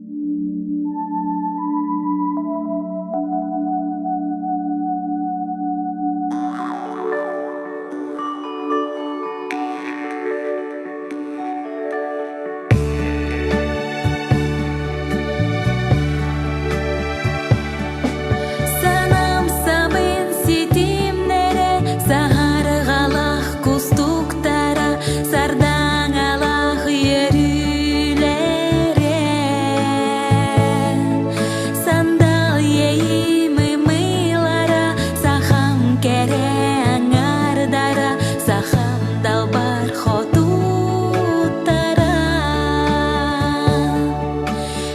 Sanam sabın sitimlere, sahargalak kustuktara, sardangalak yerülere. Sandalyeyimi mıylara, saham kere angardara, saham dalbar hotutara.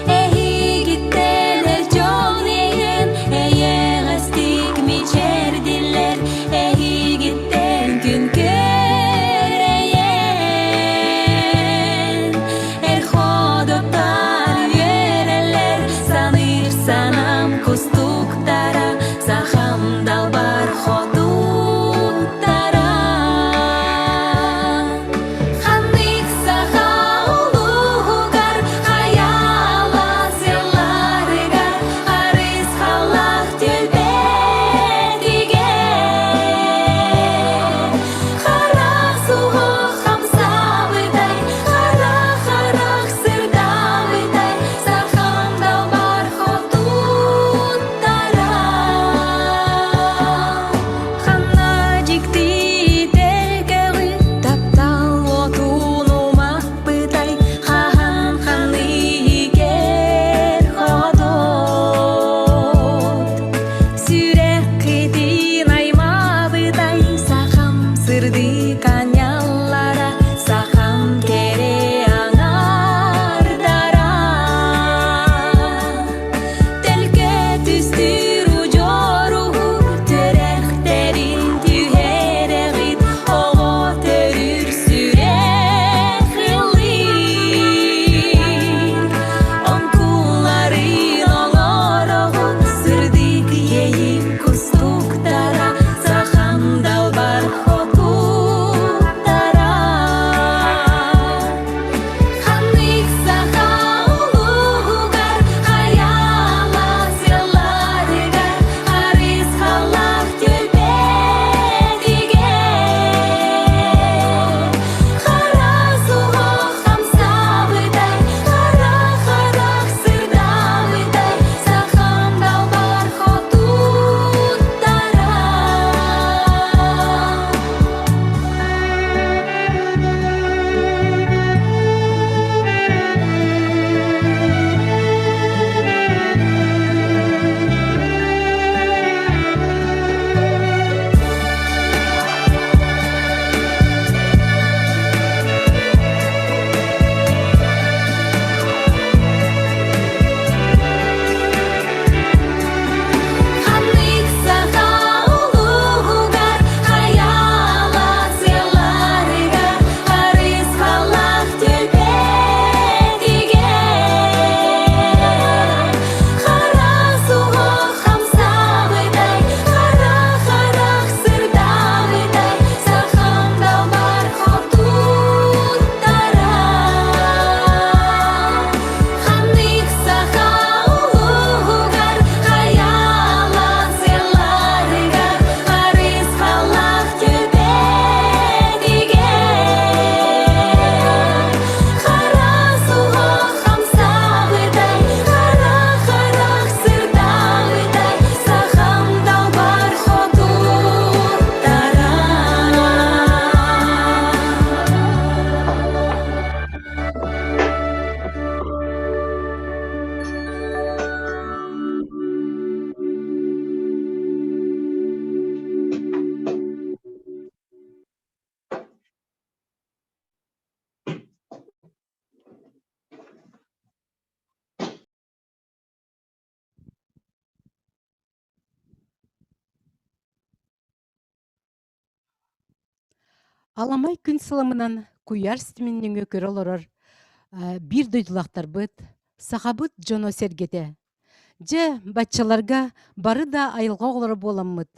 Ehi gitteler çok neyin, eyeğestik mi çerdiller, ehi gitten gün göreyen. Hodotlar yöreler, sanır sanam kustuktara, saham dalbar hotutara. Handik saha ulugar, hayala sellarga, haris halak tülbetige. Hara suho hamsavıday, hara harak sırdavıday, saham dalbar hotutara. Hana jikti terkeği, taptal otunumak bıday, hahan haniger hodot. Sürek kedin aymabıday, saham sırdı kanyallara, saham kere angardara. Telke tüstür ujoruhu, törekterin tüheregit, oğo törür sürek yıllir. Onkulların oğoroğun, sırdık yeyip kustuktara, saham dalbar hotutara. Handik saha ulugar, hayala sellarga, haris halak tülbetige. Hara suho hamsavıday, hara harak sırdavıday, saham dalbar hotutara. Handik saha ulugar, hayala sellarga, haris halak tülbetige. Hara suho hamsavıday, hara harak sırdavıday, saham dalbar hotutara. Handik saha ulugar, hayala sellarga, haris halak tülbetige. Hara suho hamsavıday, hara harak sırdavıday, saham dalbar hotutara. Аламай күн сылымынан куяр стименнен өкөр олорор бир дойдулактар быт, сахабыт жоно сергете. Же баччаларга бары да айылга олор боламмыт.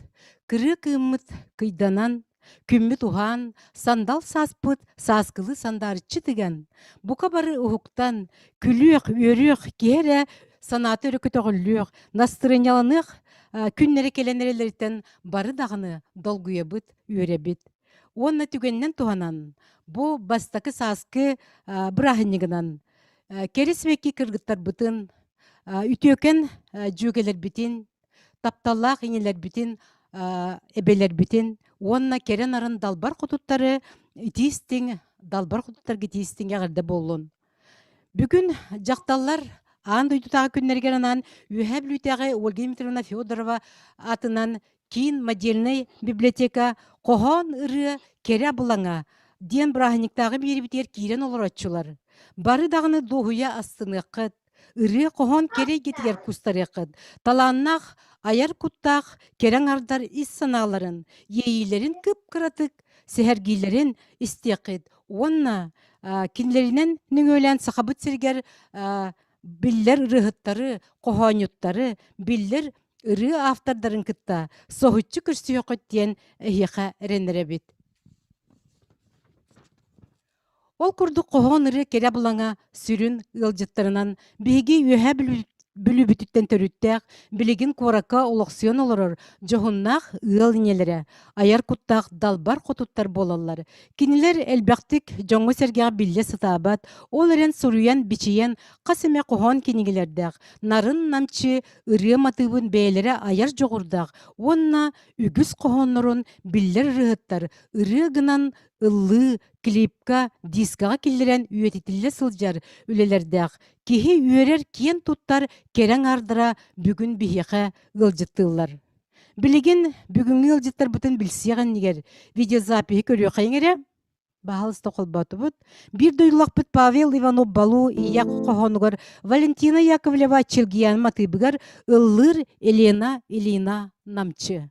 Кыры кыыммыт кыйданан Күммүт ухан, сандал саспыт, саскылы сандарчы тиген. Бука бары ухуктан, күлүөх, үөрүөх, киэре санаты өрөкөтөгүллүөх, настырыняланых, күннере келенерелеритен бары дағыны долгуябыт, үөребит. Онна түгеннен туһанан, бу бастакы саскы бырахыннигынан, кересмекки кыргыттар бытын, үтөкен жүгелер битин, тапталлаах инелер битин, эбелер битин, онна керен арын далбар кутуттары итистиң, далбар кутуттар гитистиң ягырда боллун. Бүгүн жакталлар аан дойдутага күннерген анан үһәб лүтәгә Ольга Дмитриевна Федорова атынан кин модельный библиотека кохон ыры кере булаңа диен брахниктагы бирибитер кирен олоротчулар. Бары дагыны дохуя астыныкыт, ыры кохон кере гетигер кустарыкыт. Таланнах аяр куттах керен ардар ис саналарын, ейилерин кыпкыратык, сехергилерин истекыт. Онна кинлеринен нүңөлән сахабыт сиргер биллер ырыһыттары, кохонюттары, биллер ыры автордарын кытта соһуччу көрсүөкөт диен эхиха эренеребит. Ол курдук кохон ыры кере булаңа сүрүн ылжыттарынан биһиги үһэ бүлүбүтүттен төрүттәк, билигин курака олоксион олорор, жохуннах ыл инелере, аяр куттах далбар котуттар болалар. Кинилер элбактик жоңго сергега билле сытабат, ол эрен суруян бичиен касыме кохон кинигилердәк, нарын намчы ыры матыбын бәйлере аяр жогурдак, онна үгүс кохоннорун биллер рыһыттар, ыры гынан ыллы, клипка, дискага киллерен үетитилле сылжар үлелердәк. Кихи үерер киен туттар керен ардыра бүгүн бихеха ылжыттылар. Билигин бүгүнгү ылжыттар бутын билсияган нигер видеозапихи көрүө хайыңере. Бахалыс тоқылбатыбыт. Бир дойлақпыт Павел Иванов Балу ияқ қоғонугар Валентина Яковлева Челгиян матыбыгар ыллыр Елена намчы.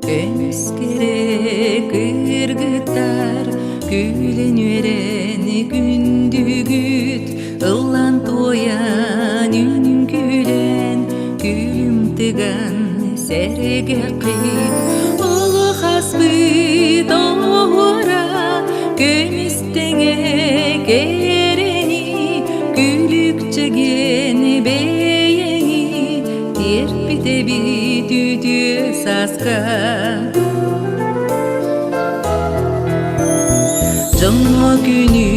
Көскере кыргыттар күлен өрен күндүгүт ыллан тоян үнүм күлен күлүм тыган сереге кыйт олу хаспыт ора көмүстеңе керени күлүкчеген бейени терпите битүтү саска Жоңго күнү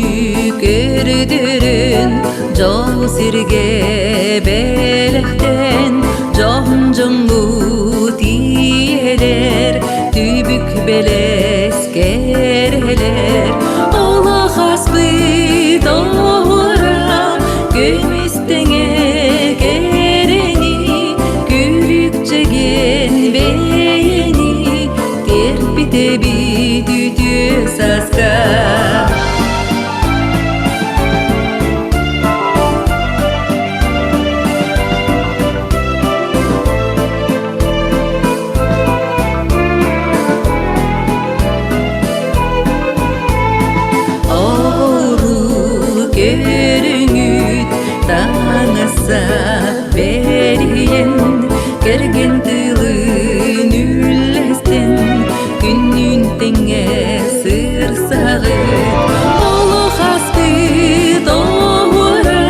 көрдөрүн жол сирге белектен жон жоңгу тиелер түбүк белес керелер ола хаспы тора көмүстеңе керени күлүкчеген бейени терпите битүтү саска бериен керген тылын үлестен күнүн теңе сыр сагыт олу хаспы тоора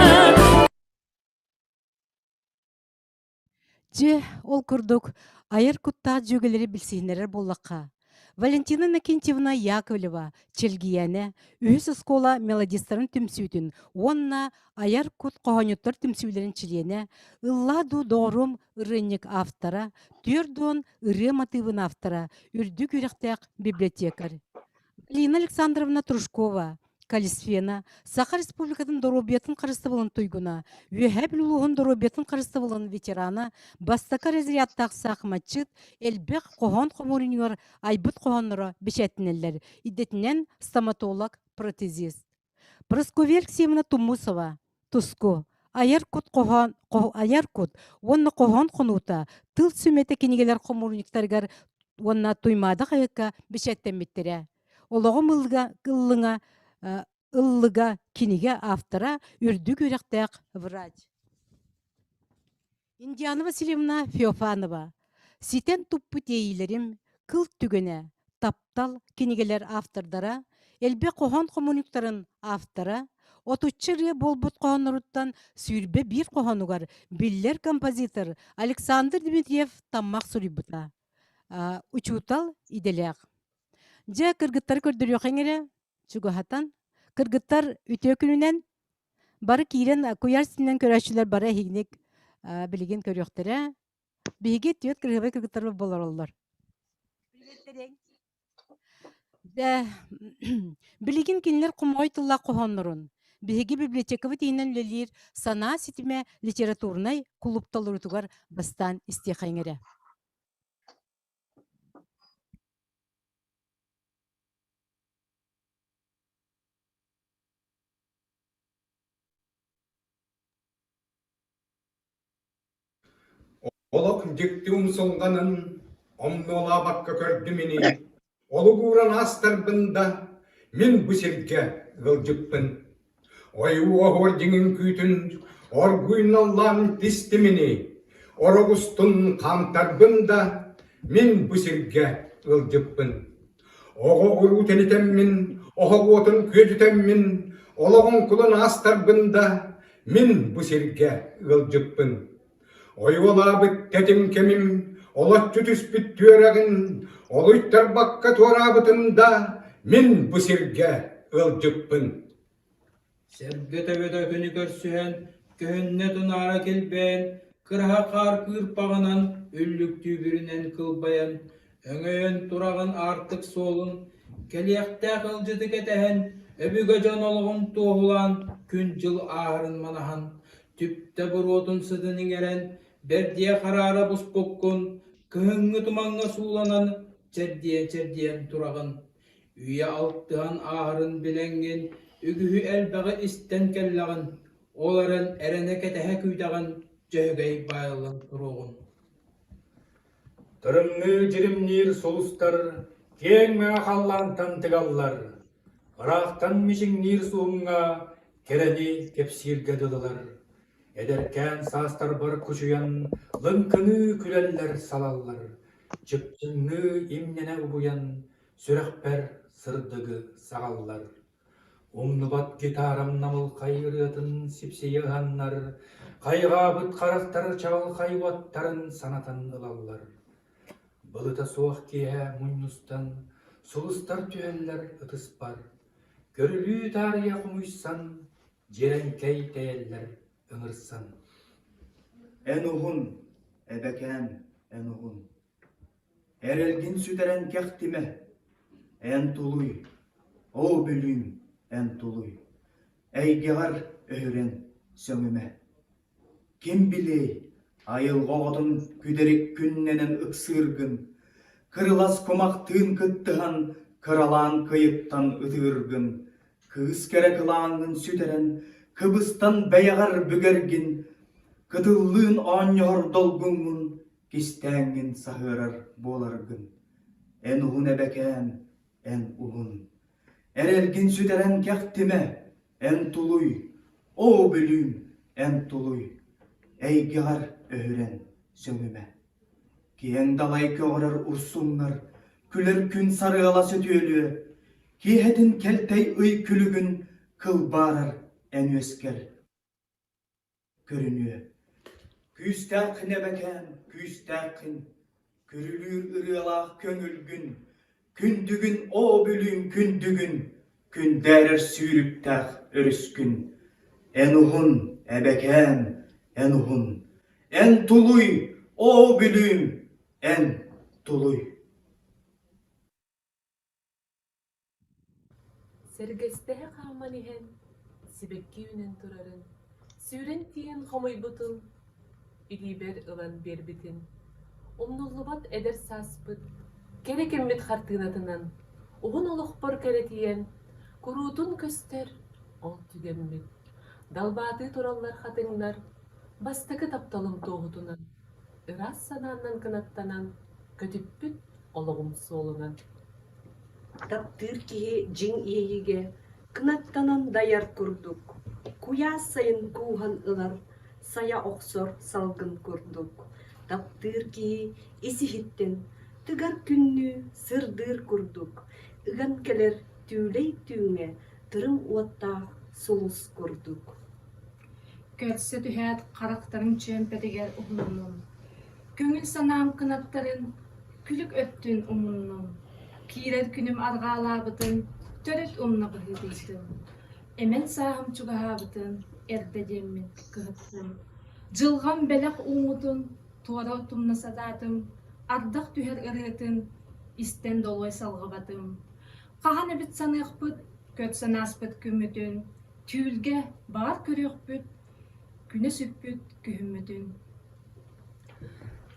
Же ол курдук аяр кутта жүгелери билсинерер боллакка. Валентина Накентьевна Яковлева Челгияне үс скола мелодистарын түмсүйтін, онна аяр кут қоғанюттар түмсүйлерін чилене, ылладу доорум ырынник автора, түрдуон ыры мотивын автора, үрдүк үректек библиотекар. Галина Александровна Трушкова, Калисфена, Саха Республикатын доробиятын қарысты болын туйгуна, Үхәб Лулуғын доробиятын қарысты болын ветерана, Бастака резеряттақ сақматчыт, Элбек қоған қоморинер айбыт қоғаныра бешетінелер, идетінен стоматолог, протезист. Просковья Алексеевна Тумусова, Туско, Аяркут, онны қоған қонута, тыл сүметі кенегелер қоморниктаргар, онна туймады қайыққа бешеттен беттері. Олығым ыллыга киниге автора үрдүк үректек врач. Индиана Васильевна Феофанова. Ситен туппу тейилерим, кыл түгене, таптал кинигелер автордара, элбе кохон коммуниктарын автора, отуччыры болбут кохонуруттан сүйрбе бир кохонугар биллер композитор Александр Дмитриев таммак сурибута. Учутал иделяк. Же кыргыттар көрдүрүyor хеңере, чугахатан. Кыргыттар үтө күнүнен бары кирен куяр синен көрөчүлөр бары хигник билген көрөктөрө. Биге төт кыргыбай кыргыттар болороллор. Билигин кинилер кумой тылла кохоннорун. Биги библиотекабы тиинен лелир сана ситиме литературнай клубталырытугар бастан истехайңере. Олық декті ұмсылғанын, омнола баққа көрді мені. Олы құран астарбында, мен бүсерге ғылжықпын. Ойу оғыр деңін күйтін, оргүйін Allah'ın тісті мені. Орығыстың қамтарбында, мен бүсерге ғылжықпын. Оғы ұру тәнетеммін, оғы отын көзітеммін. Олығын күлін астарбында, мен бүсерге ғылжықпын. Ойвалабыт тәтім кемім, олат түтіспіт түрәгін, олыйттар баққа туарабытымда, мен бұсерге ылжықпын. Серге төбөдө күні көрсүһен, көхінне тунара келбен, кырха қар кырпағынан, үллік түйбірінен кылбаян, өңөйен турағын артық солын, келияқта қылжыды кетәһен, өбігі жанолығын тоғылан, күн жыл ағырын манахан, түпті бір отын сыдының ерен, бердие қарары бұс көккін, көхіңі туманға суланан, чердиен турағын. Үйе алттыған ағырын біленген, үгіхі әлбәғі істен келлағын, оларын әріне кетәхе күйдағын, жөгей байылын тұруғын. Тұрымны жиримнер соғыстар, кең мәңі қаллантан тігаллар, ырақтан мешіңнер суыңға, керені кепсирге дылылар. Эдеркен састар бар күшуян, лынкыны күләлләр салаллар. Чыпчыңны имнене убуян, сүрәқпәр сырдығы сағаллар. Умнубат гитарам намыл қайырытын сипсейіғаннар, қайға бұт қарақтар чағыл қайуаттарын санатан ылаллар. Бұлыта суақ кие мұйнустан, сұлыстар түйәлләр ұтыс бар. Көрілі тария құмүйсан, жеренкей тәйелләр ыңырсан. Әнуғын, әбәкән, әнуғын. Әрелгін сүдәрән кәқтіме, ән тұлуй, о бүлім, ән тұлуй. Әйгеғар өйрен сөңіме. Кем білей, айылға ғотын күдерек күнненен ұқсыргын. Кырылас комақтын күттіған, кыралан кыйыптан ұтыргын. Кыз кәрекілаңын сүдәрән, кыбыстан бәяғар бүгергін, кытыллын аньор долгуңын, кистәңін сахырар боларгын. Ән ұғын әбәкән, ән ұғын. Әрелгін сүдәрән кәқтіме, ән тұлуй, о бүлім, ән тұлуй. Әйгеғар өйрен сөңіме. Киен далай көғырар ұрсыңар, күлер күн сарығала сөтөлі. Кейхетін келтей ұй күлігін, кыл барар ән өскер. Көріні. Күстәқін әбәкән, күстәқін. Көрілір ұрылақ көңілгін. Күндігін, о бүлім күндігін. Күндәрір сүйріптәқ өріскін. Ән ұғын, әбәкән, ән ұғын. Ән тұлуй, о бүлім, ән тұлуй. Сәргестәһе қаман иһен, сибекки үнен турарын, сүүрен тиен хомой бутыл, илибер ылан бербитин. Умнуллубат эдер саспыт, керекеммит хартыынатынан, уғын олықпор керетиен, куруутун көстер, ол түгеммит. Далбааты тураллар хатыңлар, бастықы тапталым тоғутунан, ырас сананнан кынаттанан, көтүппүт олығым солунан. Таптыр кие жин иеге, кынаттанан даяр курдук. Куя сайын куған ылар, сая оксор салгын курдук. Таптыр кие исихиттен, Тыгар күннү сырдыр курдук. Ыган келер түүлей түүңе тырым уоттаах сулус курдук. Көрсө түһәт қарақтарын чөмпетігер ұғынным. Көңіл санам кынаттарын күлік өттін ұмынным. Кирер күнім арғалабытын төрөт умна быһыдыйтым. Эмен сағым чугаһабытын эрдедеммин кыһыттым. Жылгам белек уңутун туара тумна сататым. Ардах түһэр ырыытын истен долой салгыбатым. Кахан эбит саныахпыт, көт санааспыт күмүтүн. Түүлге баар көрүөхпүт, күнө сүппүт күһүммүтүн.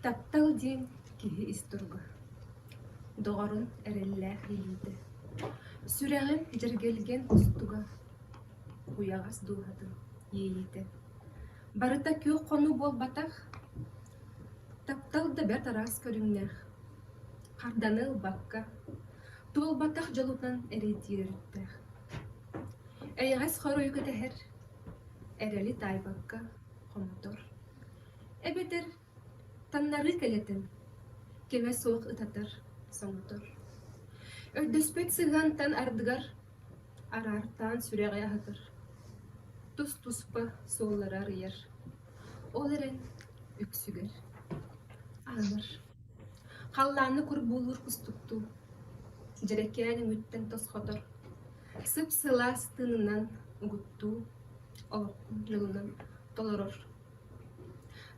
Таптал ден киһи истурга. Доғарын эреллээх илиите. Сүрәғин жергелген устуга. Уяғас дуғаты иейите. Барыта күйөк қону бол батах. Таптал да бәт арас көрүңнәх. Қарданыл бакка. Туол батах жолутан эрейтиеріттәх. Эйғас хорой көтәһер. Эрели тайбакка қомутор. Эбетер таннары келетин. Кеме соқ ытатыр соңутор. Өйдөспөт сыган тан ардыгар. Арартан сүрәгә хатыр. Тус-туспа солларар ер. Ол эрен үксүгер. Аныр. Қалланы күр булур кустукту. Жерекенин үттен тосхотор. Сып-сыла стынынан угутту. Олоққун жылынан толорор.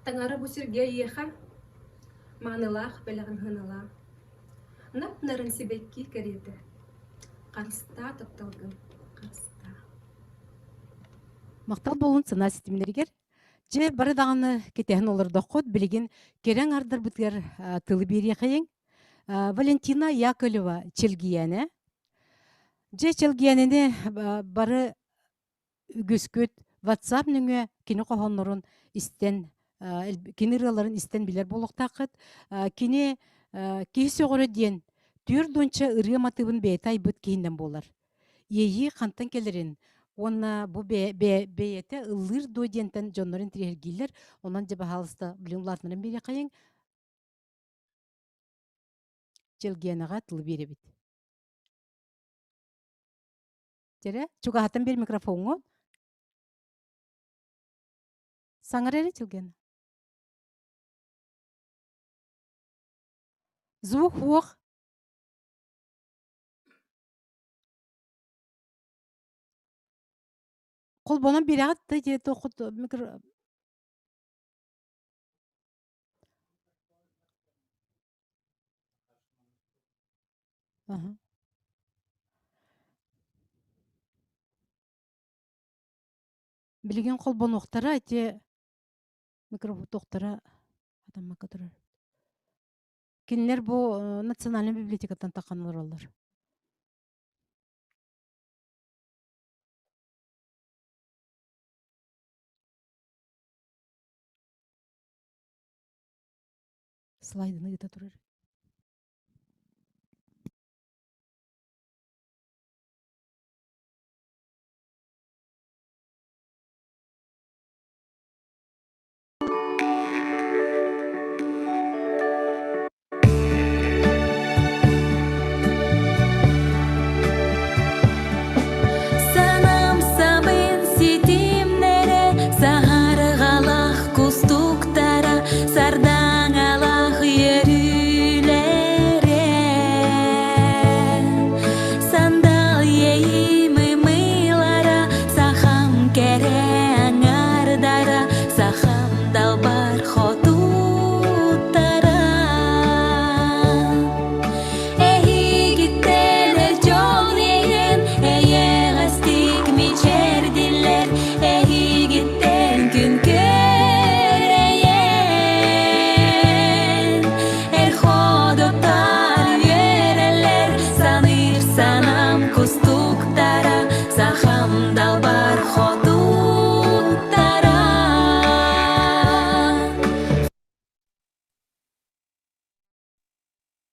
Таңары бұсырге еха. Манылақ белағын хынала. Нап нарын сибекки кереті. Қарыста тапталгын. Қарыста. Мақтал болын сына системлергер. Же бары дағаны кетехін олар доққот білеген керен ардар бұтгер тылы бері қайын. Валентина Яковлева Челгияне. Же Челгиянене бары үгіскөт WhatsApp нүңе кені қоғанларын істен, кені рыларын істен білер болуқтақыт. Кені кейсі ғыры ден түр донча ұры матыбын бейтай бұт кейінден болар. Ейі қантан келерін. Онна бу бейете ылыр дойдентен жонларын тирергейлер. Онан жаба халыста білімларынан бері қайын. Челгиянаға тылы бері бит. Тере, чугахатын бер микрофонға. Саңыр әрі Челгияна. Звук хуақ. Қол бонан бері ағытты деді оқыт микро... Білген қол бон оқтара, әте микрофон оқтара адамма көтірер. Кенлер бұл национальный библиотекаттан тақанылар олар. Слайдыны ета тұрар. Санам сабын ситимнере, сағарғалақ кустуктара, сардаңалақ ерүлере. Сандал ейімі милара, сахам кере аңардара, сахам далбар хотуттара. Ehigitteler jol yeyen, eyeğastik miçerdiller, ehigitten gün göreyen. Erhodotar yereller, sanır sanam kustuktara, saham dalbar hotuttara.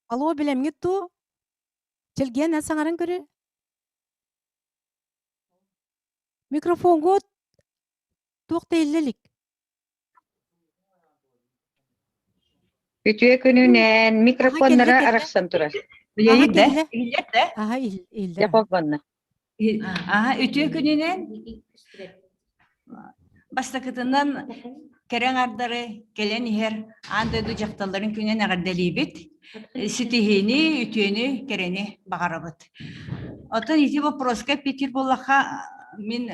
Alo, білем гетто? Челгияна саңарын көрі? Микрофонға тоқта еллелік. Ütüye gününen mikrofonlara geldi. araxsan turar. Aha, Yeydi de. geldi. İllet de. Aha, ilde. Yapakbanna. Aha, ütüye gününen bastakıtından keren ardarı gelen her anda ducaktaların künen ağırdelibit. Sitihini, ütüyeni, kereni bağırabıt. Otan iti voproska pitir bollakha min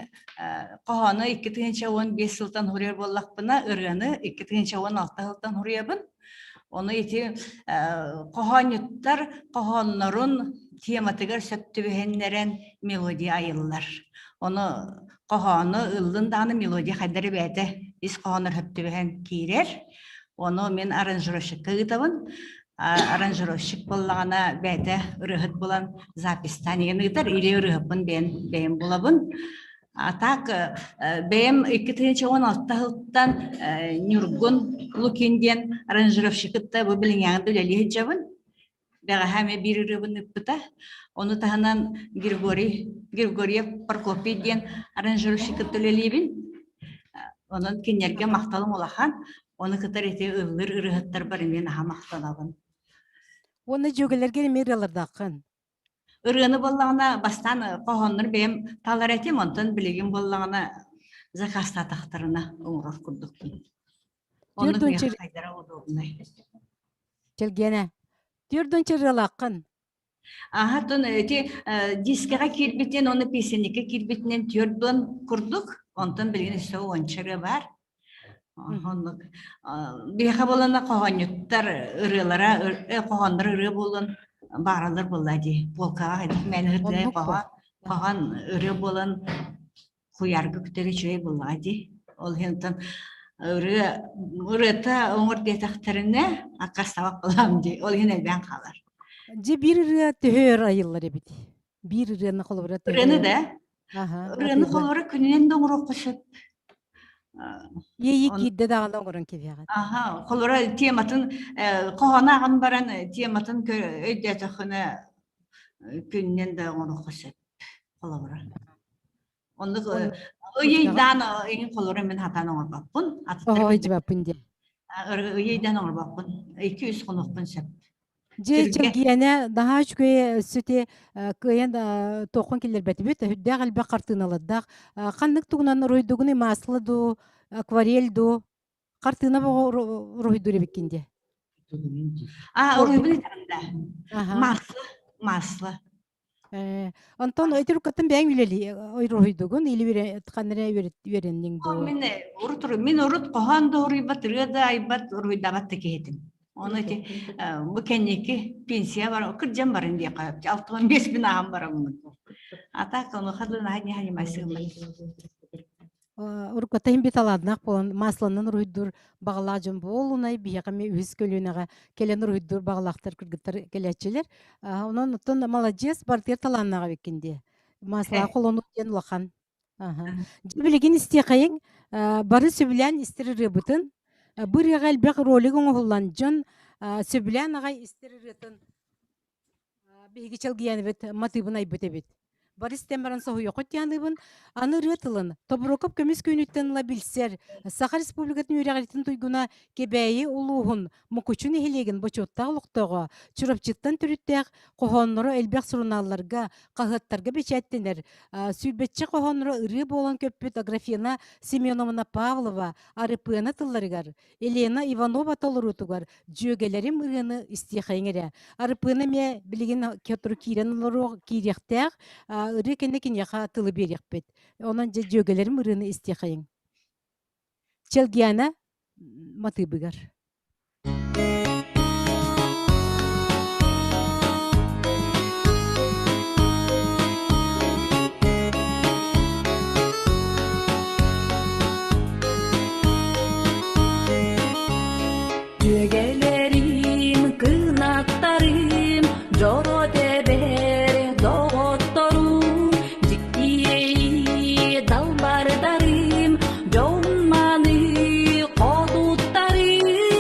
qohаны 2015 yıldan huriyar bollakpına ırganı 2016 yıldan huriyabın. Onu iti qohanyuttar qohonların tematıgar söptübehenleren melodiya ayıllar. Onu qohany ıllın dağını melodiya haddari bәді. Biz qohonlar söptübehen kirer. Onu men aranjировщик kıgıtabın. Aranjировщик bollağına bәді ırıhıt bolan zapistan egen gıtar. İle ırıhıpın ben bulabın. Так, бәйім 2016 yıldan Nurgun Lukindен aranjировщикытта bu bilingяңды үлелі жабын. Бәға хәме bir ырыбын үппіта. Onu tahanan Grigoriev Prokopiyden aranjировщикытты үлелебін. Onun kenерге мақталым олахан. Onu kıtar ete ıllır ırıhıttар бар мен аха мақталабын. Оны жөгелерге мераларда ақын. Irığını bollağına bastan qohonlar benim talar etim ondan bilgin bollağına zakasta taxtarına uğrar kurduk. Onu Dördün bir çer- haydara odunay. Келгене. Түрдөн чырыл ақын. Aha ton eti diskega kirbiten onu pisenike kirbitinden tördön kurduk. Ondan bilgin üstü onçarı var. Onu bir habalana qohonyuttar ırılara qohonlar ırı bolun. Bağırılır bulladı. Polkağa haydık men hırtıya qoğan ırı bolun kuyargı küteri çöy bulladı. Ol hentan ırıta oңыр detaqtarına akastava bulam di. Ol hen elben qalar. Же бир ыры төһөр айыллар эбит. Бир ырыны колбура төһөр. Ырыны da. Аха. Ырыны қолбары күнінен доңыр оқышып. Ейи кидде дагында горон кебягат. Aha, қолбары тематын qoğana ağın baran tematan öydetaqını күнінен доңыр оқышып. Қолбары. Onu ıyeydan eğin қолбары men hatan oңır bakpın. Ой жабапын де. Iyeydan oңır bakpın. 200 қонықпын сөп. Же челгияне daha çköye süte kıyan toqon killer betibet hüdde galbe qartınaladaq. Qandık tuğunan royduğunu maslı du, akvarel du. Qartına bu roydure bikinde. Orayı tarafında. Aha. Maslı. Anton ötürü katın ben üleli oy royduğun ili vere tkanere verenning du. Min urut qohan doğru batırı da aybat roydagat tekehetin. Onu eti bu kendiki pensiya var, kırcam var indiye kayıp. 65 bin ağam var onun. Ata onu kadın hani masığım. Urukata him bitaladnak bolon maslanın roydur bağlacım bolunay biyaqame üz kölünaga kelen roydur bağlaqtar kırgıttar keleçiler. Onun utun malajez barter talannaga bekinde. Masla kolonu den lakan. Aha. Jibiligin istiyaqayın bары сөбүлән истирир бутын. Bir yağal bek rolü gönüllücan söbülen ağay istiririn bilgi çalgıyan vet matibına ibetebet. Barış temberan sohu yokut yanıbın anı rıtılın tobrokop kömüs köyünütten la bilser Sakar Respublikatın yüreğalitin tuyguna kebeyi uluğun mukuçun ehilegin boçotta uluqtağı çırapçıttan türüttek qohonları elbek surunallarga qahıttarga beçettenler sülbetçi qohonları ırı bolan köppüt Agrafena Semyonovna Pavlova arıpığına tıllarıgar Elena Ivanova tolrutugar jögelerim ırını istiyaqayngere arıpığına me bilgin kötürü kiren oluru kiriyaktek ırı kendekin yaqa tılı beriyakpet. Ondan jögelerim ırını istiyaqayng. Çelgiyana matıbıgar. Jögelerim, kınaklarım, joro teber, doğutlarım, diktiyeyi dalbardarım, jonmanı kolutlarım,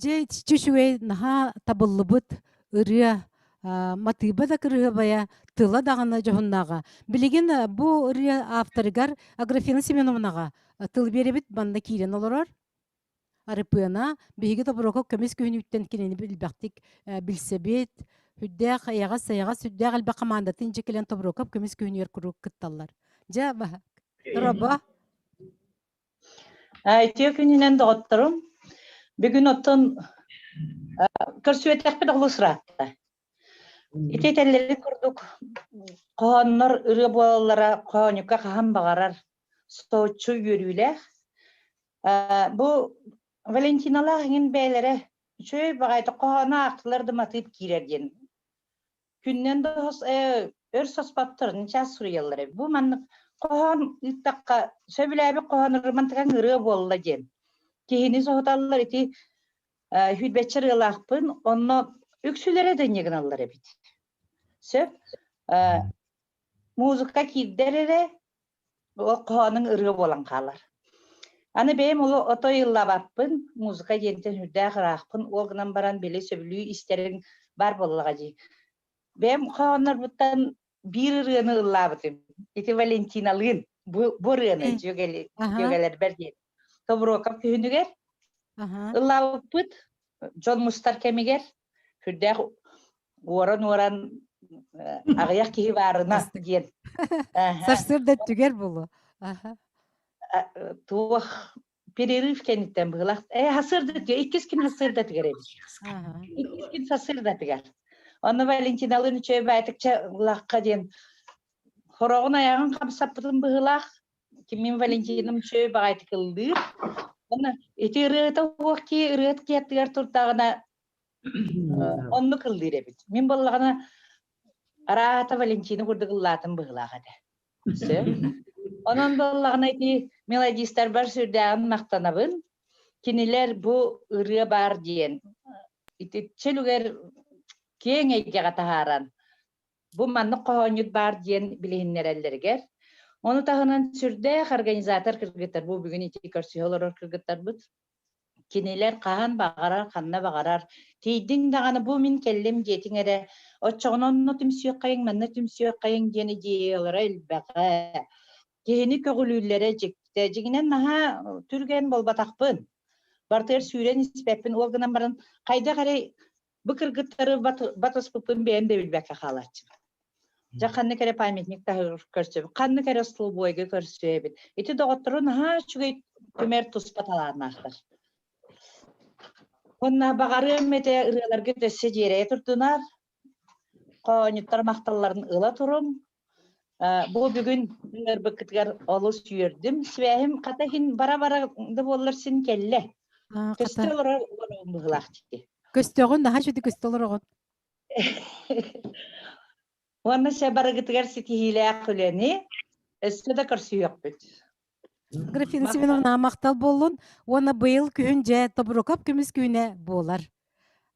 Же чүшүгэй наха табыллыбыт ырыя матыба да кырыабая тыла дагана жохуннага. Билеген бу ырыя авторыгар Аграфена Семеновнага тыл беребит банда киирен олорор. Арыпыана биһиги тобурокко көмес күһүнүттен кинени билбактик билсебит хүддәк аяга саяга сүддәк алба командатын жекелен тобурокко көмес күһүнүер курук кытталлар. Жа ба. Тороба. Айтıyor gününden doğutturum. Bir gün ottun körsüyetek bir dolu sıratta. İtetelleri kurduk. Koğanlar ırı boğalara koğanyuka kaham bağarar. Soğutçu yürüyle. Bu Valentinaların beylere şöyle bağaydı koğana aktılar matıp girergen. Günden de ör sospattırın çaz sürüyorlar. Bu manlık koğan iltakka söbüle bir koğan ırmantıkan ırı boğula gen. Kihini soğutallar iti hüdbetçer ılakpın onu üksülere dönüyen alır ebit. Söp muzika kirderere o koğanın ırı boğulan kalır. Anı benim olu oto yılla bappın, muzika yenten hüddağ raqpın, oğunan baran beli söbülüyü isterin bar boğulağacı. Benim koğanlar buttan bir ırığını ılla bıtım. İti Valentinalığın bu ırığını jögeler berdiyen. Tobrokap kühünüger. Illa bıt, John Mustar kemiger. Hüddağ oran ağayak kihi varına diyen. Sarsır da tüger bulu. Tuğ перерыв kenitten bıgılaq. Hasır da diyor. İkiz gün hasır da tügerebilir. İkiz gün hasır da tüger. Onu Valentinalığın içe baytıkça laqqa diyen. Horoğun ayağın kapsap bıtın bıgılaq. Kimin Valentinum içe baytık ıldır. Onu eti ırıta oğuk ki ırıt kiyattıgar turtağına onu kıldır ebit. Min bolağına arata Valentini kurduk ıllatın bıgılaq hadi. Onun bolağına eti melodistler bar sürdağın maqtanabın. Kiniler bu ırıya bar diyen. Iti çelüger keң eygega taharan. Bu manlık koğanyut bar diyen bilehinler ellerger. Onu tahınan sürdağ organizator kırgıtlar. Bu bugün iti körsüyorlar kırgıtlar bud. Kiniler kahan bağarar, kanna bağarar. Teydin dağını bu min kellem jetin ere. O çoğun onu tümsüyor kayın, manna tümsüyor kayın diyeni diyorlar elbağ. Kehini kögülülere jekte. Jeginen naha türgen bol batakpın. Bartır süren ispepin olgınan baran kayda kare bu kırgıtları batos pupun beğen de bilbeke halatçı. Ja kanne kere paymetnik tahır körsübü. Kanne kere ıslı boyga körsübü. Iti doğutturun ha çügey tümer tus patalarını aktar. Onna bağarı mete ırılar götese jereye turdunar. Koğanyutlar maqtalların ıla turum. Bu bugün ırbıkıtgar olus yürdüm. Svehim katahin bara da bollar sin kelle. Köste olarak bıgılaqçı. Köstöğün daha şöyle köstöler oğun. Onu sebara gitgar siti hile kuleni. Üstü de karşı yok bit. Agrafena Семеновна мактал болун, оны быйыл күнже тобурокап көмүс күнүнө болар.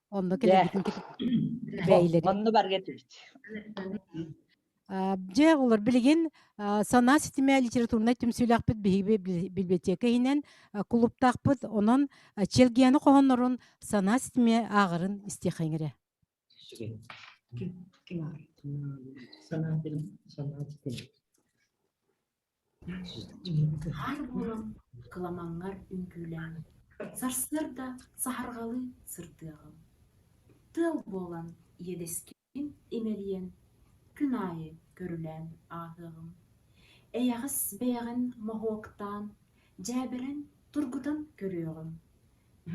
Онда келебитин бейлери. Onu bar getirdi. Же олар билген сана система литературна түмсүлакпыт библиотека инен клубтакпыт, онон челгияны когонорун сана система агырын истехеңире. Har bolam kılamangar ünkülen. Sarslar da sahargalı sırtığım. Tıl bolan yedeskin imeliyen. Künayı görülen ağığım. Eyağız beğen mahoktan. Cəberen turgudan görüyorum.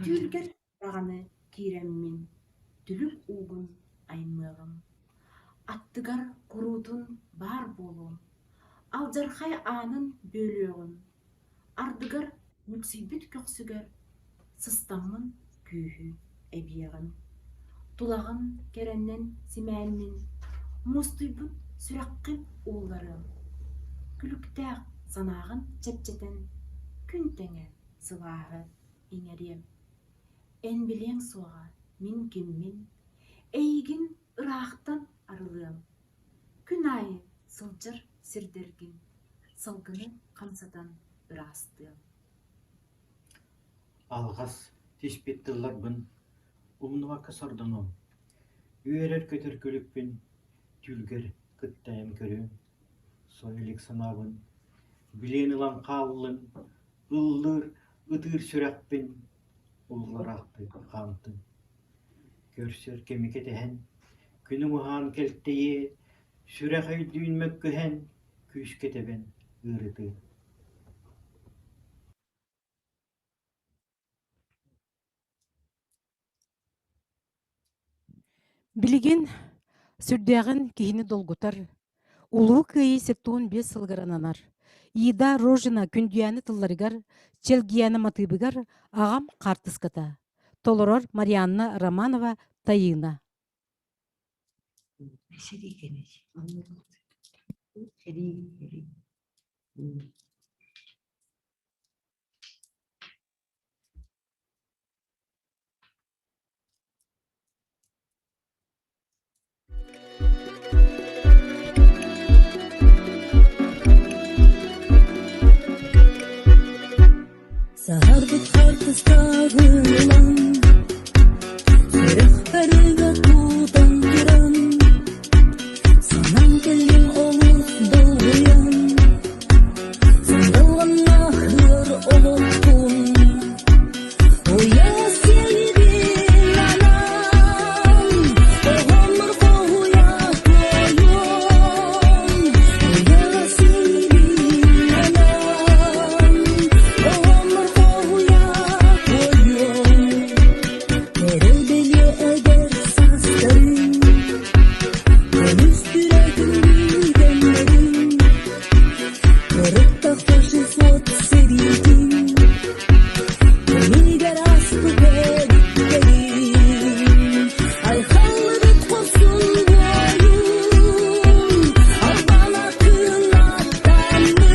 Tülger rağını kiremmin. Tülük uğun aymığım. Attıgar kurutun bar bolum. Aljarhay anın bölüğün. Ardıgar müksibit köksüger. Sıstamın kühü ebiyeğin. Tulağın kerennen simenmin. Mustuybut sürakkın oğlarım. Külüktağ sanağın çepçeten. Küntenge sılahı ineriyem. En bilen soğa min kimmin. Eygin ıraqtan arılığım. Künayı sılcır sirdirgin. Salgını kamsadan ırastığım. Alğas tespit tıllar bun Умнуакка сордоном. Үйерер көтөркөлүкпүн, түлгер кыттайым көрүн. Сойлик санабын, билен ылан каллын, ыллыр, ытыр сүрәкпин, улларақты қамтын. Көрсөр кемекетehen, күнү ухан келттейе, сүрәк өйдүүн mökkөhen, күш кетебен ырыты. Билигин сүрдәгін кихини долгутар, улуу кыйы сеттуун 5 сылгарананар. Ида рожина күндүяны тылларыгар, челгияны матыбыгар агам картыската. Толорор Марианна Романова Таина. Sahar bıtkar kıstağılan Sürühberiga tuğdan giren Sanan gelin olup doğuyan Sandalgan nahır oluktun Oya sevgin anam Oğamır kohuya koyun Oya sevgin anam Oğamır kohuya koyun Neredeli eder sasların Deniz yüreğin bilgenlerin Kırıkta taşı sot seridin Deniger aslı verdiklerin Ay hallıdık olsun boyun Al bana kınattanlı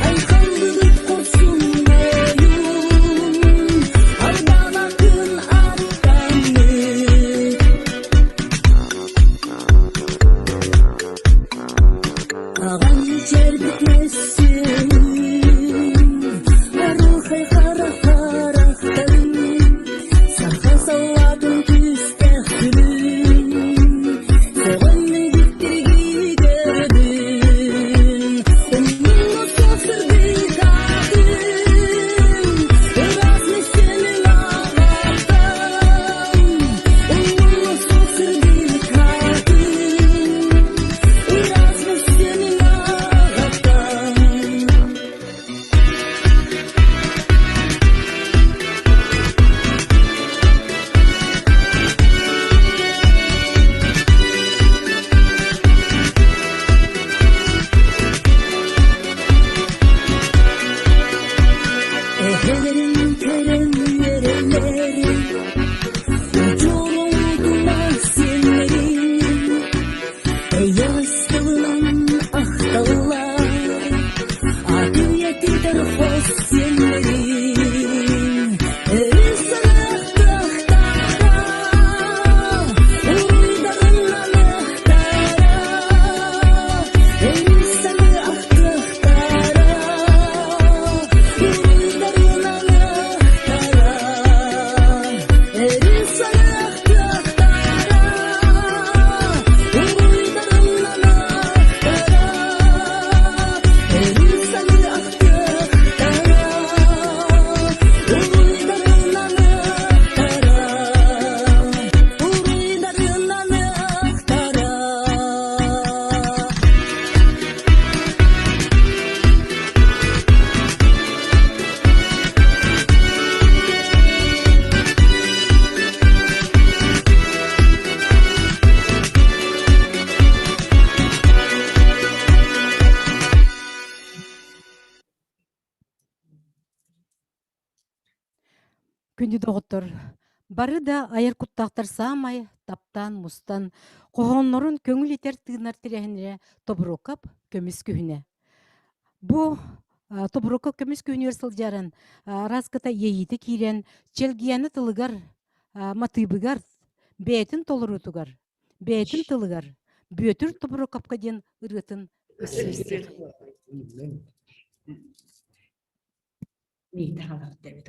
Ay hallıdık olsun boyun Al bana kınattanlı Ağam içer bitmezsin Arıhay kara karakterin Sarka savadın küstahülün Sevenmin bittirgi derdin Onun sofır bir kadın Biraz meslemin ağlardan Onun sofır bir kadın Biraz meslemin ağlardan Ehelerin kerem yereleri Uçurum mahzenlerin Yastığılan ahtallar Adiyeti terfos yenlerin Sarık tahtara Uydarın anahtara Sarık tahtara Uydarın anahtara Sarık tahtara Uydarın Күнді доғыттыр. Бары да айыр куттақтар самай, таптан, мустан, қоғонларын көңіл етер тыынар тирәһенре тобурокап көміс күхіне. Бу тобурокап көміс күхіне ырсылжарын раската ейіті кирен, челгияны тылыгар, матыбыгар, бәйтін толырутугар, бәйтін тылыгар, бөтір тобурокапқа ден ырытын өссөстер. Ni talar devlet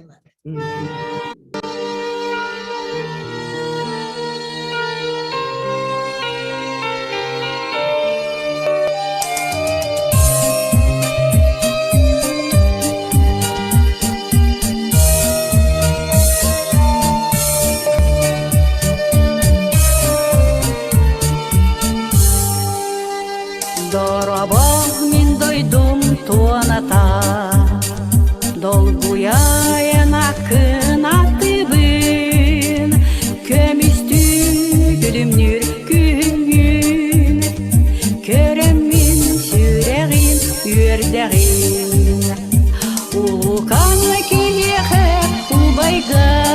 Dolguyan akın atıbın Kömüstü gülümnür güngün Köremmin süreğin yürdağın Uğukanlı kiyehe ubayga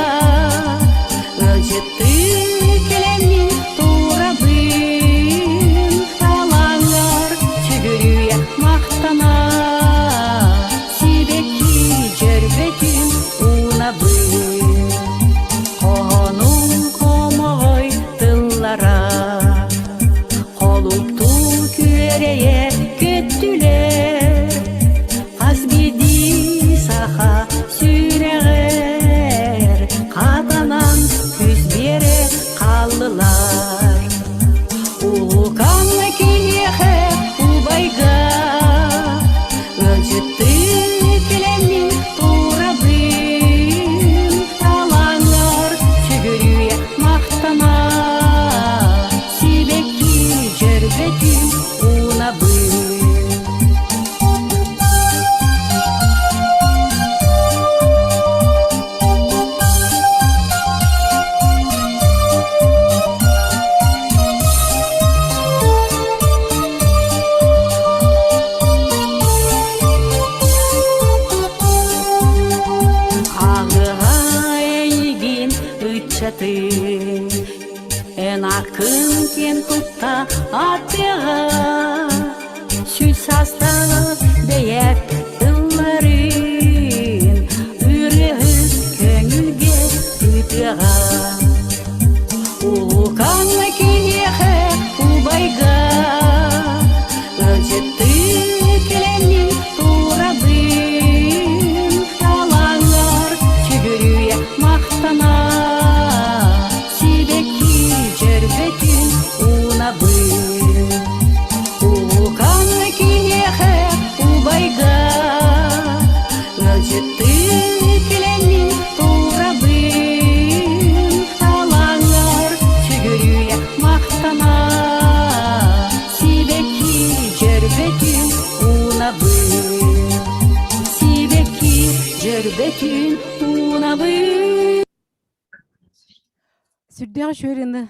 Ölcüttü kelemin tuğrabın Alanlar tügürüye maktana Sibeki cerbetün unabın Konum komoy tıllara Koluptu köreye köttüler Azgidi saha süreğer Kadanan küzbere kallılar Uğukanlı kiyehe ubayga Ölcüttü kelemin tuğrabın Alanlar tügürüye maktana Sibeki cerbetün unabın Ağığa eğgin ıçatın En akın ken tutta atığa Süs hasta beyep tılların Ürühüz köngülge ütığa Uğukanlı kiyehe ubayga Ölcüttü kelemin tuğrabın Alanlar tügürüye maktana Sibeki cerbetün unabın Uğukanlı kiyehe ubayga Ölcüttü kelemin tuğrabın Alanlar tügürüye maktana Sibeki cerbetün unabın Sibeki cerbetün unabın Сүрдээх шүрүнү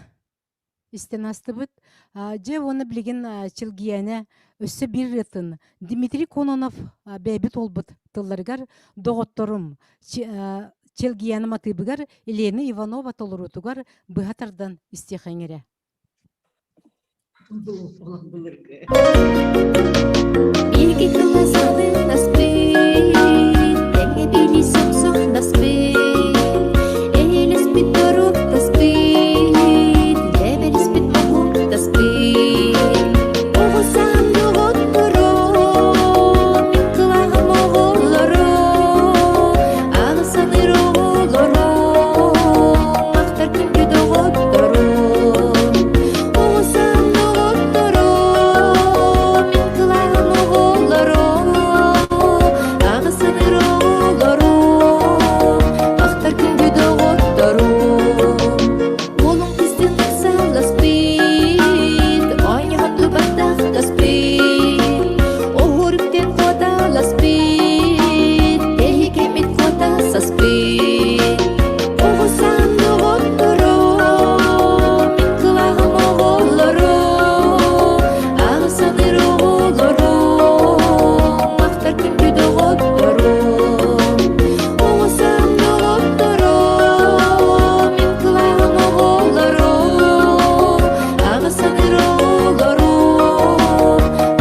истен астыбыт. Же оны билген чилгияне өссө бир рытын Дмитрий Кононов бэбит олбут тылларыгар доготторум челгияны матыбыгар Елена Иванова толорутугар быхатардан истехеңере. Bilgi kılasalı nasbet Denge bili sok nasbet Elis bit doruk nasbet Levelis bit mahuk nasbet Oğuzam yoğut durum Kılağım oğullarım Ağısanır oğullarım Aktar künkü doğut durum Oğuzam yoğut durum Kılağım oğullarım Ağısanır oğullarım Aktar künkü doğut durum Kolum pistin kısalas bit Oynayan dubaktaq das bit Ohurukten kodalas bit Ehi kemit kodasas bit Oğuzam doğut durum Min kılağım oğullarım Ağısanır oğullarım Aktar künkü doğut durum Oğuzam doğut durum Min kılağım oğullarım Ağısanır oğullarım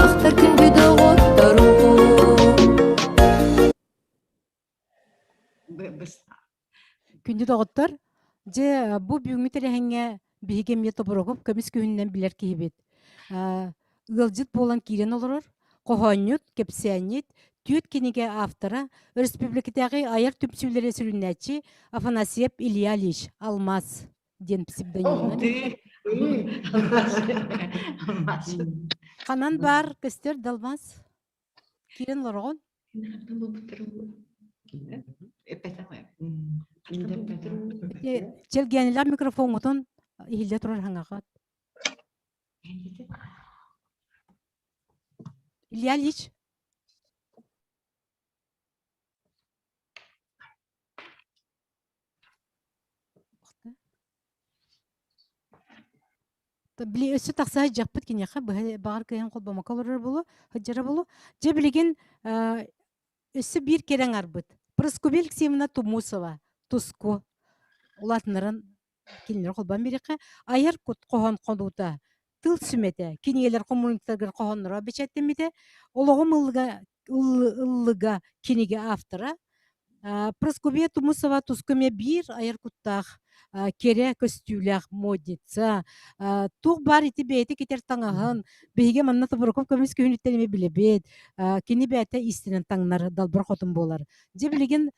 Aktar künkü doğut durum Күнді доғыттар, же бұ бүгімітері әңе бігем ето бұрығып, көміс күйіннен білер кейбет. Үлжіт болан кирен олырыр, қоғанют, кепсианет, түйет кенеге автора, республикадағы аяр түпсүлері сүрінәтші Афанасьев Илья Ильич Алмаз ден псевдонимі. Қанан бар, көстер далмаз. Кирен лорғын. Челгенилер микрофонутун ихилде турар хаңагат. Илья Ильич. Били өссө тахса жакпыт кинеха багар кыян колбама колорор болу, хаджара болу. Же билеген өссө бир керең арбыт. Проскубель Ксимна Тумусова, Туску. Улатнарын кинилер колбан береке. Аяр кут кохон кодута. Тыл сүмете, киниелер коммунитеттер кохоннора бечеттемите. Ологом ыллыга киниге автора. Проскубия Тумусова Тускуме бир аяр куттах. Кере көстүлях модница. Тух бар ити бейте кетер таңаһын. Бейге манна табырков көмүс күйүнүттенеме билебет. Кини бейте истинен таңнар далбыр хотун болар. Же билеген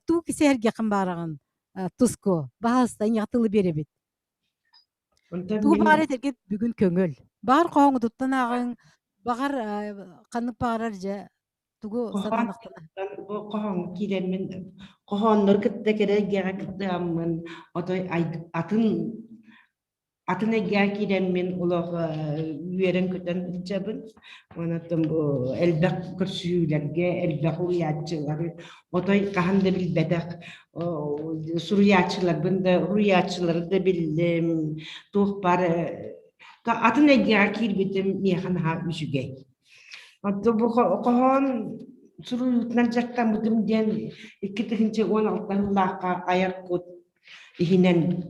ту кисерге кымбараган Туско. Баһастан ятылы беребет. Ту бар этерге бүгүн көңөл. Бар коңу туттан агын багар канып багарар же тугу сатанактана. Бу коһон киренмен коһоннор кытта кере гяга кыттамын отой атын эгя киренмен улох үйерен көтөн жабын онотон бу элбек көрсүүлерге элбек уячылары отой каханда билбедек суруячылар бында уячылары да билем тух бар атын эгя кирбитим механ ха үсүгей ото бу коһон суруютнан жактан бутум ден 2016 аяркут ихинен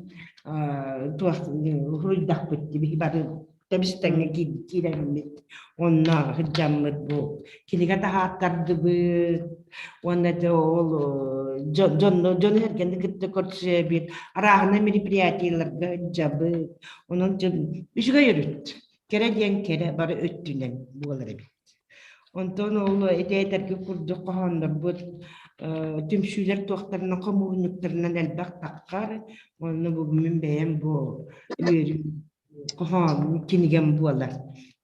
туах хуйдах бутти би бары табистанга киреммит онна хыджаммыт бу кинига тааттарды бу онна ол жон хергенде китте көрсө бир арагына мероприятияларга жабы онун үчүгө йөрүт кере бары өттүнен булар эби онтон ол этетерге курдук кохоннор бут түмшүүлер туактарынан коммуниктарынан элбак таккар оны бу мен бэм бу кохон киниген буалар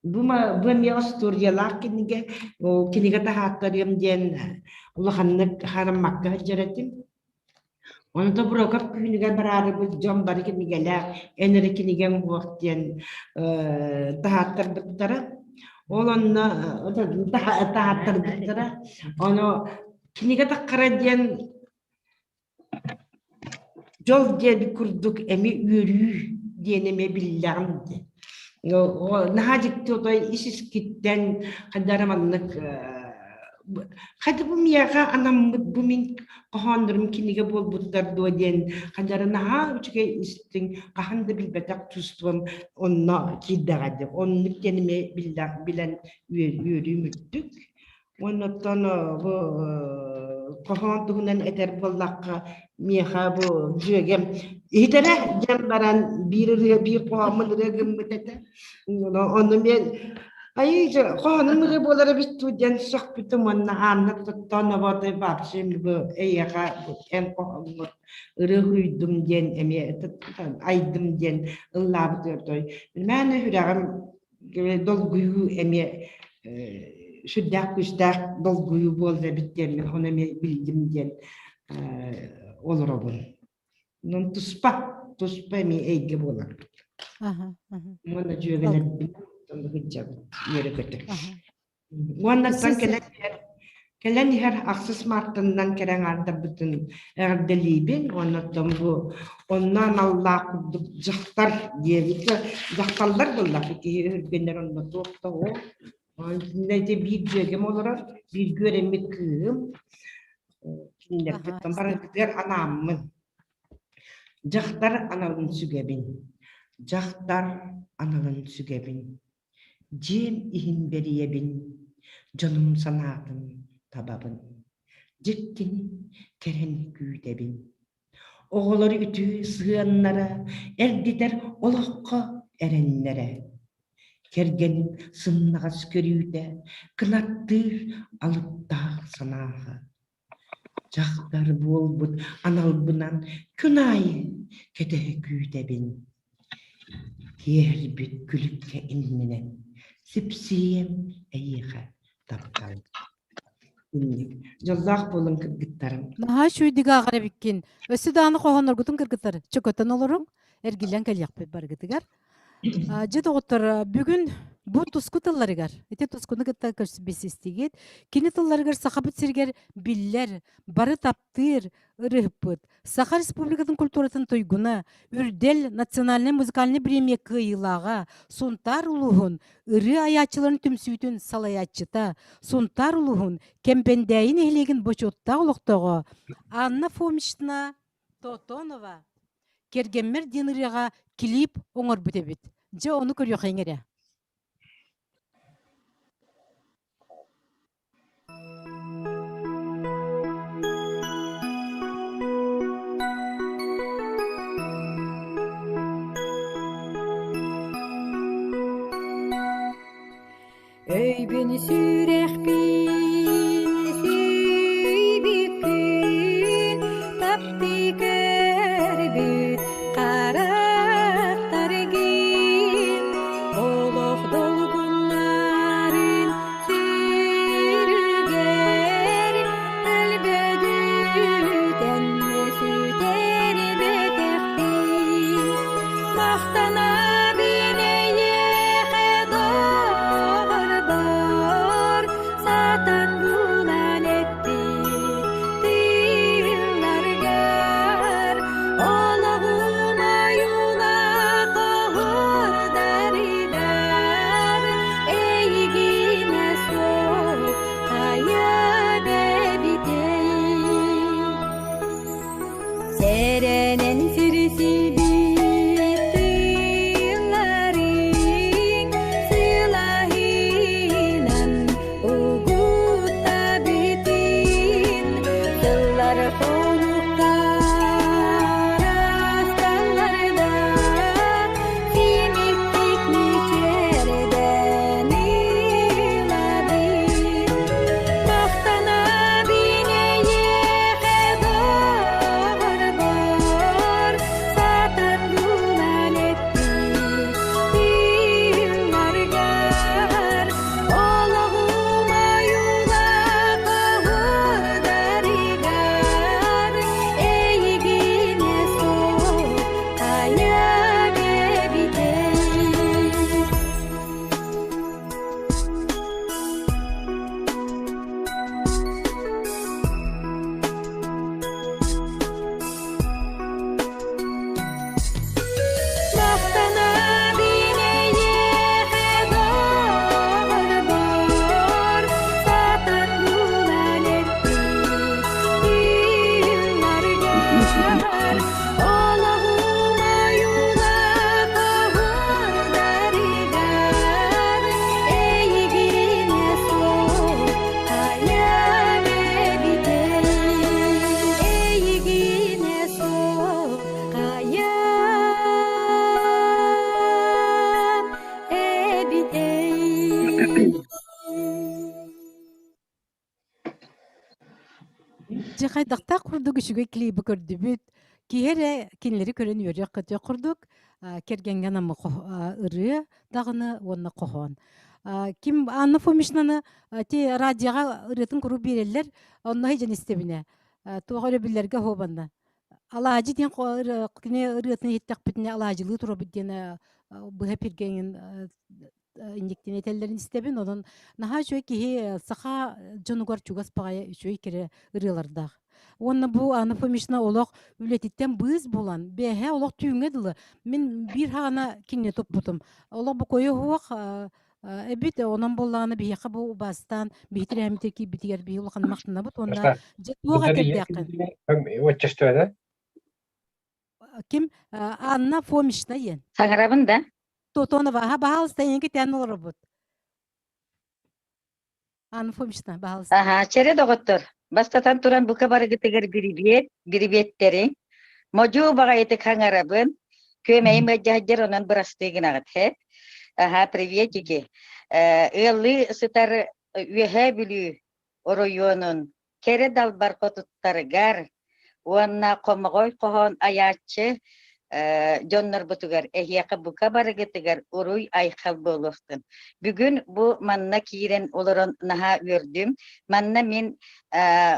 бума историялар киниге киниге тахаттарым ден улаханнык хараммакка жаратым оны да буракап киниге барары бу жон бар кинигелер энери киниген буактен тахаттар буттара олонна тахаттар буттара оны киниге таккара ден жол ден курдук эми үрүү денеме биллям де. Нахажикти отой исискиттен кадараманнык кады бу мияга анам бу мен кохондурум киниге болбуттар доден кадарына үчүгө истин каханды билбетак тустум онно киддагады онну денеме билен үрүүмүттүк оннотон бу кохондугунан этер боллакка мияга бу жөгем итере жамбаран бир коомун регим бетете онну мен айжа кохонун болары бит туден сохбитум онна анна тоттона ботой бапшим бу эяга эн кохонун регуйдум ден эме айдым ден ыллабы төрдөй мен хүрагам долгую эме шүддак күштак долгую болду биттермен оны мен билдим ден олоробун нон туспа эми эйге болар мона жөгелер Kalian har akses martin nan kerang ada betul erdelibin onattom bu onnan Allah kuduk jahtar dia itu jahtarlar dolar ki beneran betul tahu nanti bir gemolor bir göremik kinler tempat kita anam jahtar analun sugebin jahtar analun sugebin Jem ihin beriyebin canım sanatın tababın ciddi keren güydebin oğulları ütü sığanlara erditer olakka erenlere kergenin sınnagas körüyde kınattır alıp dağ sanağı Cahtar bolbut analbınan kınayı ketehe güydebin yer bir gülükke inminen Sipsiyem eyiğe taptal. Joldak bolun kırgıttarım. Naha şuydiga ağara bikkin. Ösü dağını koğanlar gutun kırgıttar. Çököten olurun. Ergilen kelyakpet bargıtıgar. Jedi otur. Bugün Бу туску тылларыгар. Эте тускуны гытта көрсүбесистигит. Кини тылларыгар сахабыт сиргер биллер, бары таптыр, ырыппыт. Саха Республикатын культуратын тойгуна, үрдел национальный музыкальный премия кыйлага, сунтар улугун, ыры аячыларын түмсүйтүн салаячыта, сунтар улугун, кемпендейин эхлеген бочотта улуктого, Анна Фомична Тотонова, кергеммер денырыга клип оңор бүтебит. Же оны көрүyor хеңере. Öy beni sürehbin, süybükün, tapti körbüt, karaktargin, oluq dolgunların sürüger, elbedüten süter betektin, mahtana bineye hedar bar, satan bulan etti dillargar, olağuma yula kohur daridar, eygine soğuk kaya bebiteyin. Serenen sürüsü bittillarin, silahinan ugutta bitin, tıllar konuklar astallarda, simiktik niçerden iladin, mahtana bineye hedar bar, satan bulan etti dillargar, olağuma yula kohur daridar, eygine soğuk kaya bebiteyin. Mahtana bineye hedar bar, satan bulan etti dillargar, olağuma yula kohur daridar, eygine soğuk kaya bebiteyin, eygine soğuk kaya bebiteyin. Жахайдакта курдук үшүгө клипи көрдүбүт. Киһере кинлери көрөн үйөрөк көтө курдук. Кергенген амы ыры дагыны онна кохон. Ким Анна Фомичнаны те радиога ырытын куру берелер. Онна хежен истебине. Тугары биллерге хобанна. Алажы ден кине ырытын хеттек бүтүнө алажылы тура бүтүнө быха пиргенин индиктен этеллерин истебин. Онон наха жой кихи саха жонугар чугас багая жой кере ырылардаг. Онна бу Анна Фомична олох үлетиттен быз болан. Бехе олох түйүңедылы. Мен бир хагана кине топпутум. Олох бу кою хуак эбит онан болланы бияка бу бастан битир амитеки битигер би улхан мактына бут. Онна жетуга тердякын. Ким Анна Фомична ен. Саңарабын да. Тотонова ха баалста енге тен олор бут. Анна Фомична баалста. Аха, чере доғыттыр. Бастатан туран бұқа бары гітігер бірібеттерін. Можу баға етік хаңарабын. Көмейім өджағдер онан бұрастығын ағыт. Аха, приветики. Эллы сытар үйе білі оройонын. Кере далбар қотыттарыгар. Уанна қомығой қоғын аячы Jonlar butugar ehiyaka buka baragıtıgar uruy aykal boluqtun. Bugün bu manna kiren oloron naha gördüm. Manna min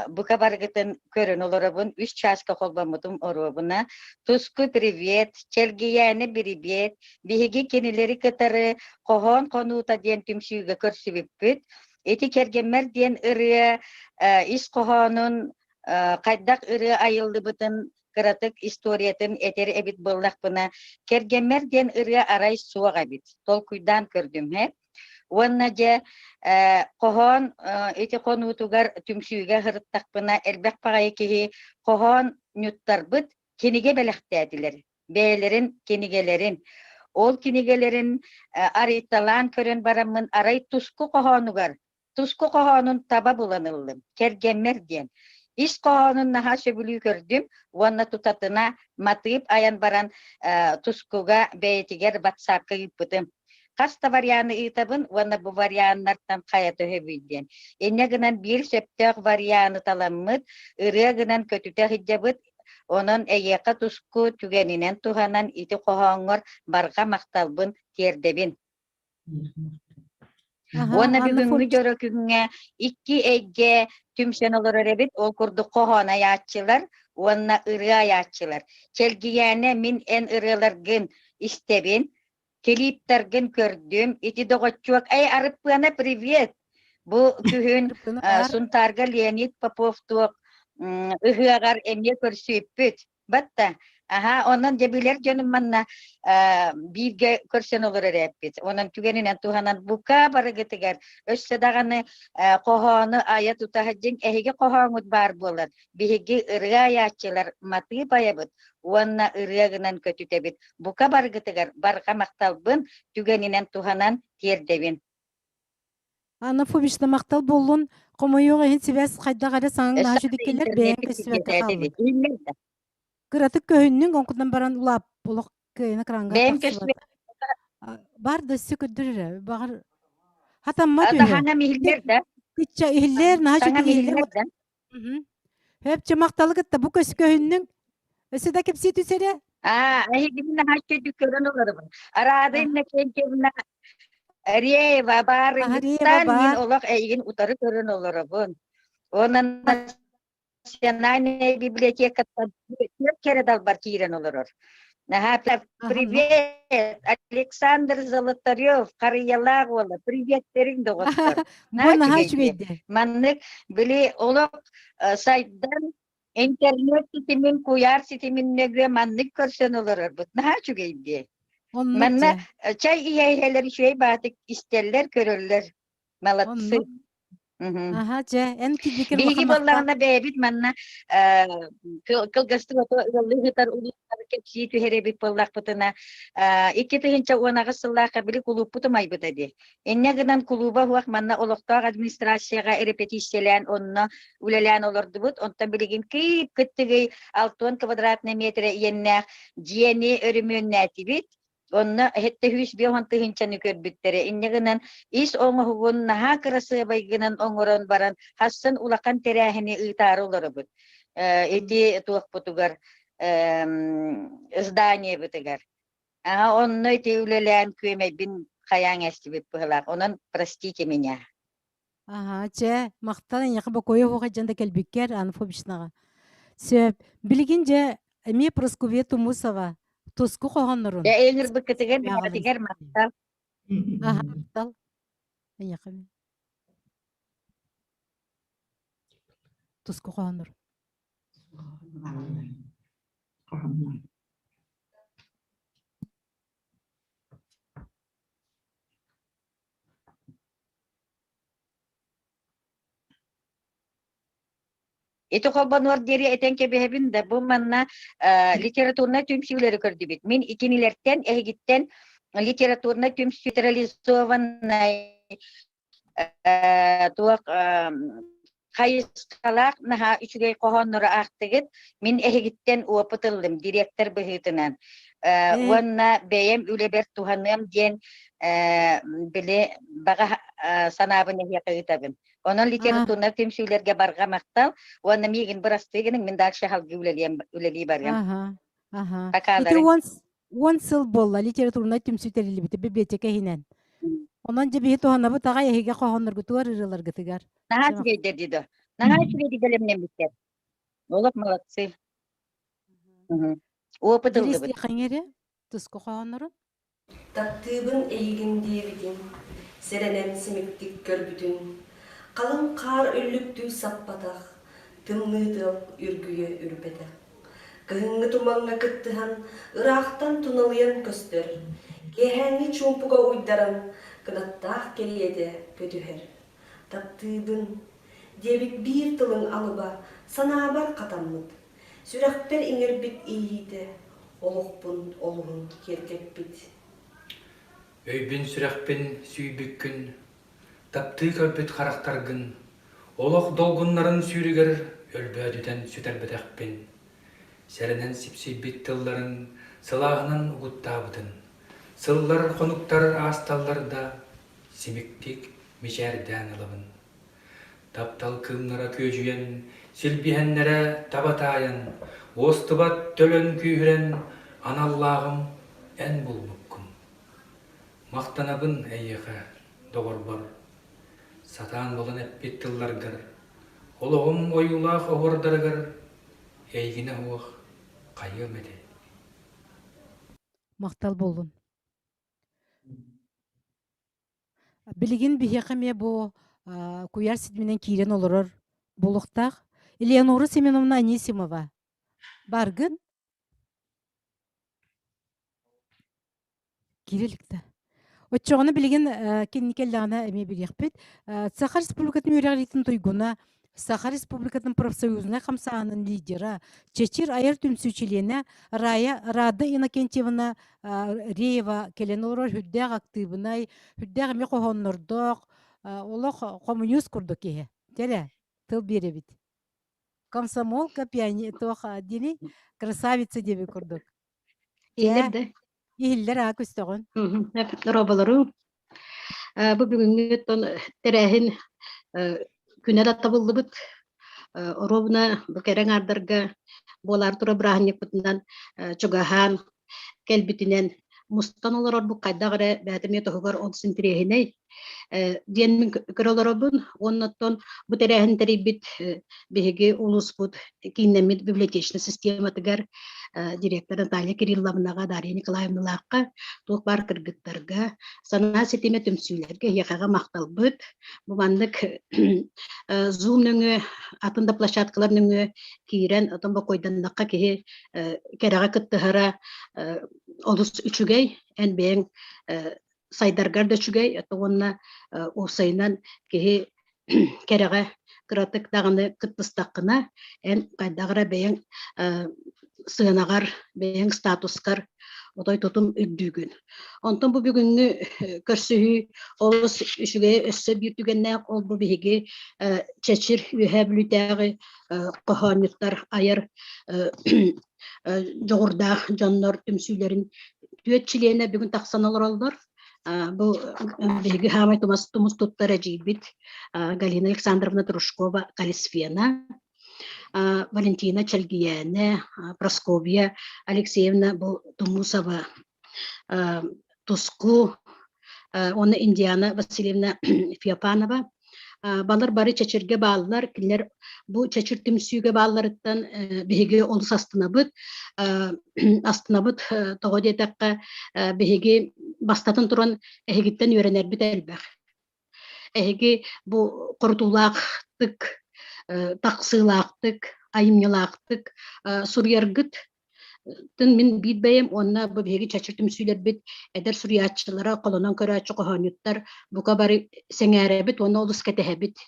buka baragıtın körün olorabun 3 çaska kolbamutum orobuna. Tusku привет, çelgiyane привет, bihigi kenileri kıtarı kohon konuta diyen tümsüge körsübüppüt. Eti kergemmer diyen ırıya is kohonun kaydak ırıya ayıldı bıtın kıratık istoriyatın eteri ebit bollak buna kergemmer diyen ırıya aray suaga bit. Tolkuydan gördüm hep. Wannaja kohon eti konutugar tümsüge hırttak buna erbek pagay kihi kohon nyuttar bıt kenige belektädiler. Beylerin kenigelerin ol kinigelerin aritalan körün baramın aray tusku kohonugar. Tusku kohonun taba bulanıldım. Kergemmer diyen. İş kohonun naha söbülü gördüm. Wanna tutatına matıyıp ayan baran tuskuga beytiger batsakı yıpıdım. Kasta varyanı itabın, wanna bu varyanlardan kayatı höbüydен. Enne gınan bir söptök varyanı talamıt, ırıya gınan kötüte hicabıt, onun eyeka tusku tügeninen tuhanan iti kohongor barga maktalbın terdebin. Wanna bugünkü jöröküňe iki ege tümsen olur erebit, ol kurdu kohona yatçılar, wanna ırıya yatçılar. Çelgiyane min en ırıyalargın istebin, keliptargın gördüm, iti dogoççuak, ay arıppıana привет. Bu kühün suntarga Leonid Popov tuak ıhıagar emye körsüyüppüt. Batta, aha, onun cebiler canım manna bir körsen olur erebit. Onun tügeninen tuhanan buka baragıtıgar. Össe dağını kohonu ayat utahacın ehige kohonut bar bolar. Bihigi ırıya yatçılar matı bayabıt. Wanna ırıya gınan kötütebit. Buka baragıtıgar barga maktalbın tügeninen tuhanan terdebin. Ana fobişte maktal bollun. Komoyoga hen sibes kayda gara saŋın naha şüdükkeler beğen kesibete kaldı. Kıratık köhünün onkudan baran ulap bolok köyüne kıranga Beğen taksıbat. kesibete. Bar da süküdürür. Bağır. Hatamma Ada tühü. hana mihiller de. Kıtça ihiller naha Sana şüdük ihiller. mihiller de. Hepçe maktalı gıtta bu kösü köhünün. Öse da kepsi tüsere. Ehigin naha şöydük körün olurabın. Aradın ne kenkevna Riyeva barıgıttan min olak egin utarı körün olurabın. Onun nasyonalne bibliotekatan bir kere dalbar kiren olurur. Naha, привет, Александр Золотарев, Карьялагола, привет, терин доғыстыр. Bu naha şübeydi. Manlık bili olak saydan internet sitimin kuyar sitimin negre manlık körsen olurur. Bu naha şübeydi. Manna çay iyeyheleri şey batık isterler körürler. Malatsı. Aha, ce, en kibikir Bigi bollağına bebit manna kılgastı oto ıllı hıtar uluslar kepsi tühere bir bollak pıtına iki tühince ona gısıllağ kabili kulüp pıtımay pıtadı. Enne gınan kulüba huak manna olukta administrasiyaga repetisiyalan onna ulalayan olurdu bud. Ondan biligin kip kıttıgı 6 kvadratne metre yenne ciyeni örümünne tibit. Onna hette hüs bir hantı hinçanı körbüttere. İnneğinden is oğu hugun naha kırası baygınan oğuran baran hassan ulakan terahini ıtarı olurubut. Eti tuğuk putugar ızdaniye butugar. Onu eti üleleyen küyeme bin kayan estibit buhulak. Onun prestiki minya. Aha, ce, maktalan yakı bakoyu hoca janda kelbikker anı fobişnağa. Söp, bilgince emi Praskovya Tumusova. Tusku kohanırın. Ya eğer bu kıtıgar bir kıtıgar maktal. Aha, maktal. Yakın. Tusku kohanırın. Itu kolban var deri etenke behebin de bu manna literaturna tüm şiirleri gördü bit. Min ikinilerden ehgitten literaturna tüm şiiralizovan tuak kayıskalak naha üçüge kohonları aktıgıt min ehgitten uapıtıldım direktör behitinden. Wanna beyem üleber tuhanım diyen bile baga sanabın ehgittabın. Onun literaturna tüm şiirlerge barga maktal wanna migin barastıgının min dalşa halgı üleli bargam. Aha. Аха. Какадар. Ити он сыл болла литературна түмсүтерили бите библиотека хинен. Онан же бихи тоһанабы тага яһиге хохонноргутуар ырыларгытыгар. Наха тигейдер диді. Наха тигейді білімнен біттер. Олып молодцы. Опыт ылды Дересте бит. хаңере туско хохоннору. Таптыбын эйгин дебитин, серенен симиктик көрбүтүн. Қалың қар үллүктүү саппатақ, тымнытыл үргүйе үрбетек. Кыһыңы тумаңга кыттыхан, ырақтан туналыян көстөр. Кехәңи чумпуга уйдаран, кынаттақ келиеде көтүхер. Таптыбын, дебит бир тылың алыба, санаабар катаммыт. Сүрәкпер иңербит ийите, олуқпун олуғын керкеппит. Өйбін сүрәкпен сүйбіккін, тапты көрбіт қарақтаргын, олық долғынларын сүйрігер өлбөдүден сүтәрбедәкпен. Сәрінен сипсейбит тылларын сылағынан ұғыттабыдын. Сыллар қонуктар асталларда симиктик мешәрдән ылыбын. Таптал кымнара көжүйен, силбихеннere табатайын, остыбат төлөн күйірен, аналлағым ән булмуккум. Мақтанабын әйеға доғырбар, сатан болын әппет тылларгар, олығым ойулақ оғырдаргар, әйгіне оғ қайым әді. Мақтал болун. Билигин бихеқеме бу куяр сидменен кирен олорор булуктах. Элеонора Семеновна Анисимова. Баргын? Кириликте. Отчоғыны білген кенникеллағына әме бірекпет. Саха Республикатын өрәғіліктің тойгуна, Саха Республикатын профсоюзына қамсағының лидера, Чечир айыр түмсүчілені Рада Иннокентьевна Реева келен олар хүддәғ активынай, хүддәғ ме қоғоннордоқ, олық коммунист күрді кеге. Тәрі, тыл беребет. Комсомолка, тоха дени красавица деби курдук. Ийлерде. Ийлер көстөгөн. Робалару. Бу бүгүнгү тон терехин күнәдә табылды бит. Робна бу керең ардарга болар тура брахник бутундан чугахан келбитинен мустан олар бу кайдагыра бәтеме тохугар онсын терехиней. Диен мен көрөлөрөбүн, оннотон бу терехин терибит беге улус бут кинемит библиотечный система тигер директор Наталья Кирилловнага, Дарья Николаевналарга, тук бар кыргыттарга, сана сетеме төмсүйлерге яхага макталбыт. Бу мандык Zoom нөңө атында площадкалар нөңө кирен атан бу койданнакка ки керага кыттыгара олус үчүгей энбең сайдаргар да чүгей атогонна осайнан ки керага кратык дагыны кыттыстакына эн кайдагыра бең сыгынагар бең статускар отой тотум үддүгүн. Онтон бу бүгүнгү көрсүһү олус үчүгей өссө бир түгеннәк ол бу биги чечир үһәблүтәгы кохонюттар айыр жогурда жоннор түмсүлөрүн түөтчилене бүгүн таксаналар олдор. Бу биги хамай тумас туттара жибит Галина Александровна Трушкова Калисфена, Валентина Чальгияне, Просковья Алексеевна Тумусова, Туску, оны Индиана Васильевна Феопанова. Балар бары чечирге баалар, килер бу чечир түмсүүгө бааларыттан биги олус астынабыт того детакка биги бастатын туран эхигиттен үйренербит элбэх. Эхиги бу корутулаактык, таксылаактык, айымнылаактык, сурьяргыт тын мен бидбейм, онна бу биги чечир түмсүүлер бит эдер сурьячылара колонон көрөчү кохонюттар бука бары сеңеребит, онна олус кетехебит.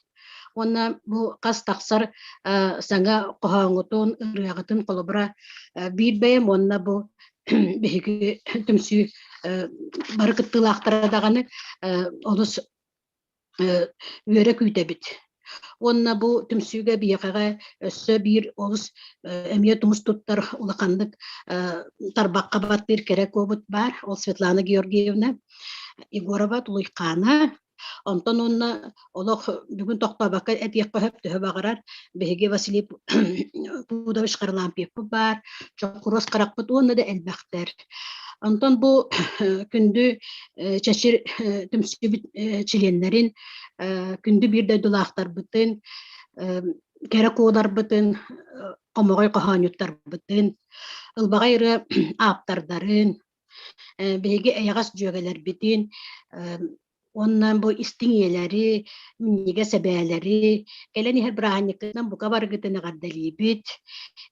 Онна бу кас таксар саңа кохоңутун ырыагытын колобура бидбейм, онна бу биги түмсүү бары кыттылаактара даганы олус үйөрө күйтебит. Онна бу түмсүүгө биякага өссө бир олус эмие тумус туттар улакандык тарбакка бат бир керек обут бар. Ол Светлана Георгиевна Егорова Тулуйкана, Онтон онна олох бүгүн тохтобакка этиек көһөп төһө багарар. Беге Василий Пудович Карлампиев бар. Чокурос каракпыт онна да элбәхтер. Онтон бу күндү чачыр түмсүбүт чиленнерин күндү бирде дулаактар бытын кере куулар бытын комогой кохонюттар бытын ылбагайры ааптардарын беге эягас жөгелер битин оннан бу истиңелери миниге себээлери келени хер браханикынан бука баргытына гардалибит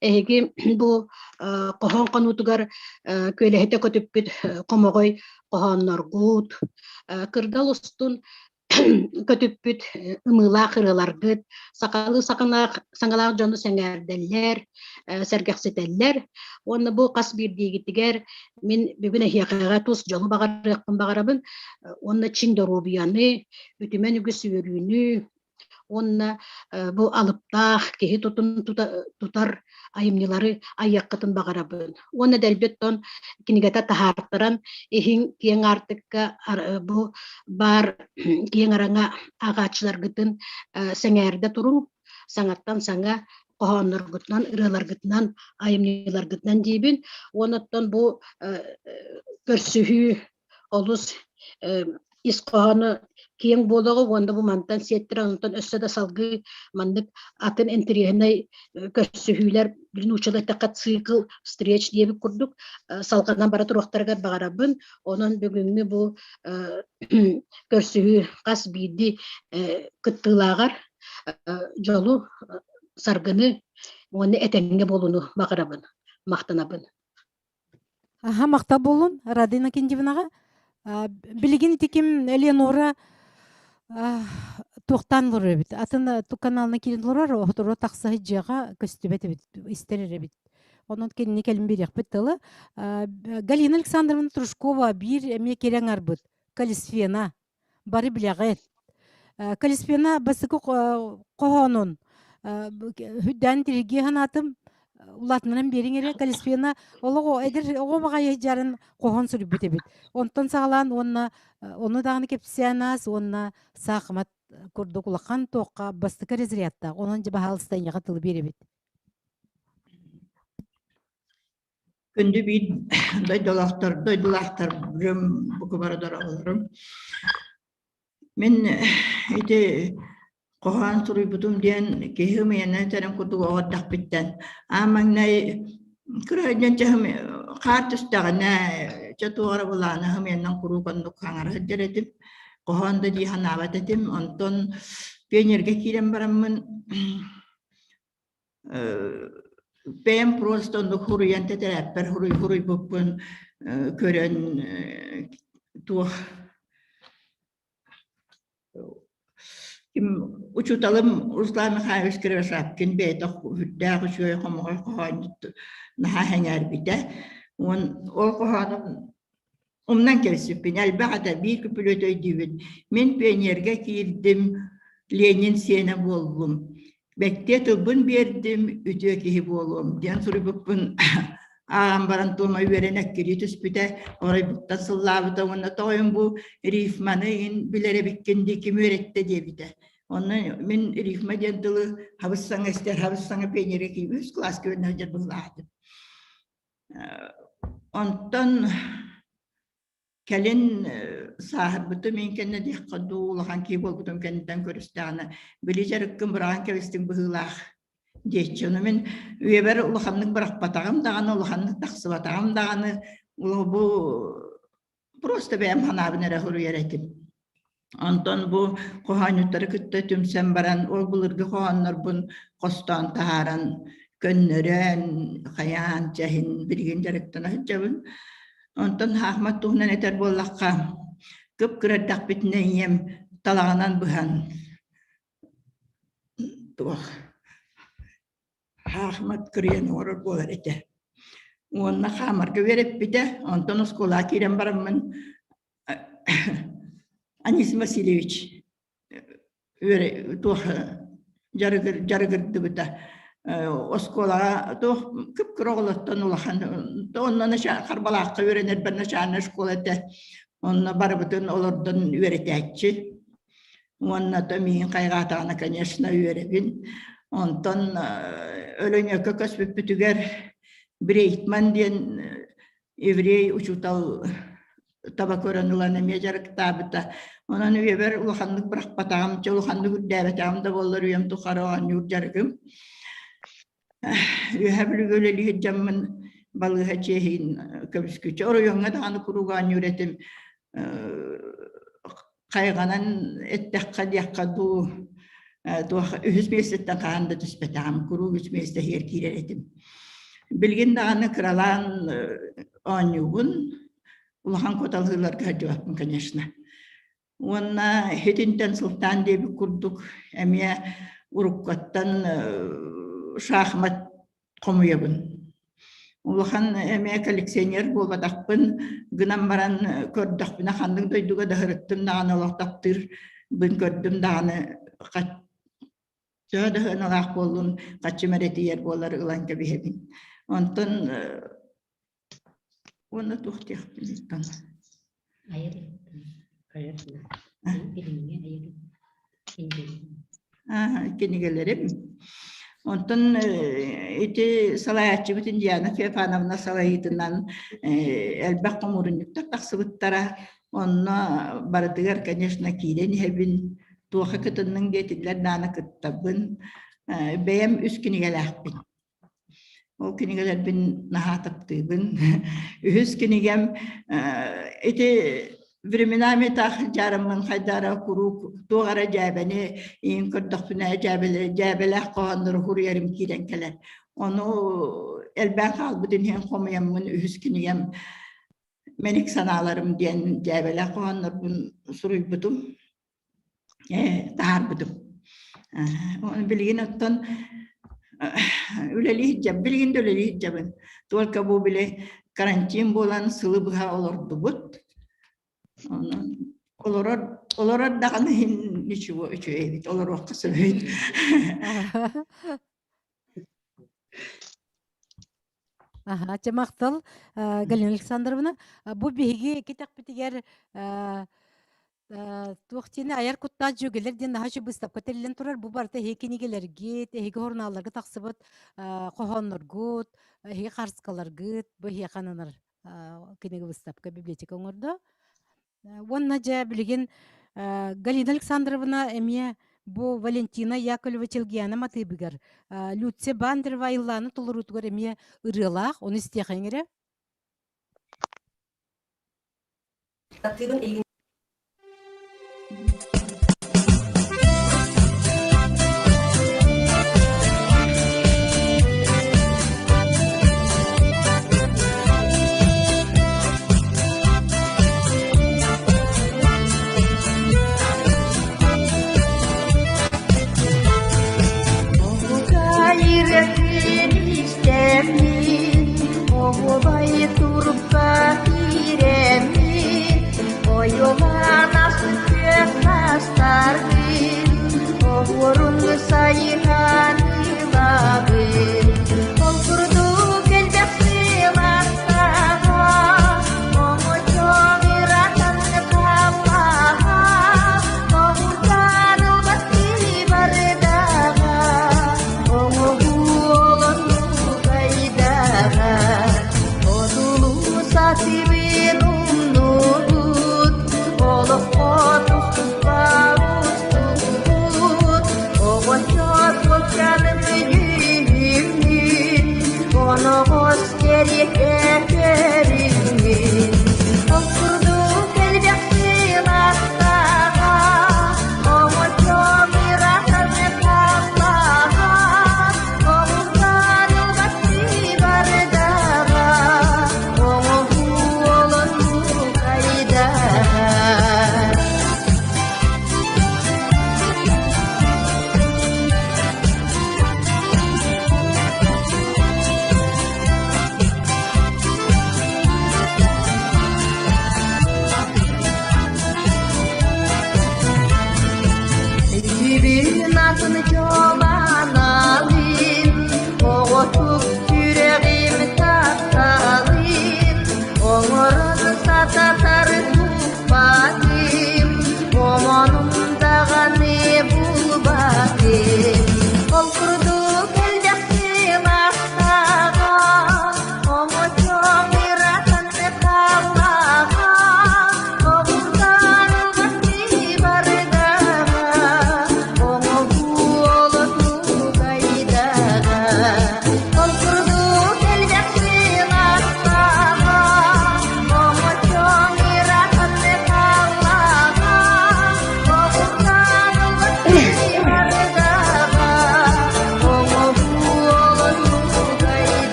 эги бу кохон конутугар көлехете көтүппүт комогой кохонноргут кырдал устун көтүппүт ымыла кырыларгыт сакалы саңалаак жону сеңерделлер сергексетеллер онны бу кас бирдигитигер мен бүгүн эхиякага тус жолу багарыкпын багарабын онна чин дорубияны үтүмен үгү сүйөрүүнү онна бу алыптах кеһи тутар айымнылары айяккытын багарабын онна делбеттон кинигата тахартыран эхин киен артыкка бу бар киен араңа агачыларгытын сеңерде турун саңаттан саңа кохонноргутунан ырыларгытынан айымныларгытынан дейбин онаттан бу көрсүхүү олус ис кохону киен болого онда бу мантан сеттер онтон өссө салгы мандык атын интерьерной көрсүхүүлөр бир учалы такат цикл встреч диэби курдук салгандан бара туруктарга багарабын онон бүгүнгү бу көрсүхүү кас бийди кыттылагар жолу саргыны оны этеңге болуну багарабын мактанабын. Аха, мақта болун, Радина Кендивнага. Билигин тиким Эленора тоқтан луры бит. Атын ту каналына келин лурар, охтуро такса хиджага көстүбет бит, истерер бит. Онун кенне келин берек бит тылы. Галина Александровна Трушкова бир эме керең арбыт. Калисфена бары билегет. Калисфена басык кохонун хүддән тириге ханатым улатынан бериңере Калисфена олого эдер ого багай жарын кохон сүрүп бит. Онтон сагалан оны дагы кепсиянас, онна сакмат курдук улахан тоққа бастыка резриятта. Онун жаба халстайга тылы беребит. Күндү бит дойдулактар бүрөм буку барадар алырым. Мен эти кохан суруйбутум диэн кеһим яна терем курдук оготтак биттен. Амаңнай кырайдан чахым картыстагына чатугара булана хымянан курукандук хаңара жеретип коханда диханабат этим онтон пионерге кирен бараммын бем просто ондук хуруян тетереппер хуруй буппун көрөн тух учуталым Руслан Михайлович Кривошапкин бейтох хүддәгы шөй хомой коханит наха хәңәр бите. Ол коханым умнан келсиппин әлбәгәдә бир күпүлөтөй дибин. Мен пионерге кирдим, Ленин сене болдум. Бекте тылбын бердим, үтө киһи болум. Ден сурыбыппын ағам баран тума үйеренек кири түспүтә, орай буттан сыллабыта, онна тоғын бу рифманы билере биккенди ким өретте дебите. Онна мен рифма ден тылы хабыссаңа істер, хабыссаңа пенере ки үз класс көнне жер бұлладым. Онтан келин сахыбыты мен кенне дек қаду улахан ки болбутум кеннеден көрістағына білі жарықкын бұраған кевістің бұғылақ дейші. Оны мен үйебер улаханның бұрақ батағым дағаны, улаханның тақсы батағым дағаны бұл просто бәйім ханабын әрі құру еретім. Онтан бұл қоғанюттары күтті түмсен баран, ол бұлырғы қоғанлар бұн қостан тағаран, көннөрен, қаян, жәхін, білген жарықтан ахыджабын. Онтан Ахмат туғынан етер боллаққа көп күрәддақ бітінен ем талағынан бұған. Ахмат күрен орыр болар еті. Онына қамарға веріп біті, онтан ұскола керен барамын Анис Васильевич жарығырды біті. Оскола то көп кроглоттон улахан онна карбалакка үйренер бирне шаана школада онна барбытын олордон үйретечи Уонна томиин кайгаатаана, конечно, үөребин. Онтон өлөңөкө көспүппүтүгер Брейтман диен еврей учутал таба көрөнүлан эме жарыктаабыта. Онон үебер улаханнык брахпатагам, улаханнык үрдәбетагам да боллар үем тухароан юр жарыгым. Үһәблүгөлелиһи жаммын балыха чехин көбүскүчө ороюңа даганы куругаан юретим кайганан эттекка диякка ду үһүс месеттен каанда түспетагам куругус месте хер киреретим. Билген даганы кыралаан оонюгун улахан коталгыларга жааппын, конечно. Уонна хетинтен султан деби курдук эмие уруккаттан шахмат комуябын. Улахан эмие коллекционер болбатакпын, гынан баран көрдөкпүн ахандын дойдуга дahырыттым даганы олоктаптыр бын көрдүм даганы жада налак болдун качымаретиер болар ылан кебихебин. Онтон оны тухтяхпын. Кенигелерим. Онтон эти салаячы бүтүн Диана Феофановна салаитынан элбак комурунуктар таксыбыттара. Онна бардыгар, конечно, кирен хебин туаха кытынның детилер даны кыттабын. Бэм үс кенигелахпин. Ол кенигелер бин нахатаптыбын. Үс кенигем эти временами так жарымын хайдара курук тугара жабаны ин көрдөкпүнө жабелах коонор хурьярым кирен келер. Ону элбен халбытын хен комуяммын үс кенигем меник саналарым диен жабелах коонор бун суруйбутум. Таарбытым. Onu bilgin ottun üleli hicab, bilgin de üleli hicabın. Tuvalka bu bile karantin bolan sılı bıha olurdu but. Oloror dağını hin nişivo üçü evit, oloror kısı evit. Чамақтал, Галина Александровна, bu биги китак битигер туохтины аяр кутта жөгелер ден наһа быстап көтеллен турар бу барта хекинигелерге теге хорналарга таксыбыт кохонноргут хе харскаларгыт бу хекананар кинеге быстапка библиотека оңордо вонна жа билген Галина Александровна эмие бу Валентина Яковлева Челгияна матыбыгар Люция Бандерова Илланы толурутугар эмие ырылах оны истехеңере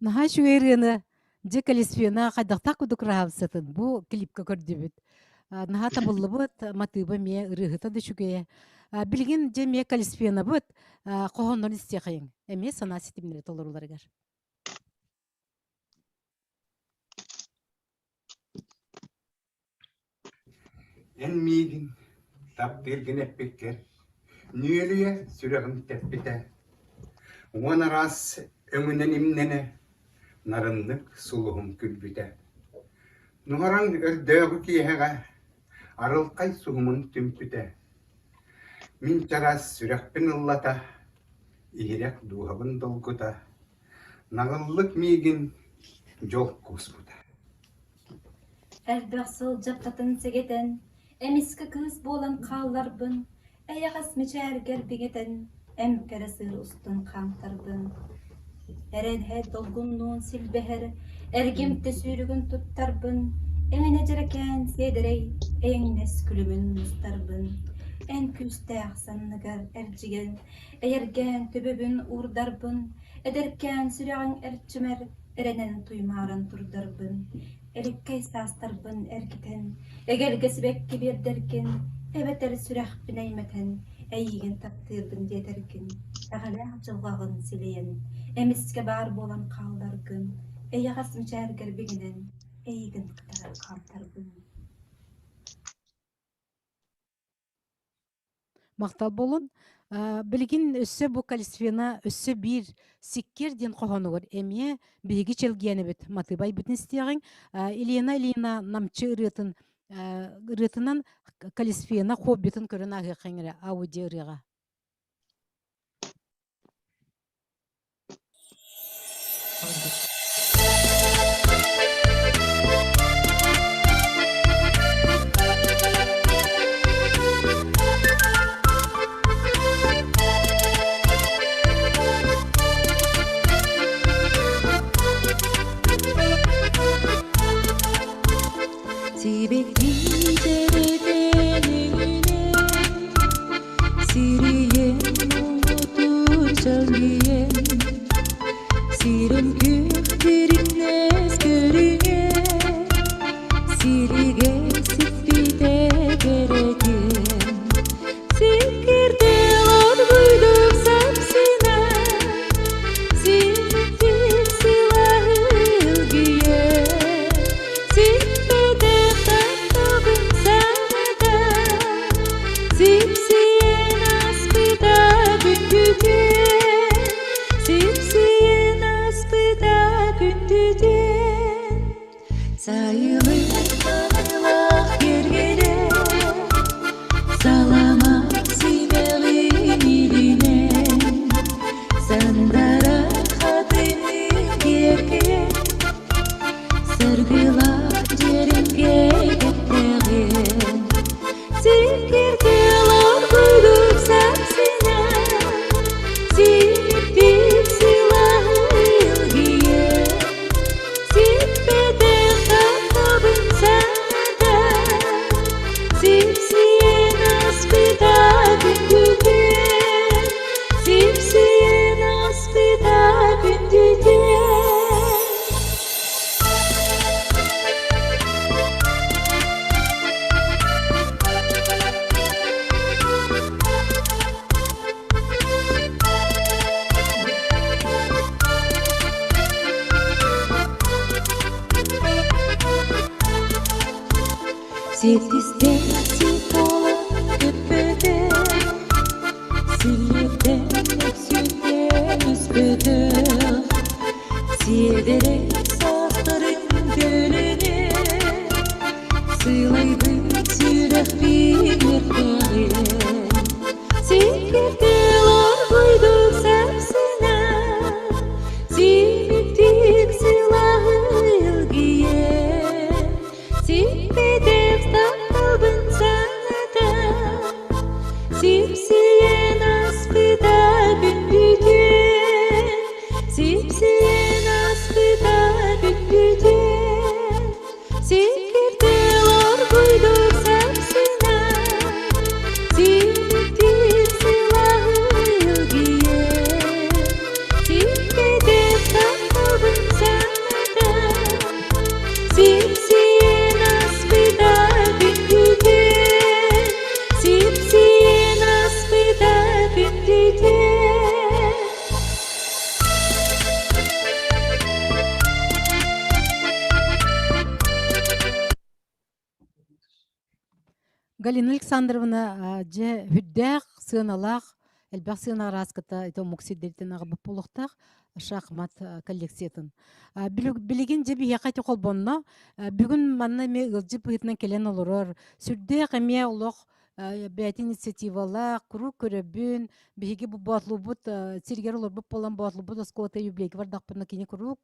Наха шуерыны же калиспиона кайдакта кудук рахабсатын бу клипка көрдүбүт. Наха табыллыбыт матыба ме ырыгыта да шугая. Билген же ме калиспиона быт кохондон истехайын. Эме сана ситимнер толорларыгар. En miigin taptirgin eppikker. Nyölyä sydägin teppitä. Uanaras ömünen imnene. Narınlık suluhum külbüte. Nuharan ördöğü kiyehega. Arılkay suhumun tümpüte. Min çaras sürəkpin ıllata. İhirek duhabın dolguta. Nağıllık miigin jol kusbuta. Әлбәқсыл жаптатын сегетен, әміскі кыз болан қалларбын, әяғас мечәргер бігетен, әмкәрі сыр ұстын қаңтарбын. Әрәнхә долгуннуын сілбәхір, әргемті сүйрігін тұттарбын, әңіне жәрәкән седірей, әңнәс күлімін мұстарбын. Ән күсті ақсанныгар әржіген, әйерген төбөбін ұрдарбын, әдеркен сүрәғын әрчімәр, әрәнен туймарын тұрдарбын. Эриккей састарбын эркитен, эгерге сибекки бердеркин, эбетер сүрәх бинәймәтен, әйеген тактырбын детеркин, әгәлә жылгагын силеен, эмискә бар болан калдаргын, әйягас мичәргер бигенен, әйеген кытара калтарбын. Мактал болун. Билгин өссө бу калисфена өссө бир сиккер ден кохонугор эме биги челгени бит матыбай бүтүн истиягын Илина намчы рытынан калисфена хоббитин көрөн агыкыңра аудиорыга. Sibek giderden önüne, Siriyen otur çalgiyen, Sirim kühtürünnes görüne, Sirige sipide gereken, Sikirde lor buyduk sapsina, Siktir silahı giyen, Sipsiyen aspıda gündüden, sayılır kanılak yergere, salama simelin iline, sandara hatını gerge, sargılak cerimge gittiğin, sikirde lor buyduk sapsina, Siptir silahı ilgiye, Sipede kapabın sana, Sipsiyen aspıda gündüden, Sipsiyen aspıda gündüden. Sitiste sitola tepede, Silleten öksünden üspede, Siederek sağların gölüne, Sıylaydın sürek bir erkeğe, Sikirde lor buyduk sapsina, Siktir silahı ilgiye, Sipede Stop Галина Александровна же хүддәк сыналах элбах сына раската это муксидертен агып булуктак шахмат коллекциятын. Билеген же бия кайты колбонно бүгүн манна ме ылжы быытынан келен олорор сүрдэ кеме олох бәт инициативала куру көрөбүн биги бу ботлубут сиргер олор бу болан ботлубут оскота юблейки бар дакпына кини курук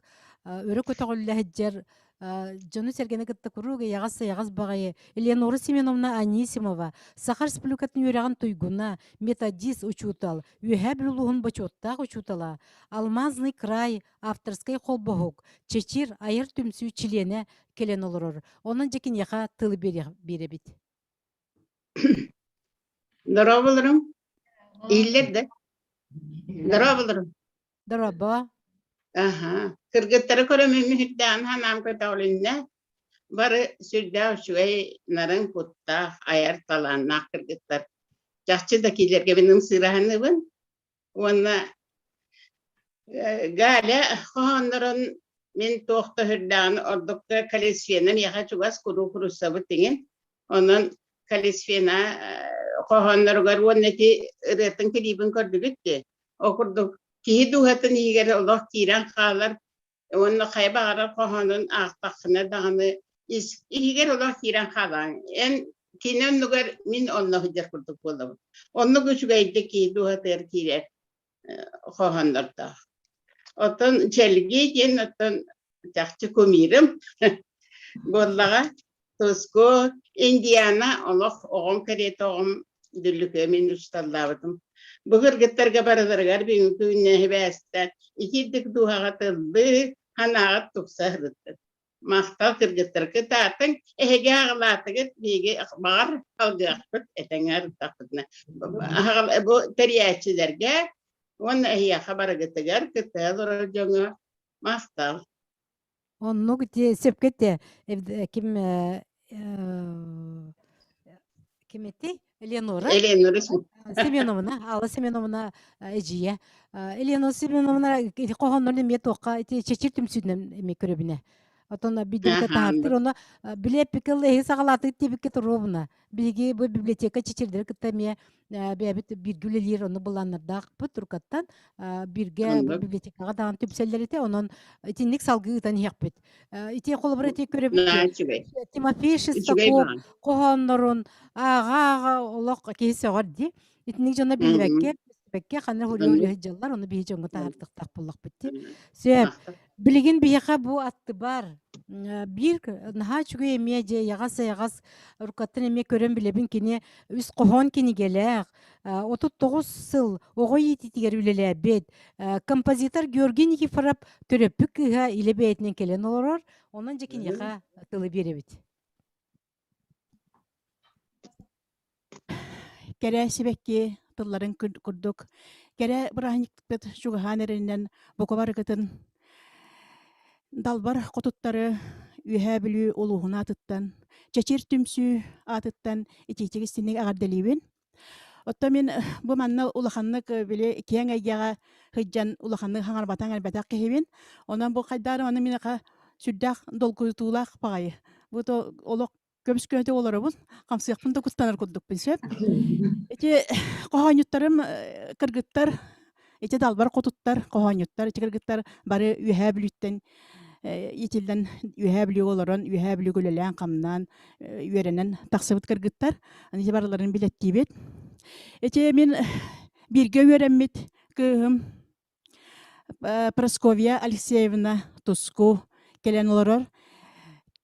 өрө көтөгөлле жер Жону сергене кытта куруга ягас багае Элеонора Семеновна Анисимова Сахар Республикатын юраган туйгуна методист учутал юхаб лулугун бачоттак учутала Алмазный край авторской холбогук Чечир айыр түмсүү чилене келен олорор онун жекин яка тылы беребит. Здорово болырым. Ийлерде. Здорово болырым. Здорово. Ага. Кыргыттары көрөмүн хүддән хамам көтөлүнне. Бары сүрдә шуй нарын кутта аяр таланна кыргыттар. Жакчы да килерге менин сыраһыныбын. Онна галя хоннорон мен тоқта хүрдән ордукка колесфенен яха чугас куру сабы тиген. Онон колесфена хонноргар воннети ретін килибин көрдүгүтте. Окурдук киду хатын игер Аллах киран халар онно хайбагара хонон ақтақына даганы игер Аллах киран халан эн кинен нугар мин онно хыжар курдук болдум. Онно күчүгайде киду хатер кирер хоннорда. Отон челги ген отон жакчы комирим боллага Тоско Индиана Аллах огон керет огон дүлүкө мен усталлабытым. Бүгүр геттерге барадыргар бин күнне хебестен икидик дуага тылды ханагат туксарытты. Мактал кыргытыркы татын эге аглатыгы биге бар алгакпыт этеңер тапытна. Бу териячилерге он эя хабарыгытыгар кыталыр жоңа мактал. Онну гите сепкете ким кимети Элеонора Семеновна, Алла Семеновна эжие. Элеонора Семеновна кохоннорны мет окка чечир түмсүдүнөн эме көрөбүнө. Отона бидирге тааттыр оны биле пикеле сагалаты тибикке туробуна. Биги бу библиотека чечирдер кытаме бебит биргүлелер оны буланнардак путуркаттан бирге библиотекага даган түпселлерите онон тинник салгыытан хекпит. Ите колборати көрөбүт. Тимофей Шестаков кохоннорун ага олок кейсөгөр ди. Итник жона билбекке Пекке ханна хулюлю жаллар оны бии жоңго таардыктак буллак битти. Сөп билигин бияка бу атты бар. Бир наха чуге медиа ягас рукаттын эме көрөн билебин кини үс кохон кини келек 39 сыл огой ититигер үлеле бет композитор Георгий Никифоров төрөпүк кыга иле бейтинен келен олорор онун жекин яка тылы беребит. Кере сибекки тылларын курдук. Кере брахниктыт жугаһанеринен бокобаргытын далбар котуттары үһә билүү улуһуна атыттан, чечир түмсүү атыттан ититигистинник агарделибин. Отто мен бу манна улаханнык биле кең айяга хыджан улаханнык хаңарбатан албатак кехибин. Онан бу кайдары аны минака сүрдәк долгутулак багай. Бу то олок көбүскөтө олоробун камсыякпын да кустанар курдук билсеп. Эти кохонюттарым кыргыттар, эти далбар котуттар, кохонюттар, эти кыргыттар бары үһә билүттен итилден үһә билүү олорон, үһә билүү гөлелән камнан үөренен таксыбыт кыргыттар. Аны барларын билеттибет. Эти мен бирге үөренмит кыһым Просковья Алексеевна Туску келен олорор.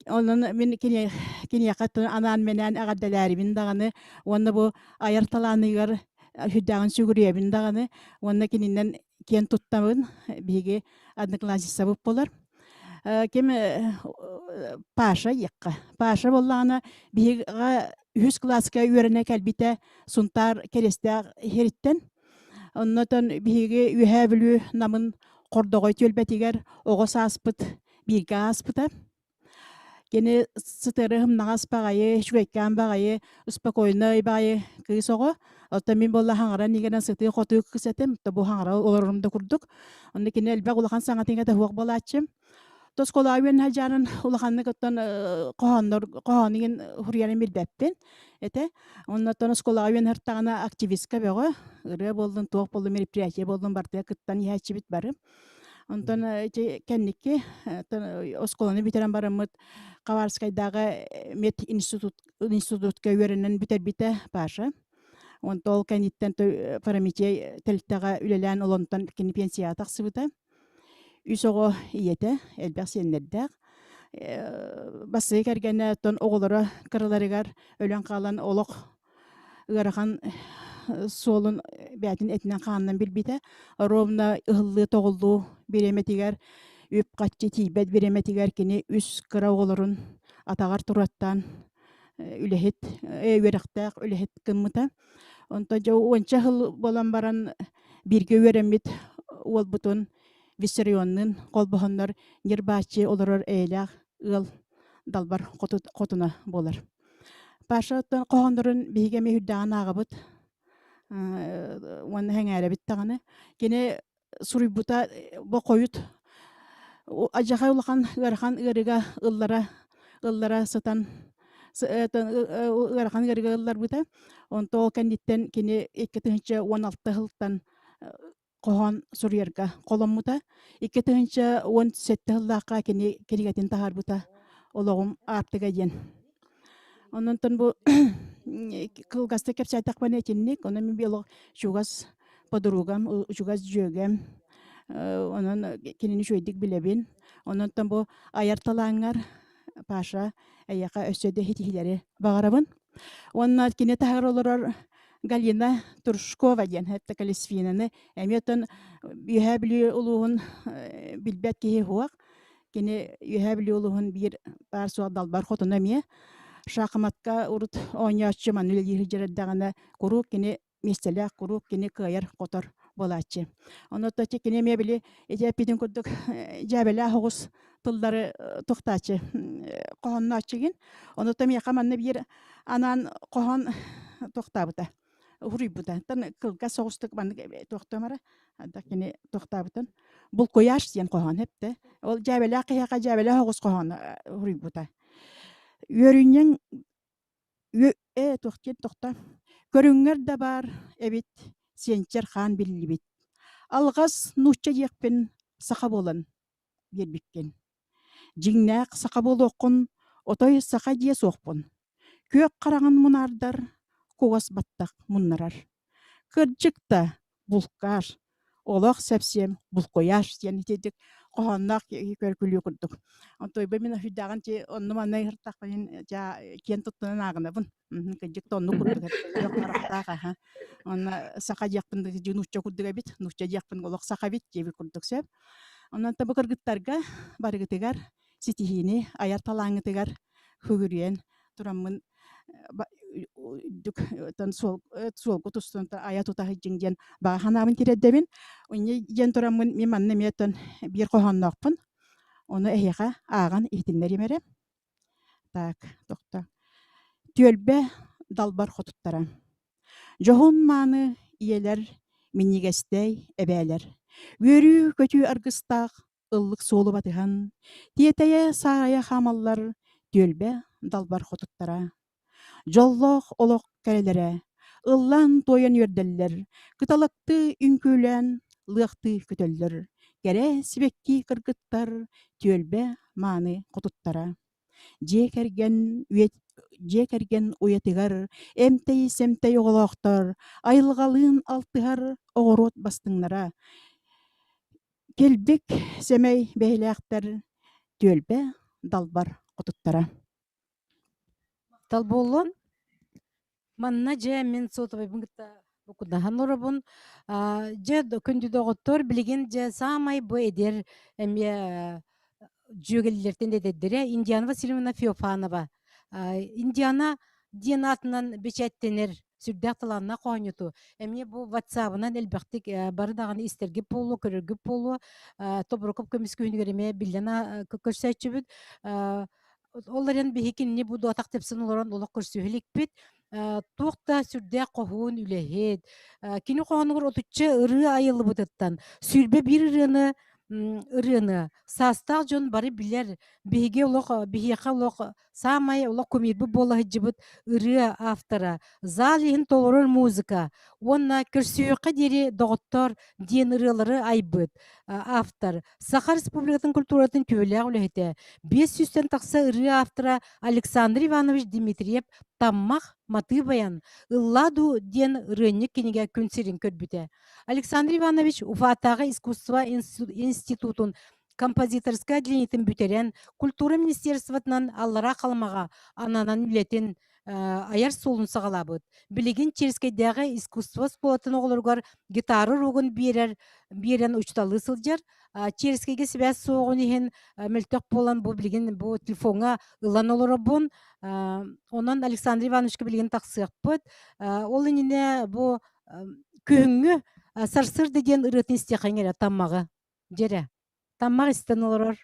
Onun min kini yakatın anan menen agaddaları bin dağını onu bu ayar talanıgar hüddağın sügürüye bin dağını onu kininden ken tuttamın bigi adnıklası sabıp bolar. Kim paşa yakka. Paşa bollağına bigi 100 klaska öğrenek elbite suntar kereste heritten. Ondan bigi ühebilü namın kordoğu tölbetiger oğuz aspıt birge aspıta. Gene sıtırım nağas bağayı, şüvekkan bağayı, uspakoyna bağayı kıysoğu. Altta min bolla hangara nigeren sıtı kotu kısetem. Bu hangara olurumda kurduk. Onu kine elbaq ulağan sanatına da huak bola açım. отос колавен хажаран улаханны коттон кохоннигин хурьянын билбеппин эте оннотон сколавен хартагана активистка бего ыры болдун туох болду мероприятие болдун бартыя кыттан яачибит бары онтон эти кенникки осколаны битерен барымыт Каварскайдагы мед институтка үйренен битербите баша онтол кенниттен парамитей телтага үлелен олонтон кини пенсия таксыбыта үсого иете элбек сеннердек басы кергене тон оголора кырыларыгар өлөн калан олок ырахан солун бәтин этинен канынан билбите ровно ыһыллы тоголду береметигер үп катчы тийбет береметигер кини үс кыра оголорун атагар тураттан үлехит өрөктак үлехит кыммыта онто жо онча хыл болан баран бирге өремит ол бутун Виссарионнын колбохоннор нербачы олорор эйлях ыл далбар котуна болар. Пашаттан кохондорун биге мehuddagan агыбыт. Уан хәңәре биттаганы. Кене сурыйбута бо коют. Ажаха улахан гархан ырыга ыллара сатан ырыхан ырыга ыллар бута. Онто кандиттен кене 2016 жылдан кохон сурьерга коломмута 2017 жыллакка кенигетин тахарбута ологум артыга ден. Оннон бу кылгаста кепсайтак банетинник, онон мен биолог шугас подругам, шугас жөгем. Онон кенини шойдик билебин. Оннон бу аярталаңар паша аяка өсөдө хитилери багарабын. Оннан кене тахаролорор Галина Туршкова ден хәтта колесфинаны әметтен юһәбли улуын билбәт ки хуак кене юһәбли улуын бир бар суадал бар хотына ме шахматка урут ойнячы манүле җирдәгәнә куру кене местелә куру кене каяр котор болачы. Аны тәче кене ме били эҗәпидән күрдек җәбелә хугыс тыллары тохтачы кохонначыгын. Аны тәме каманны бир анан кохон тохтабыта. Хурибута тан кылга соғыстык бан тохтамара анда кене тохтабытын бул кояш ден кохан хепте ол жабела кыяка жабела хогус кохан хурибута өрүннен тохта көрүңөр да бар эбит сенчер хан биллибит алгас нучча жекпен саха болан бербиккен жиңнак саха болокун отой саха дие сокпун көк караган мунардар Когас баттак муннарар. Кырджыкта булкар, олақ сәпсем булкояш ден дедик. Коханнак көркүлү курдук. Онтой бе мен хүддаган те онны манай хыртак мен жа кен туттунан агынабын. Кырджыкта онны курдук. Карактага. Онна сака жакпын да нучча курдуга бит. Нучча жакпын олақ сака бит жеби курдук сеп. Оннан таба кыргыттарга барыгытыгар ситихини аяр талаңытыгар хөгүрүен тураммын тан сол кутустан аятута хиҗиңден баханамын тиреддебин уни ген торамын меманны метен бир коханнакпын оны эһега аган ихтиннер емере так токта төлбе далбар хотуттара жохун маны иелер минигестей эбелер өрү көтү аргыстак ыллык солу батыган тиетeye сарая хамаллар төлбе далбар хотуттара Жоллох олок кәрелере, ыллан тойын өрделлер, кыталыкты үнкүлен, лықты көтөллер, кәре сибекки кыргыттар, төлбе маны құтыттара. Же кәрген уятыгар, эмтей-семтей оғылақтар, айылғалын алтыгар оғырот бастыңнара. Келбек семей бәйләқтар, төлбе далбар құтыттара. Талболон манна же мен сотовый бунгта букудахан орабун же күндү доготтор билген же самай бу эдер эме жүгеллертен дедере Индиана Васильевна Феофанова Индиана ден атынан бечеттенер сүрдәк таланна коонюту эме бу WhatsApp-ынан элбектик бары дагы истерге полу көргүп полу тоброкоп көмүскүнүгереме биллена көрсөтчүбүт Оларен бихикинни бу дотак тепсин олорон олок көрсүһүлик бит. Туукта сүрдэ кохуун үлэхет. Кини коонугур отучча ыры айылы бутыттан. Сүрбе бир ырыны ырыны састақ жон бары билер биһиге олох биһиэхэ олох самай олох комирбы буола хыджыбыт ырыа автора зал иһин толорор музыка уонна көрсүөкка диэри доҕоттор диэн ырыалары айбыт автор Саха Республикатын культуратын түбэлээх үлэһитэ 500-тен тахса ырыа автора Александр Иванович Дмитриев таммах маты баян ылладу диэн ырыанньык киниге күн сирин көрбүтэ. Александр Иванович Уфатағы искусство институтун композиторская отделениетін бүтерен культура министерствотынан аллара қалмаға ананан үлетін аяр солун сағалабыд. Билигин Черескейдегі искусство сполатын оғылырғар гитары руғын берен учталы сылжар. Черескейге связь соғын ехен мөлтөк болан бұл билигин бұл телефонға ылан олары бұн. Онан Александр Ивановичке билигин тақсық бұд. Ол еніне бұл күйіңі сарсыр деген ырытын істеқаңер таммағы. Жере. Таммақ істен олар.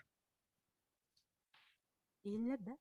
Елінер да?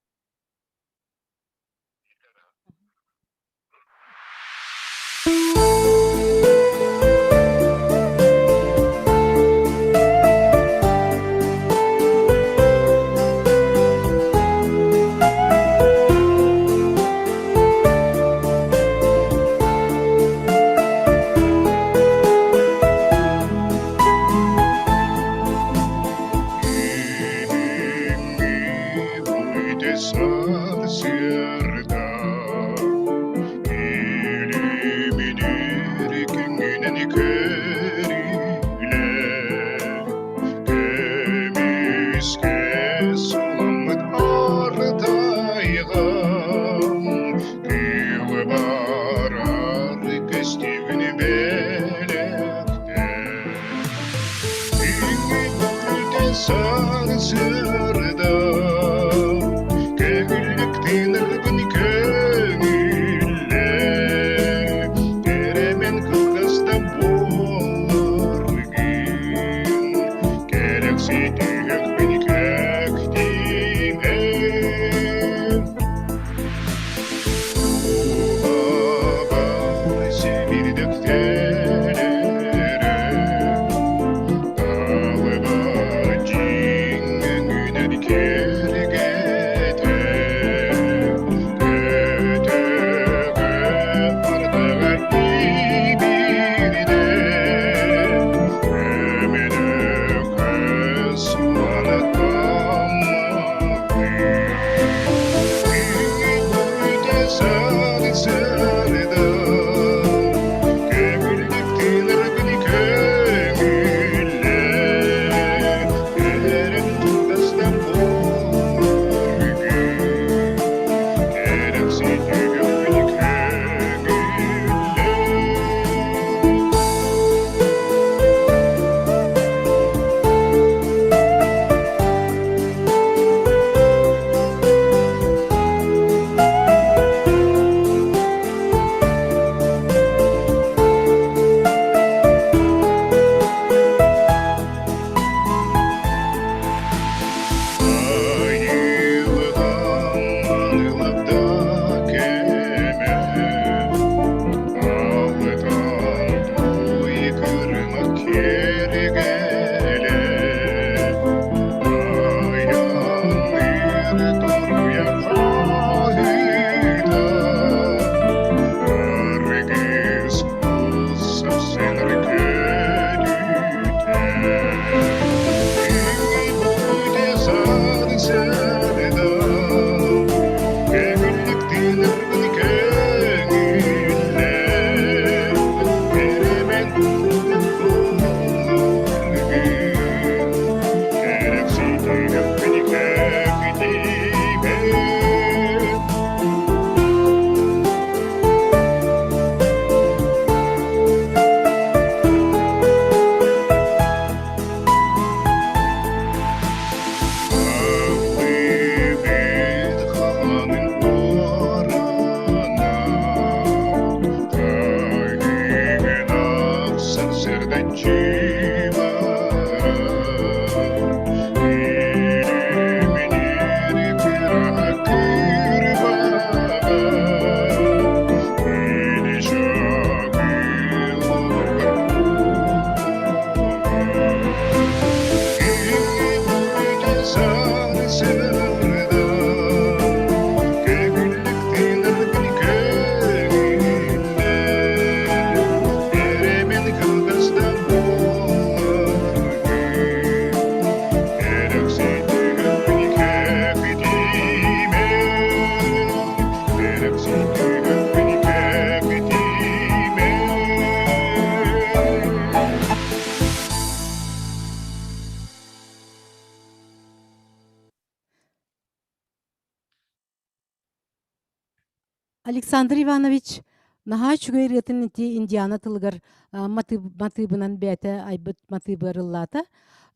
Александр Иванович, наха чугайрытын ити Индиана тылгар матыбынан бәті айбыт матыбарыллата.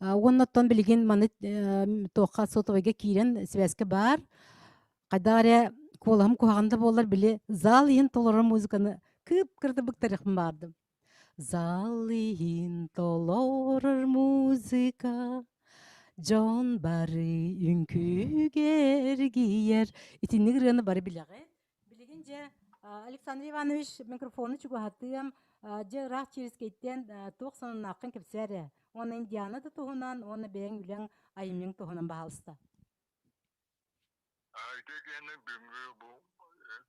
Оннаттан білген маны тоққа сотовайга кирен связка бар. Қадаре колам куағанда болар біле зал ен толыры музыканы кып кырды бұқтарықпын бардым. Зал ен толырыр музыка, Джон бары үнкүгер гиер. Итинник рыны бары билеғе. Билеген же Александр Иванович микрофоны чугу хаттыям же рах через кейттен тоқсанын ақын кепсәрі. Оны Индиана да тоғынан, оны бәң үлен айымның тоғынан бағалысты. Айтекені бүгінгі бұл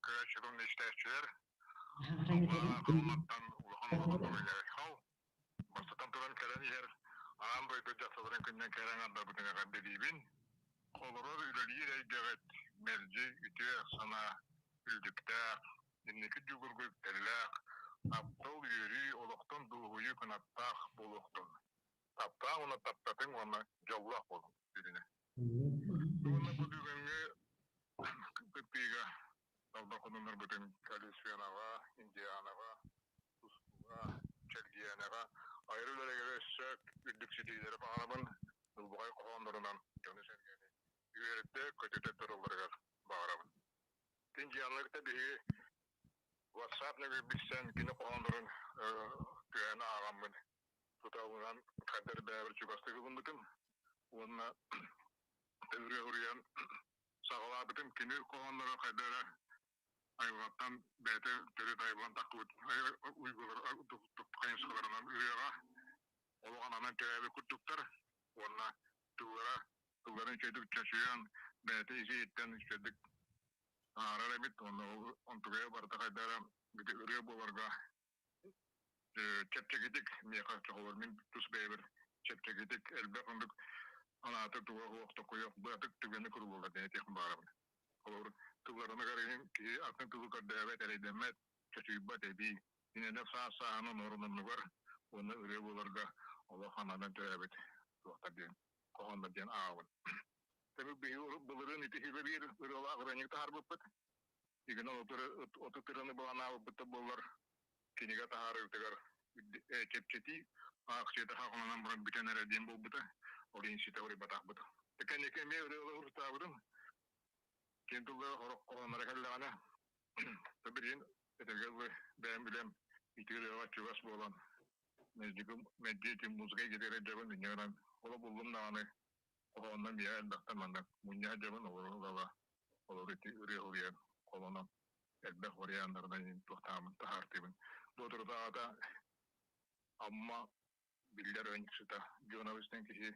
күрәшірін істәшілер. Бастатан тұран кәрен ер, ағам бойды жасалырын күннен кәрен анда бұтыңа қабды дейбін. Қолырыр үлілер әйдеғет мәржі үте сана үлдіктәк, еннекі жүгіргіп тәлләк, аптал үйері олықтың дұлғыйы күнаттақ болуқтың. Таптақ оны таптатын оны жоллақ болу дедіне. Оны бұл бүгінгі күппейге Албақыныныр бүтін Калифианаға, Индианаға, Тускуға, Чергиянаға, айрылары көресек үлдіксі дейдері бағанабын ұлбұғай қоғандырынан көні сәргені. Үйерітті көтеті тұрылдырғар бағарабын. Индианлықта бігі WhatsApp нөгі білсен кені қоғандырын күйәні ағамын. Тұтауынан қадыр бәбір чүгасты кылын бүтін. Онына үрген сағыла бүтін кені қоғандыры қадыры айылғаттан бәті түрет айылған таққы ұйғылар қайынсығыларынан үйеға олған анан тәрәбі күттіктір. Онына тұлғарын сөйтіп чашуян бәті езейттен сөйдік арар әбет. Онтығая барды қайдары үрге боларға чәпчекетік меқа чоғылармен тұс бәйбір чәпчекетік әлбәк ондық анаты туға оқты қойық бұятық түгені күрі болға дәне текін бағарабын. Олар тұлғарына қарайын ки атын тұлғы көрдәбәт әрейдемет чөчүйбат әбей иненек сағанын орынымны бар. Оны үрге боларға олар ханадан түрәбет туақтар дейін қоғандар дейін ағын. Тәбі бұлырын итихілі бір үргіла ағыранекті харбып бұд. Егін оты тұрыны болған ағып бұдты болар. Кенеге тағары үтігер чепчети ақшеті қақылынан бұрын бүтен әрәден бол бұды. Олейін сеті орай батақ бұды. Тәкәнеке ме үргіла ұрыста бұдым. Кентулы қорық қоғанлары кәліліғана. Табірін әтергелі бәйім білем итігірі ағат чуғас болан. Мәддеті мұзға кетері жабын дүниеғынан. Ола болдым нағаны қоғаннан бия әлбәқтан маңдан. Мұння жабын оларға олар еті үрге ұриян қолынан. Әлбәқ орыяндардан тоқтамын тағартыбын. Бұдырдағада амма білдер өңкісіта жонабыстан кеші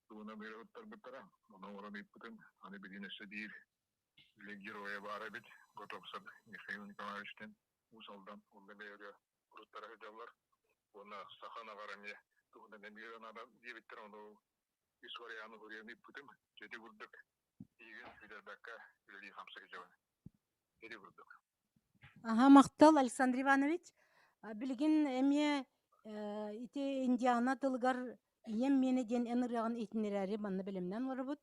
туына бері ұттар бұттара. Оны орын еппітін, аны білінесі дейір. Біле героя бары бет, Готовсад Михаил Николаевичтен ұсалдан, онда бәрі ұрыттара жаулар. Оны сақана қараме, туғында нәмейрен адам дебеттер, оны историяны көрген еппітім, жеде күрдік. Еген Фидербәкка үлі қамсығы жауын. Жеде күрдік. Мақтал, Александр Иванович. Білген әме ите Индиана тылғар ем мені ден әніріған итінерәрі банны білімнен оры бұд.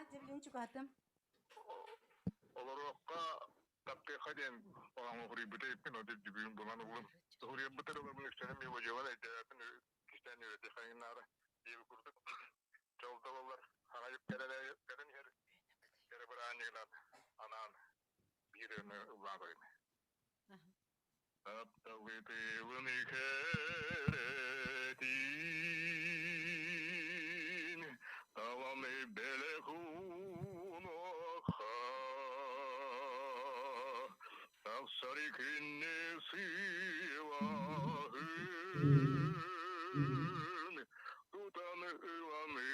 Жевлен чүгатым. Олар оққа тапты қаден оған оқыры бұта еппен өте дүбігін болан ұғылым. Тұғыры бұтыр олар бұны үстенім ебі жауан әйдәрәтін кістен өте қайын ары ебі күрдік. Жолдал олар ағайып кәрін ер бір анығынан анан bir uğradım. Aptalıydı bunu keretin, tavanı belekûnaka, tavsarı künnesi vahın, tutanı ıvanı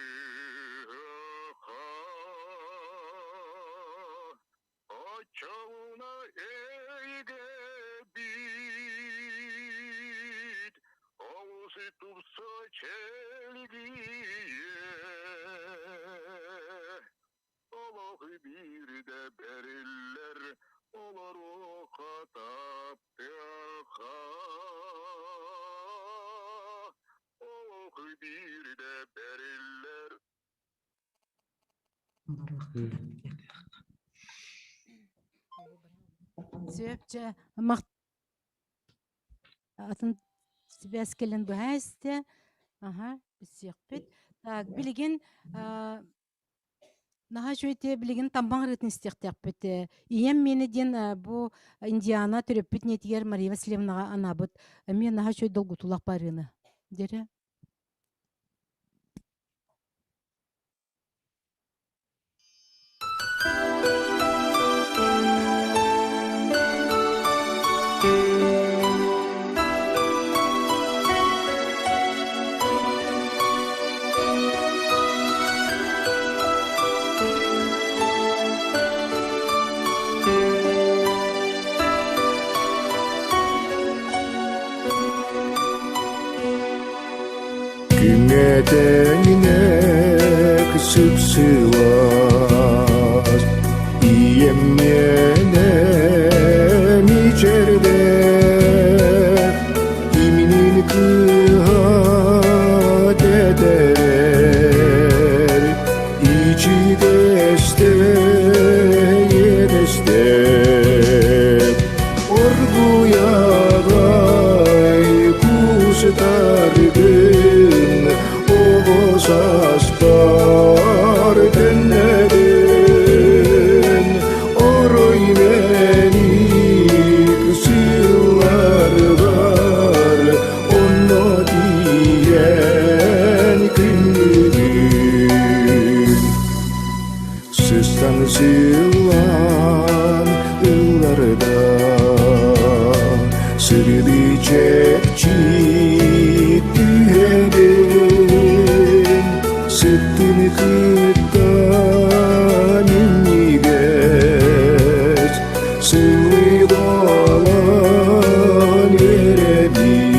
Çavuna ege bit, ovuzu tutsa çelgiye, Allah'ı bir de beriller, olar o katap yaka, Сөпче атын сибескелен бәсте. Ага, бисекпет. Так, билеген наха жөйте билеген тамбан рытын истектеппет. Ием мені ден бу Индиана төрөппет нетигер Мария Васильевнаға анабыт. Мен наха жөй долгутулақ барыны. Дере. Güngedengine kısıpsıvaz İyemyenen içerde İminin kıhat eder İçi deste yedeste Orguya gay kuştargın Oğuz aspar dönlerin Oroy beni kısırlar var Onu diyen günlüdür Sistan zılan ıllarda Sırdı çekçi düğedin Sıttın kıttan innigeç Sıvı dolan verebin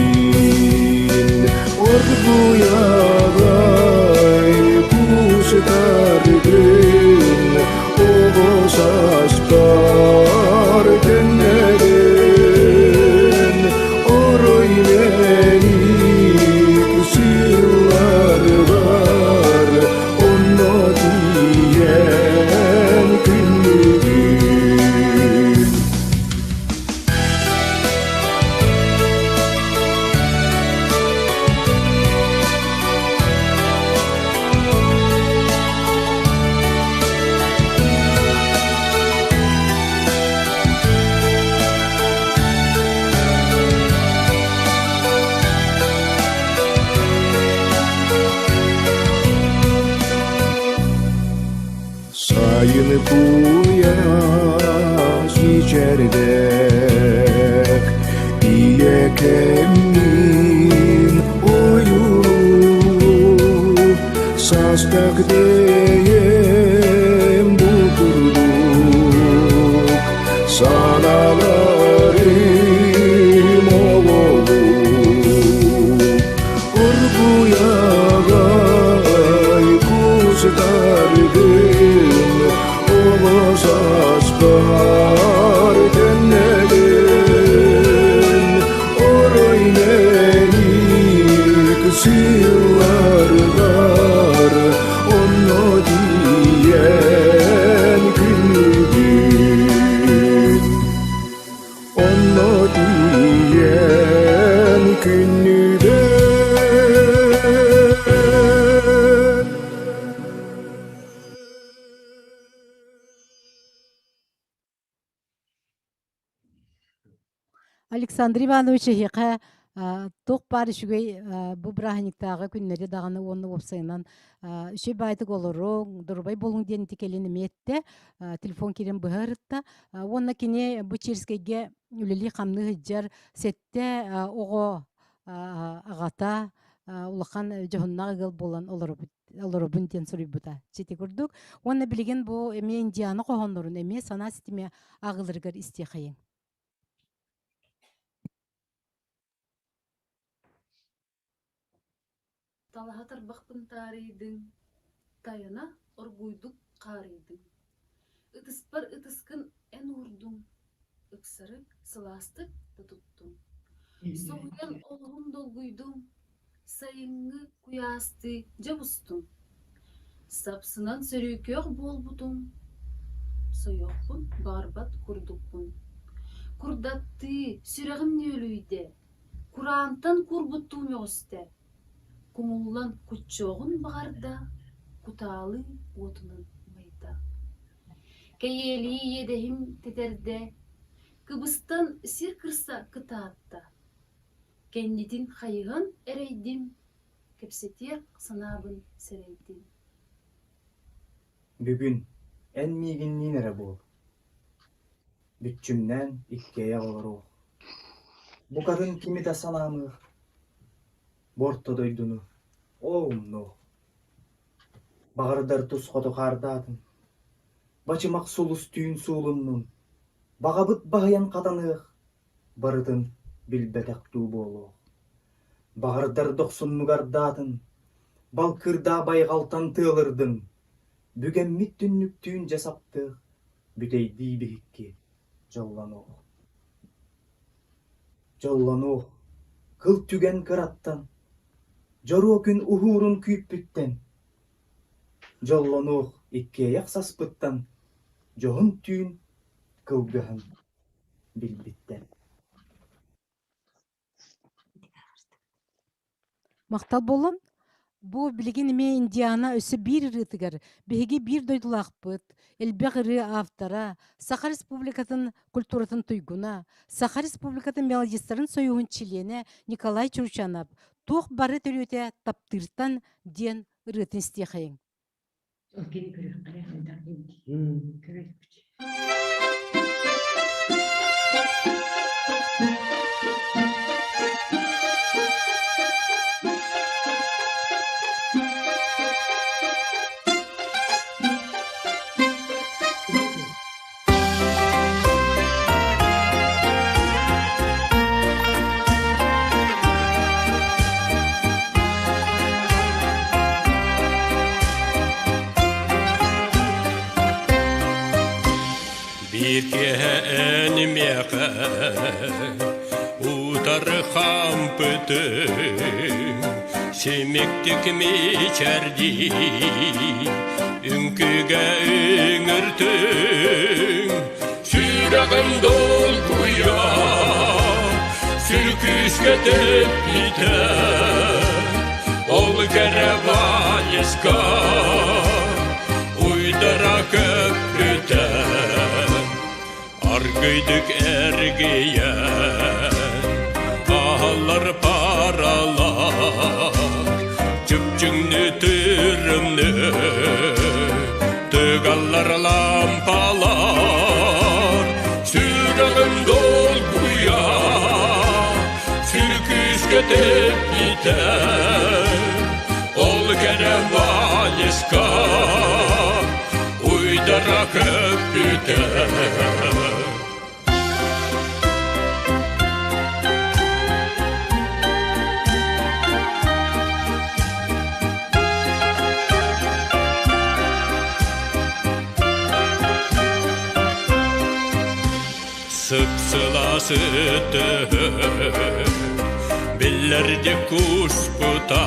Orguya gay kuştargın Oğuz aspar dönlerin Oroy beni kısırlar var Onu diyen günlüdür Sayın kuyas içerdek İye kemin oyu Sastak deyem buldurduk Sanalarım oğlu Urguya gay kuzdargın Oğuz aspar dönlerin Oroy beni kısırlar var Onu diyen günlüdür Onu diyen günlüdür Александр Иванович хиқа тоқ бар үшігей бұ брахниктағы күннері дағаны оны опсайынан үші байтық олырың, дұрбай болың ден текелені метті, телефон керен бұғырытта. Онна кене бұ черскеге үлілі қамны ғыджар сетте оғы ағата улахан жоғыннағы ғыл болан олырыбын ден сұрый бұта. Четі көрдік. Онна білген бұ әме индияны қоғанларын әме сана сетіме ағылырғыр істе қайын. Талахатар бақпын таридың, таяна оргуйдук қаридың. Үтіспар үтіскін ән ұрдың, үксірі сыластық тұттың. Соғыян олғым долгуйдың, сайыңы куясты жабыстың. Сапсынан сөрүйкөк болбутум. Соёкпун, барбат курдукпун. Курдатты, сүрегім нөлүйде. Курантан курбуттуум өсте. Кумуллан куччоғын бағарда, куталы отунын майда. Кейели едехим тетерде, кыбыстан сир кырса кытаатта. Кеннитин хайыган эрейдим, кепсетек санабын серейдим. Бүгүн эн мигиннин эре бол. Бүтчүмнен иккея олору. Букарын кими да санамы. Борто дойдуну. Оумну. Багардар тус коду кардатын. Бачымак сулус түйін суулуннун. Багабыт багаян катанык. Барытын билбетактуу болу. Багардар доксуннугардатын. Балкырда байгалтан тыылырдын. Бүген миттүннүктүүн жасапты. Бүтей дийбихикки. Жоллану. Кыл түген кыраттан. Жару күн ухурун күйіппіттен. Жоллану икке яқсаспыттан. Жоғын түйін кылгыһын билбиттен. Мактал болон, бу билген эме Индиана өсі бир ырытыгар, беги бир дойдулақпыт, элбек ыры автора, Саха Республикатын культуратын туйгуна, Саха Республикатын мелодистарын союғын чилене Николай Чурчанов, тух бары төрөте таптыртан ден ырытын стихайын. Энмеха утар хампытын семектик мечерди үңкіге үңіртін сүрағын долгуя сүркүске теппите ол керевайыска уйдара көпрүтен Аргыйдык әргейен, ағалар паралар, жүпчіңні түрімні, түгалар лампалар, сүрігім долгуя, сүркүске теппитен, ол керем вайыска, уйдара көппитен. Sıpsılasıdı Billerde kuşkuta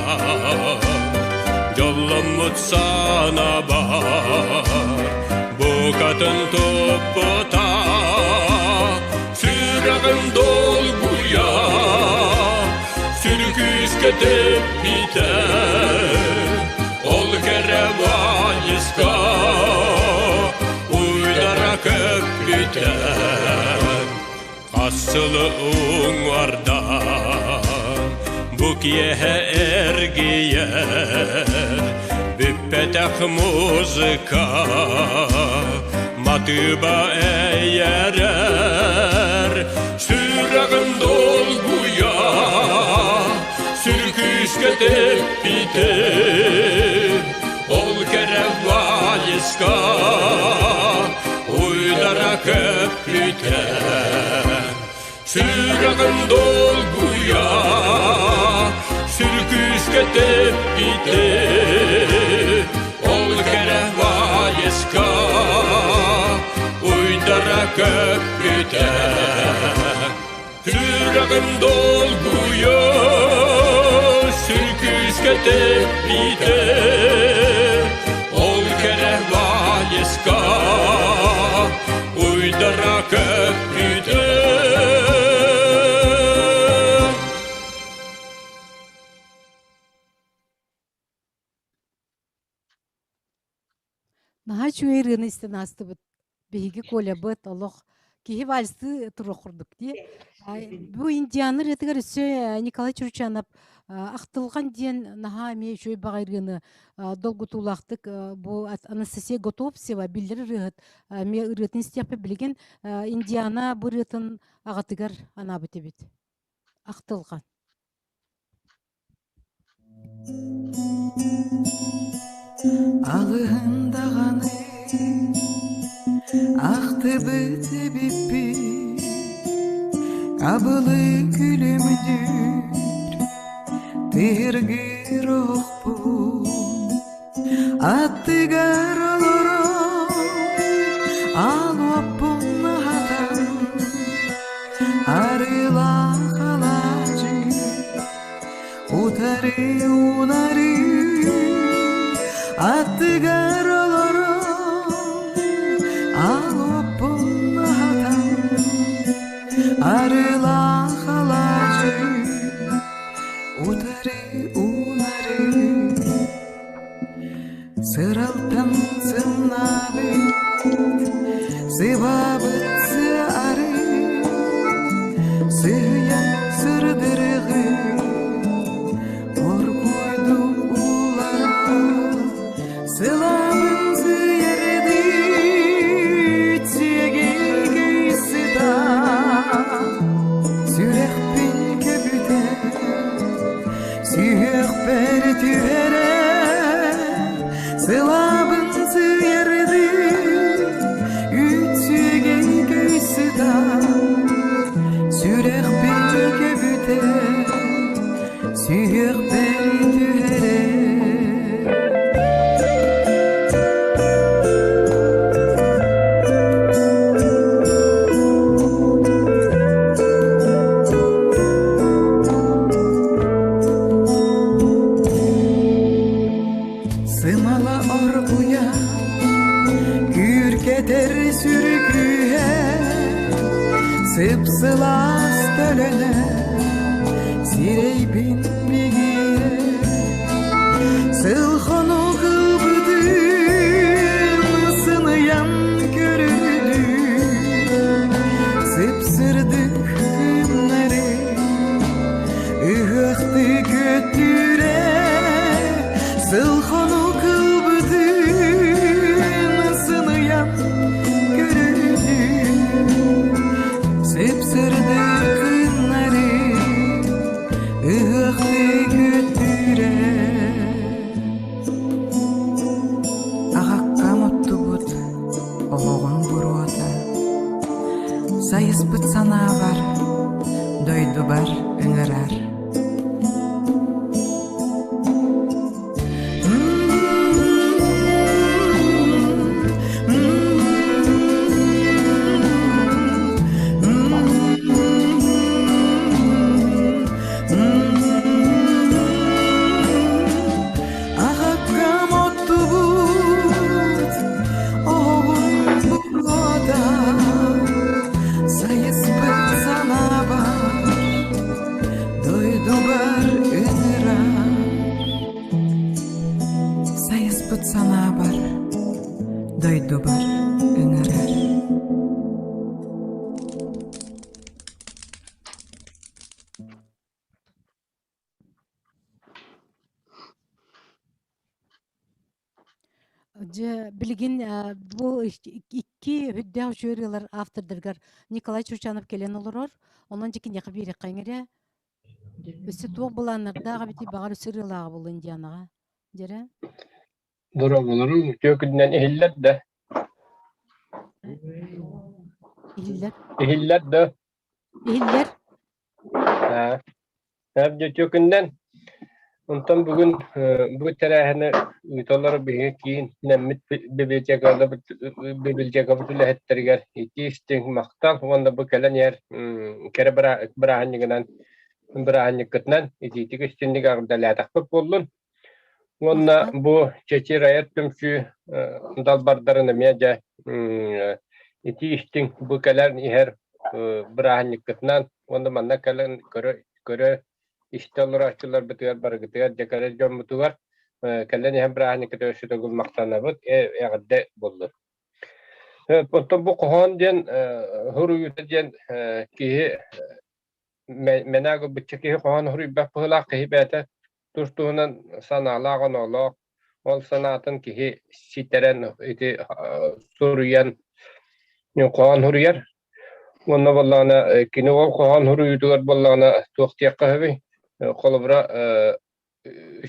Yollamut sana var Bu kadın toputa Sürağın dolguya Sürküske tepite Ol kerevayıska Uylara köprüte Asılı uğardan bu kiyehe ergiyer Büppetek muzika matıba eğerer Sürağın dolguya sürküske tepite Ol kerevayıska uylara köprüten Sürağın dolguya sürküske tepite Ol kerevayıska uydara köprüten Sürağın dolguya sürküske tepite ваеска уйдара көппүтө. Наха чуйрыны истен асты бит. Биги коля бит олох кихи вальсты туру курдук ди. Бу индианы ретигер өсө Николай Чурчанов актылган ден наха ме чуй багайрыны долгу тулактык бу Анастасия Готовцева билдер рыгыт ме ырытын степе билген индиана бу рытын агатыгар ана бит актылган. Алындағаны ақты біті біппі Абылы күлімдір тергір оқпу Аттығар олырым алуаппын ағатан Арыла қалажы утары унары Attıgar olurum alıpın hatan Arıla halacı utarı unarı Sıraltan sınavı Sıvabıt sığarı Sığyan sırdırığı Korkuydu ulara Sılabınızı yerdi Tüyege göğüsü da Sürek bin köbüte Sürek beri tühere Sılabınızı yerdi Tüyege göğüsü da Sürek bin köbüte Sürek beri tühere Sıpsılas dölene Sirey bin bilgiye Sılhonu kılbıdın Sınıyan görüldü Sıpsırdık günleri Ühüktü götüre Sılhonu kılbıdın Sınıyan görüldü Sıpsırdık günleri ıhıktı götüre Ağakka mutlu bud oğun buruata Sayıs bıt sana var doydu bar ıngırar Билигин бу икки хүддә жюрилар автордыргар Николай Чурчанов келен олорор. Онан жекин якы бири кайңыра. Өсө тук буланырда бити багар сырылага бул индианага. Жере? Дора болору көкүннән ehillet de. Ehillet de. Ehiller? Ha. Hep kökünden. Ondan bugün bu terahını uytoları bir kiyin nemit bibilecek adı bibilecek adı lehetterger iki isting maktal onda bu kelen yer kere berahanlıktan berahanlıktan ititik istinlik ağırda latakpık bollun Onunla bu çeçir ayet tümsü dalbardarını meca iti iştin bu kadar iher bırahanlıktan onda manna kalan göre işte olur açılar bitiyor barıgıtıyor dekare jom bitiyor kalan hem bırahanlıkta şu da gülmaktan bu evde buldu. Evet, bu kohan diyen huru diyen ki menago bitki kohan huru bapıla kihbete turtuğunun sanalağın oğlu ol sanatın ki siteren iti Suriyen kohan huru yer. Onda vallana kini ol kohan huru yutular vallana tuğtiya kahve kolabra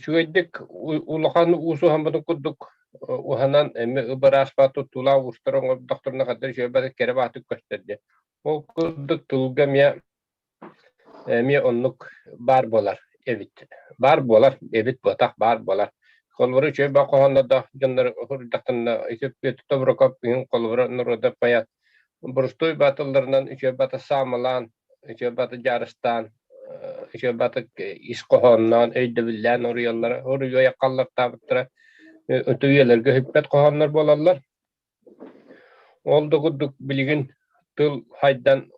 şu eddik ulakan usu hambadın kudduk uhanan emmi baraspa tutula ustarong doktorna kadar şöyle kere batık gösterdi. O kudduk tulgam ya mi onluk bar bolar evet bar bolar evet batak bar bolar kolburu şöyle bakohanda da jannar hurdakında isip tutobrokap in kolburu nuroda payat burstoy batıllarından şöyle bata samalan şöyle bata jarıstan şöyle bata iskohondan eydebillen oryalara oraya yakallar tabıttıra ötüyelerge hüppet kohanlar bolarlar oldu kudduk bilgin tıl haydan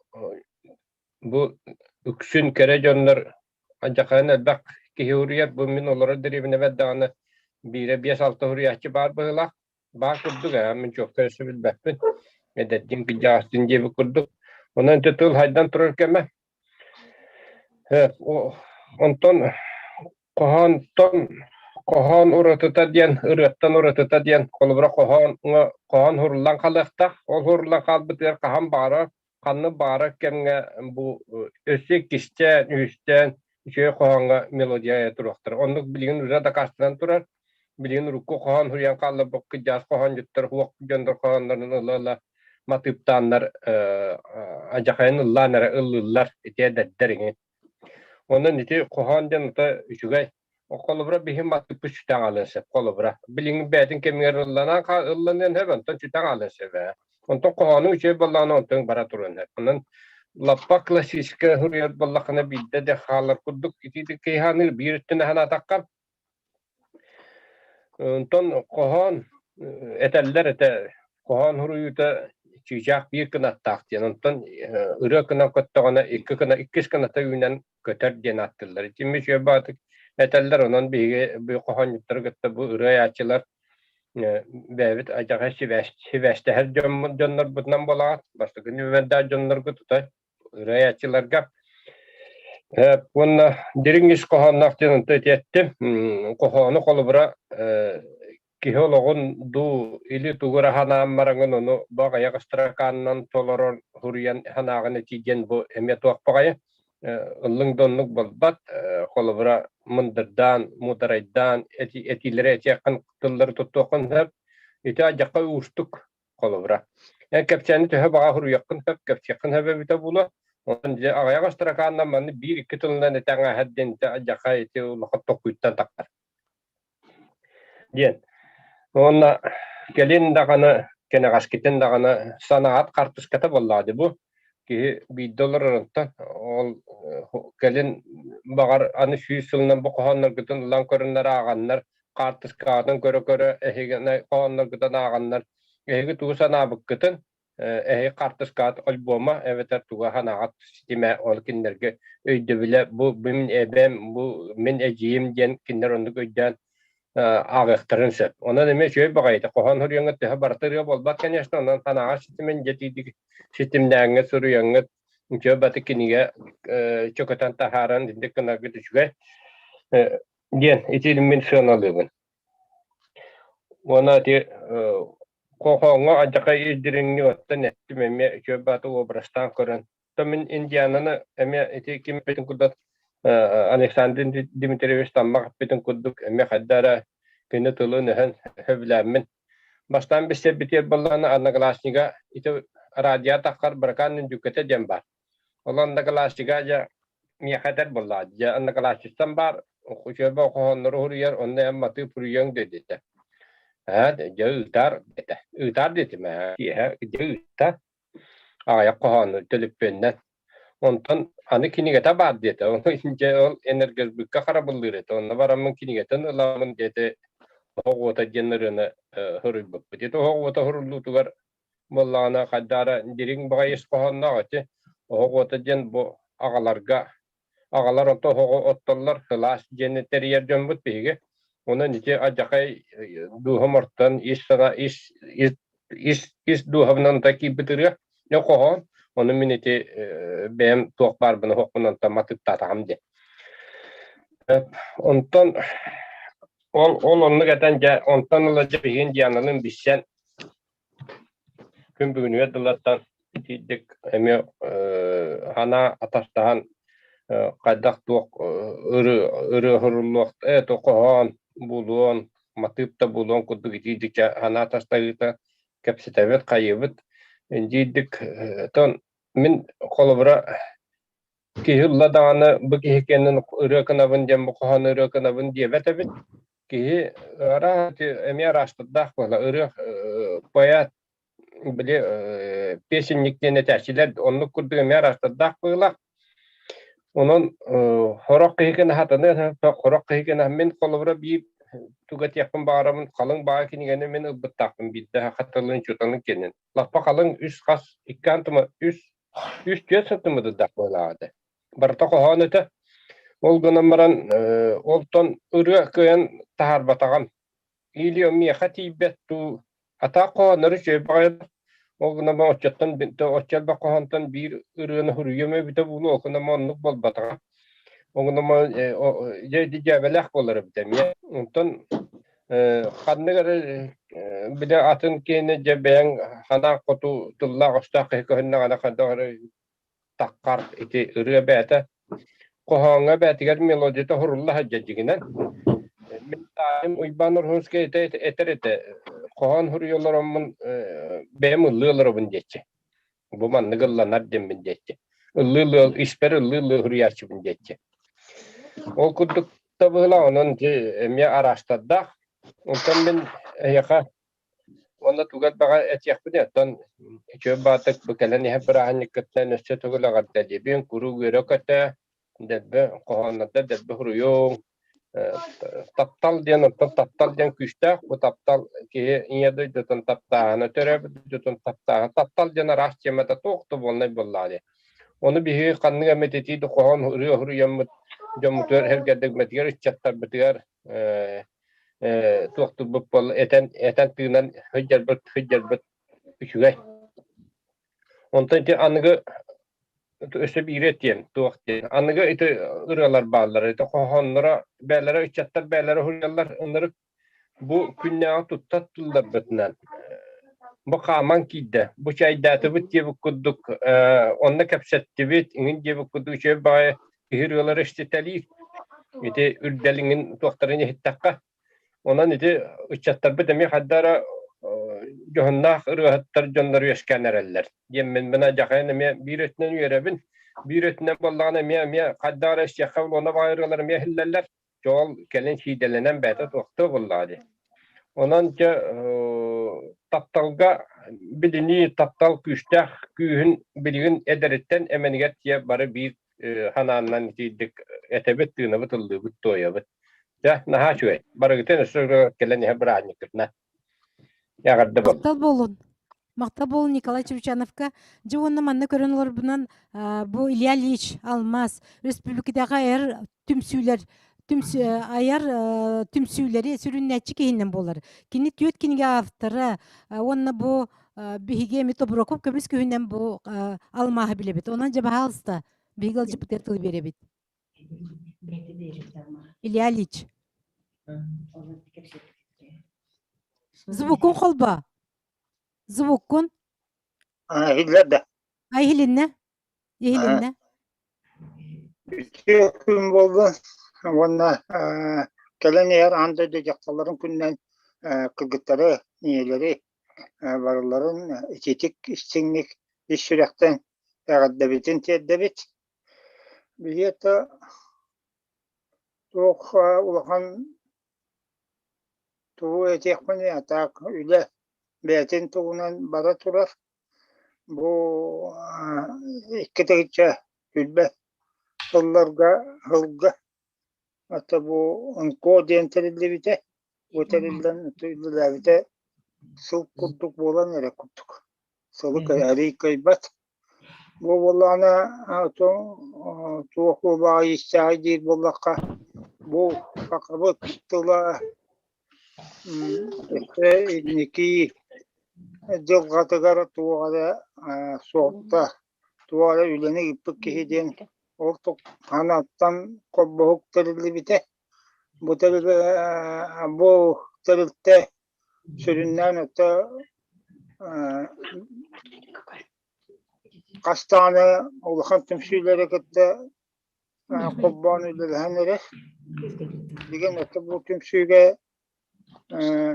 bu üksün kere jonlar ancakın elbak ki huriyet bu min olara deribine veddağını bire 5-6 huriyetçi bar bağlak bar kurduk ya min çok tersi bilbekbin edettin ki jastin cebi kurduk ondan tıl haydan turur keme ondan kohan uğratıta diyen ırıttan uğratıta diyen kolubra kohan hurlan kalıqta ol hurlan kalbıtır kahan bara kanlı bara kemge bu ösek kişten üstten şöyle kohanga melodiya turuqtır onluk bilgin ura da kastıran turar bilgin ruku kohan huryan kallı bokku jas kohan juttur huok jöndür kohanların ılala matıptanlar acakayın ıllanara ıllılar itiye dedderini onun iti kohan janıta üçügay o kolubra bihim matıp üçten alınsep kolubra bilgin betin kemger ıllanan ıllanan hebantan üçten alınsep ondan kohanın üçe ballanı ondan bara turun hep onun lappa klasiske huriyet ballakına bilde de halar kurduk iti de keyhanır bir üstüne hana takkam ondan kohan eteller ete kohan huriyete çiçek bir kınat taktı ondan ırı kınat kottağına iki kınata yünen köter den attılar kimi şöyle batık eteller onun bir kohan yutları götte bu ırı açılar evet acaba siveste her jonlar bundan bolar başta günü venda jonlar tutay rayatçılar gap bunna diringis kohanaktan tettim kohonu kolubra kihologun du ili tugura hana marangon onu baga yakstrakannan toloron huriyan hanagını tigen bu emet waqpagay ıllıng donluk bolbat kolubra mındırdan mudaraydan etilere yakın tılları tuttuğun hep ita jakka uçtuk kolubra yani kapçanı töhe baga huru yakın hep kapçakın hep bita bula onca agaya gastrakannan manni bir iki tılından etanga hadden jakka eti ulaqat tokuytan takkar diyen onna gelin dağını kene gaskiten dağını sanaat kartıskata bolladı bu ki bir dolar orantan ol gelin bagar anı şu yılından bu kohanlar gıdın lan körünler ağanlar kartıskatın göre ehigene kohanlar gıdın ağanlar ehigi tuğu sana bıkkıtın ehi kartıskat alboma evet tuğu hanaat sisteme ol kinlerge öydü bile bu min ebem bu min eciyim diyen kinler onu göyden ağıqtırın sep. Ona demek şöyle bakaydı. Kohan huryanı tehe bartırıyor bolbat kenyaşta ondan hanağa sistemin jetidik sistemdäňe suryanı şöyle batı kinige çököten taharan dindik kına gıdışgay diyen itilim sığınalıgın. Ona di kohanğa acaka izdirini ottan ettim emme şöyle batı obrastan körün. Tamin Indiana'nı emme iti kim petin kudat Alexander Dimitrievich tammak petin kuduk emme haddara kene tulu nehen hevlamin. Baştan bir sebiti balana anaglasniga itu radya takar berkan jukete jambar. Olan anaglasniga ja miyakatar balla ja anaglasistan bar kuşeba kohonur huriyar onne ammatı puriyang dedi. Ha utar dedi me. Ya utar. Aya kohonu tülüpenden. Ondan anı kinigete bar dedi. Onu ince ol enerjik karabılır dedi. Onda baramın kinigeten ılamın dedi. Hoğota generene hırıbıp dedi. Hoğota hırıldılar. Mollana kaddara diring bagayış kohanna ati. Hoğota gen bu ağalar onto hoğo ottallar hılas cennetleri yer dönbüt beyge. Ona nice acakay duhamortan iş sana iş duhamdan taki bitiriyor. Ne kohan? Onu miniti benim tuğbar bunu hokundan tamatık tatamdı. Ondan onu geten ondan olacak bir yanılın bizsen gün bugün yadılatan dedik emi hana ataştahan kaddak tuğ ırı hırıllık tokohan buluğun matıpta buluğun kudu dedik hana ataştağıta kapsitevet kaybet dedik ton min kolubra ki hılla dağını bu ki hikenin ırıkınavın jem bu kohan ırıkınavın diye vetebit ki ara emi araştırdak bala ırık bayat bile peşinliklerine teşkiler onu kurdu emi araştırdak bala onun horok kıyıkını hatını horok kıyıkını min kolubra bir tugat yakın bağramın kalın bağ kinigene min ıbbıttaktım bir daha hatırlığın çutanın kenin lafpa kalın üst kas ikkantımı üst göz satımı da baladı barta kohanete ol gınamaran olton ırı kıyan tahar batağan iliyo mi hatibet tu ata kohanları şey bağır ol gınama oçattan binti oçal ba kohantan bir ırığını hürüyeme bite bulu okunama onluk bol batağan o gınama jeydi jebelek boları bitem ya onton kanne göre bir de atın kene cebeyen hana kotu tulla osta kehkehne ana kadar takkar iti ırıya bete kohanga betiger melodita hurulla hajjajiginen min taim uybanur hunske eterete kohan huruyolaramın benim ıllılarımın geçti bu man nıgıllanar demin geçti ıllılı isper ıllılı huruyarçımın geçti o kuduk tabıla onun mi araştırdı ondan ben yaka onda tugat baga et yakpın ya ton çöp batık bu keleni hep bırakınlık kıtla nüsse tugula gadda diye ben kuru göre kıtta debbe kohanada debbe huruyor taptal diyen küçte bu taptal ki inyada dutun taptağına töre dutun taptal diyen raşçemede toğtu bolnay bolladı onu bir kanıga meteti de kohan huruyor jamutör her gedek metger çattar bitiyor toğtu bol eten tığından hıccar üçüge ondan ki anıgı öse bir etiyen toğtu anıgı iti ıralar bağlar iti kohanlara bellere üçattar bellere huryalar onları bu günne tuttattılar bütünen bu kaman kide bu çaydatı bit diye bu kuduk onda kapsetti bit inin diye bu kuduk şey bağı hıryalar iştiteli iti ürdelinin toğtarını hittakka ondan iti üçattar bit demi haddara johannah ırıhattar jonları yaşkanereller yemmen bana jakayna bir etnen üyerebin bir etnen bollağına mi haddara şakavl ona bayırlar mi hilleller jol kelen şidelenen beta toğtu bolladı onanca taptalga bilini taptal küçte kühün bilgin ederetten emeniget diye barı bir hanandan dik etebet tığına bıtıldı bıttoya bıt ya naha şöyle barı giten sırrı kelen hep bıraknikirna ya gadda bol Maktab bolun Николай Чевчановка жуонна манна көрөн олар бунан bu İlya Ильич Алмаз Республикадагы ayar tümsüleri sürünнәчи кейиннен болар. Кини төт кинге авторы онна bu биһиге Митоброков көмүс көһүннән bu алмаһы билебит. Онан жаба алста бигел жипитер тыл беребит. İlya Ильич. Звукун холба. Звукун. Hillerde. Ay hilinne. Yehilinne. İki gün oldu. Onunla gelen yer anda diyeceklerin günden kılgıtları, niyeleri, varıların estetik, istinlik, iş sürekten debitin teddebit. Bir de çok ulan tuğu etek mi atak öyle betin tuğunan bara turar. Bu iki de Hülbe hılga hatta bu onko diyen terilli bite bu terilden tüylüler bite sıl kurduk bolan yere kurduk. Salık arayı kaybat. Bu bolana tuğuk obağı istihar değil bolaka bu kakabı tıla niki jıl katıgara tuğada soğukta tuğada üleni ipik kihiden ortuk hanattan kobbahuk terilli bite bu terilli bu terilde süründen öte kaç tane olakan tümsüylere gitti kobban ülelhenleri digen öte bu tümsüyle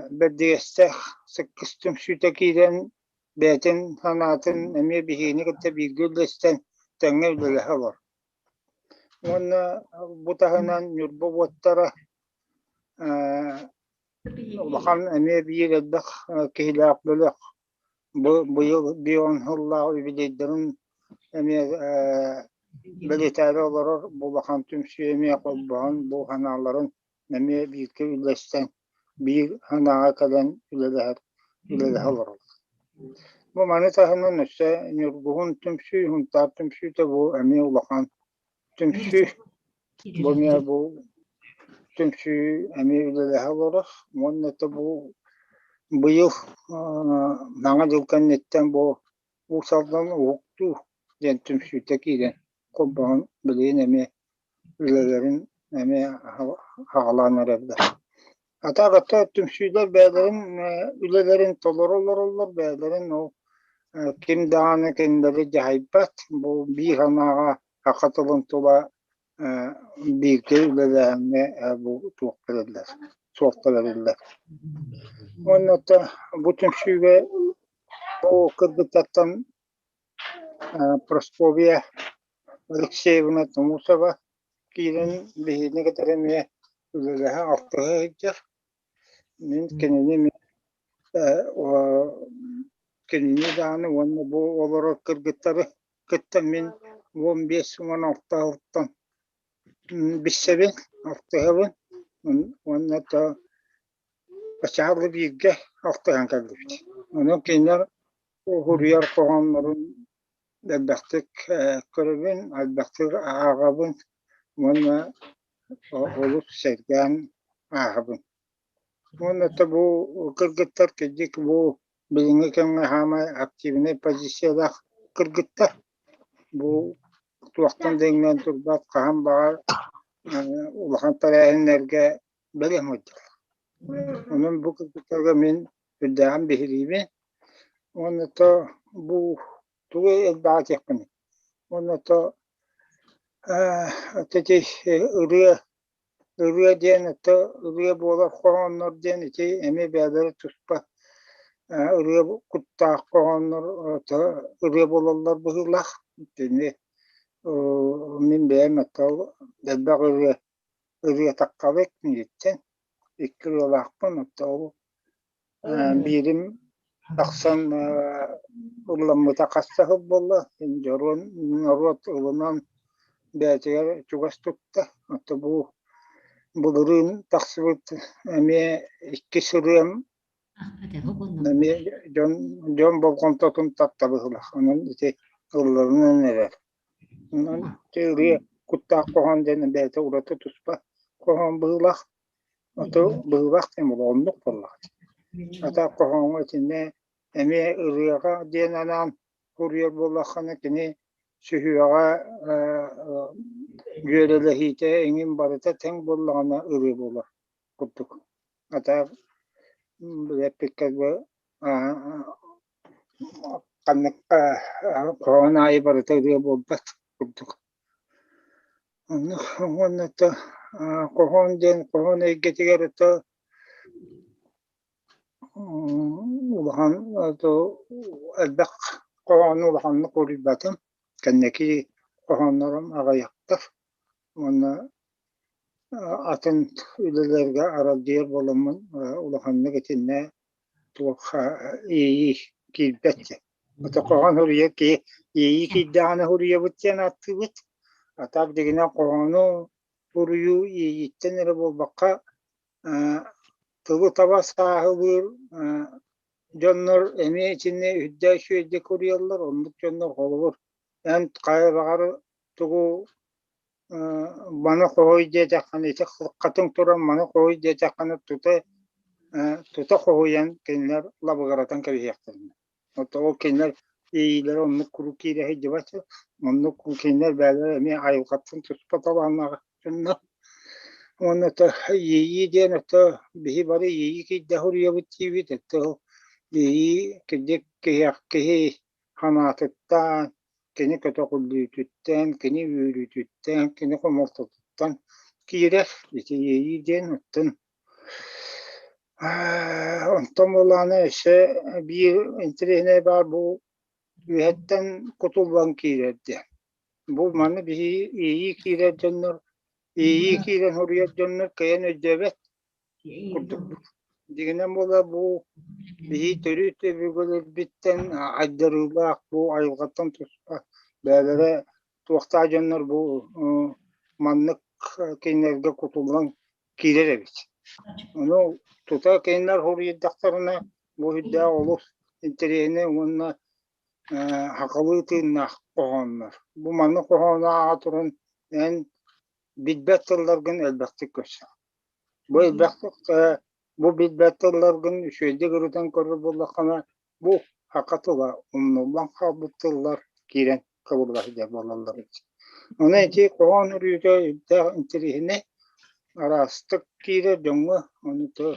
bediyeste sıkkız tümsüydekiden beytin hanatın emiye bihini gitti bir güllesten tenge ülelehe var. Onu bu tahanan yurbu vattara olakan emiye bir eddik kihilak bölük bu yıl bir on hılla übideydirin emiye belirteli olarak bu bakan tümsü emiye kobban bu hanaların emiye bir köyleşten bir hanağa kalan ülelehe var. Bu manitahanın üstü yurguhun tümsü, huntar tümsü de bu emiye ulakan tümsü bu tümsü emiye ülelehe olarak monete bu yıl bana dılkan netten bu saldan uğuktu den tümsütekiden kobban bileyin emiye ülelerin emiye hağalanır evde. Hatta tümsüler beylerin ülelerin tolerollar beylerin o kim dağını kendileri cahaybat bu bir hanağa hakatılın tola bir de ülelerini bu tuğuk verirler. Soğukta verirler. Onun da bu tümsüyle o Kırgıtat'tan Proskovya Alexeyevna Tomusova kirin bihine getiremeye ülelehe altığı hıcır. Min kendini dağını onu bu olarak Kırgıtları kıtta min 15-16 alttan bir sebep altı hava onu da aşağıda bir ge alttan kaldı. Onun kendiler huriyar koğanların elbette körübün elbette ağabın onu olup sergen ağabın. Onu da bu Kırgıtlar kedik bu bilinirken hama aktifine pozisyonda Kırgıtlar bu tuaktan denilen turbat kaham bağır ulakan tarahenlerge belemedi. Onun bu Kırgıtlarga min üddağım behiriymi. Onu da bu tuğu elbağıt yakını. Onu da öteki ırıya diyen öte ırıya boğlar koğanlar diyen öte eme beyleri tutpa ırıya kuttağ koğanlar öte ırıya boğlarlar bıhırlaq. Min beyem öte elbağ ırıya takkabek mi gitsen İkkir olaqpın öte o birim taksan ırlamı takassahı bolla. Jorun norot ılınan beytiger çugas tuttu. Öte bu bulurun taksıbıt eme iki sürüyem eme John Bolkontotun tattabıhıla. Onun ite ıllarının neler. Onun teoriye kutta kohan denen beyti uğratı tuspa kohan bıhılak. Oto bıhılak tem onluk bollak. Ata kohan içinde eme ırıyaga diyen anan huriyar bollakana kini sühüyaga görele hite engin barıta ten bollağına ırı bolar. Kuttuk. Ata repikkat bu kannak kohanayı barıta ırı bolbat. Kuttuk. Onu da kohan den kohan eggetiger öte ulahan elbek kohan ulahanlı koruybatım. Kendeki kohanlarım ağayaktır. Onu atın ülelerge aradiyer bolamın ulahanlı getinne tuğha iyi kilbette. Ata kohan huriye ki iyi ki dağını huriye bıtken attı bıt. Atap degine koğunu uruyu iyitten ere bolbakka tılı taba sahılır Jonlar emi içinde hüdde şüyde kuruyorlar, onluk jonlar olur. Hem kaybagarı tuğu bana koy diyecekhan, ise katın turan bana koy diyecekhan tuta koyan kendiler labıgaratan kabiyaklarını. O kendiler iyileri onluk kuru kire hedibatı, onluk kendiler böyle emi ayıkattın tutpa tabanlar. Onu da iyi diyen da bir bari iyi ki dahuriya bitiyor de iyi ki hanattan kini katakullütütten kini vürütütten kini komortuttan kire iyi diyen ottan ondan olana ise bir internet var bu ühetten kutulan kiredi bu manı bir iyi kire canlar iyi kiren huriyet canlar kayan ödevet kurduk diginen bola bu bir törüte bir bitten addarılak bu ayılgattan tutsa böyle tuğta canlar bu manlık kendilerine kutulan kirer evet. Onu tuta kendiler huriyet daktarına bu hüdda olur interene onunla hakalı tığına koğanlar. Bu manlık koğanlar atırın en bidbetterlargın elbette köşe. Bu elbette bu bidbetterlargın şöyle görüden körü bulakana bu hakatıla umnulan kabıtırlar kiren kabullah eder bolalar için. Ona eti koğan hürüyde iddia intirihine arastık kire dönme onu da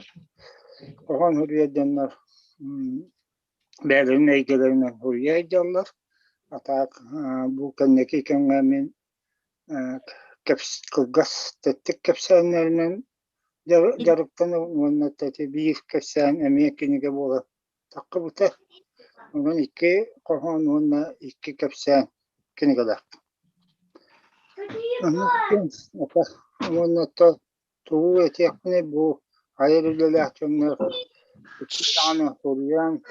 koğan hürüyedenler belirli eylerinden hürüye ederler. Hatta bu kendeki kengemin kılgaz tettik kepsenlerinin jarıktan onu teti bir kepsen emekiniga bola takı bute onun iki kohan onu iki kepsen kiniga da onu da tuğu etekini bu hayırlılar çönler iki tane soruyan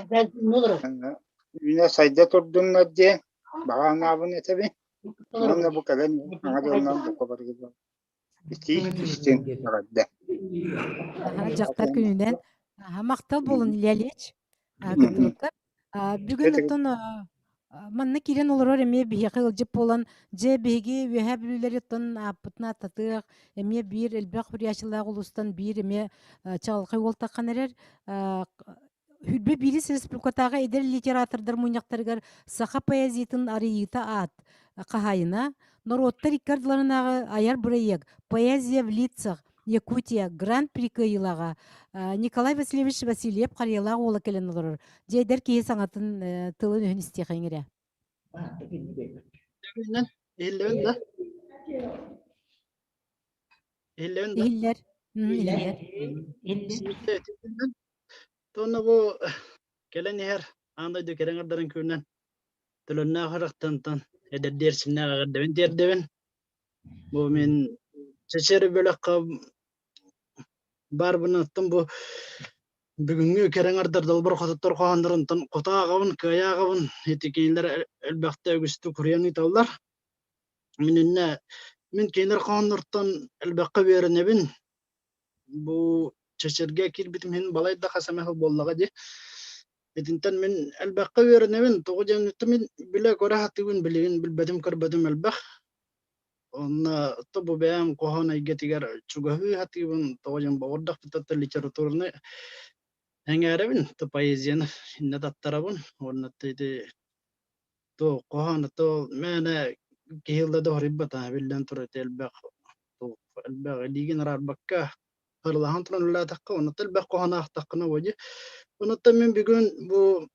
yine sayda turdunlar diye bağına bunu tabi onu bu kadar hadi ondan bu kadar gibi İstin herhalde. Жактар күнүнен мактал болун илелич кытылыктар бүгүн оттон манна кирен олорор эме бихи кылжып болан же биги үһэ бүлүлер оттон аппытына татык эме бир элбек хурьячылаак улустан бир эме чалкы уолтаккан эрер Хүлбе бирис республикатага эдер литератордар муйнактаргар саха поэзиятын арыйыта ат кахайына Народтар иккардыларынагы аяр проект «Поэзия в лицах» Якутия гран-при кыйылага Николай Васильевич Васильев карьялага ола келен олорор. Жейдер кие саңатын тылын өһүн истехеңире. Ehiller. Tonna bu gelen her anda dökerenlerden köyünden tölönne haraktantan eder dersinne kadar derdeven bu men çeşeri böyle bar bunattan bu bugünkü kerenlerder dalbar kotatlar koğandırıntan kota ağabın kaya ağabın etikenler elbette ögüstü kuryanı tavlar minne min kenler koğandırtan elbette verenebin bu çeşerge kirbitim hin balayda kasamehal bollaga di edinten min elbaqqa verenebin toğujan nutamin bile kora hatigun bilin bilbedim karbadım elbaq onna tabu beam kohana igetigar chugahu hatigun toğujan bawardak tatta literaturne hengarebin to paizien hinna tattarabun onna tede to kohana to mena kihilda do ribbata billan turete elbaq to elbaq digin rarbakka Parlahan tron la takka onu telbek kohana takkana waje onu tamin bigun bu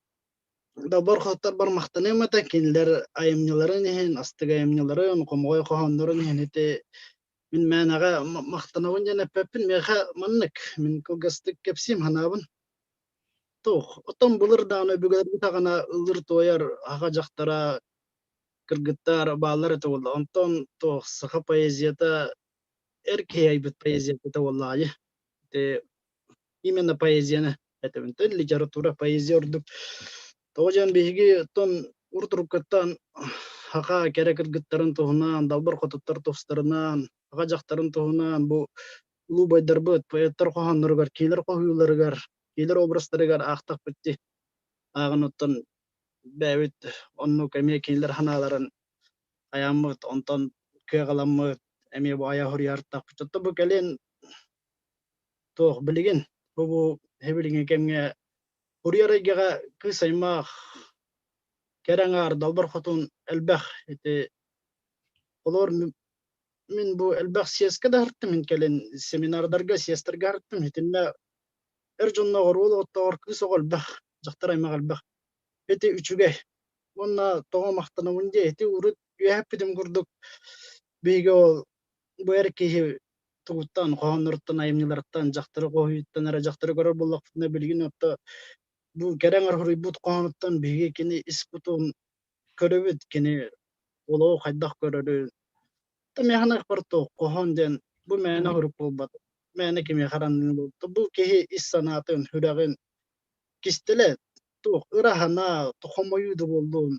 dabar khatar bar mahtane mata kinler ayamnyaların hen astıga ayamnyaları onu komoy kohanların hen ete min managa mahtana wonja ne pepin meha mannak min ko gastık kepsim hanabın to otom bulur da onu bigar bitagana ılır toyar aga jaktara kırgıttar bağlar to onton to saha poeziyata erkeğe aybet poeziyata da vallahi te imena poeziyana etevente literatura poeziya ordu tojan bihigi ton urturukatan haqa kerek ırgıttарын tuğunan, dalbar kotuttар tufstarынан, haqa jaktарын tuğunan, bu ulu baydarbıt, poettar kohanlarıgar, kiler kohuyularıgar, kiler obraslarıgar aqtaq bitti. Ağın ottan bäbit onnu kemiye kiler hanaların ayamıt, ondan köy galamıt, emi bu aya huriyartaq. Çotta bu kelin toq biligin, bu hebilingen kemge huriyarıgaga kısaymaq, kerengar dalbar kotun elbaq, eti olur min bu elbaq siyaska da harttım min kelin seminardarga siyastarga harttım hitinne erjonna gorul ottawar kısoğol baq, jaktaraymaq elbaq. Eti üçüge, onna toğa maqtana munje eti urut yuhappidim kurduk. Bege ol bu erkeği tuğuttan, qoğanırttan, ayımnilarttan, jaktarı qoğuyuttan, ara jaktarı görür bollaqtına bilgin otta bu kerengar huribut qoğanıttan bege kini isputun köröbüt kini olo qaydak körörü. Tam yaxana parto qoğan den bu mena hurup bolbat. Mena kimi qarandın boldu. Bu kehi is sanatın hüragın kistele tuq ırahana toxomoyudu boldu.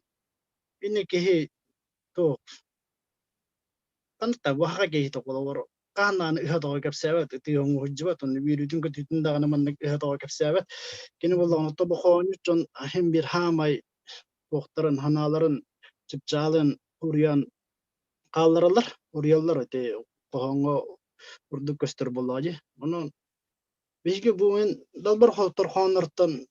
Ini kehi tuq tanta waxa kehi toqolor. Qanan ihado kapsabat tiyong hujbat on wirutun ko titunda kana man ihado kapsabat. Kini boldu to boxon üçün hem bir hamay toqtarın hanaların çıpçalın uryan qallarlar uryallar te qoğongo urdu köstür bolaji. Onun bişge bu men dalbar xotor xonartan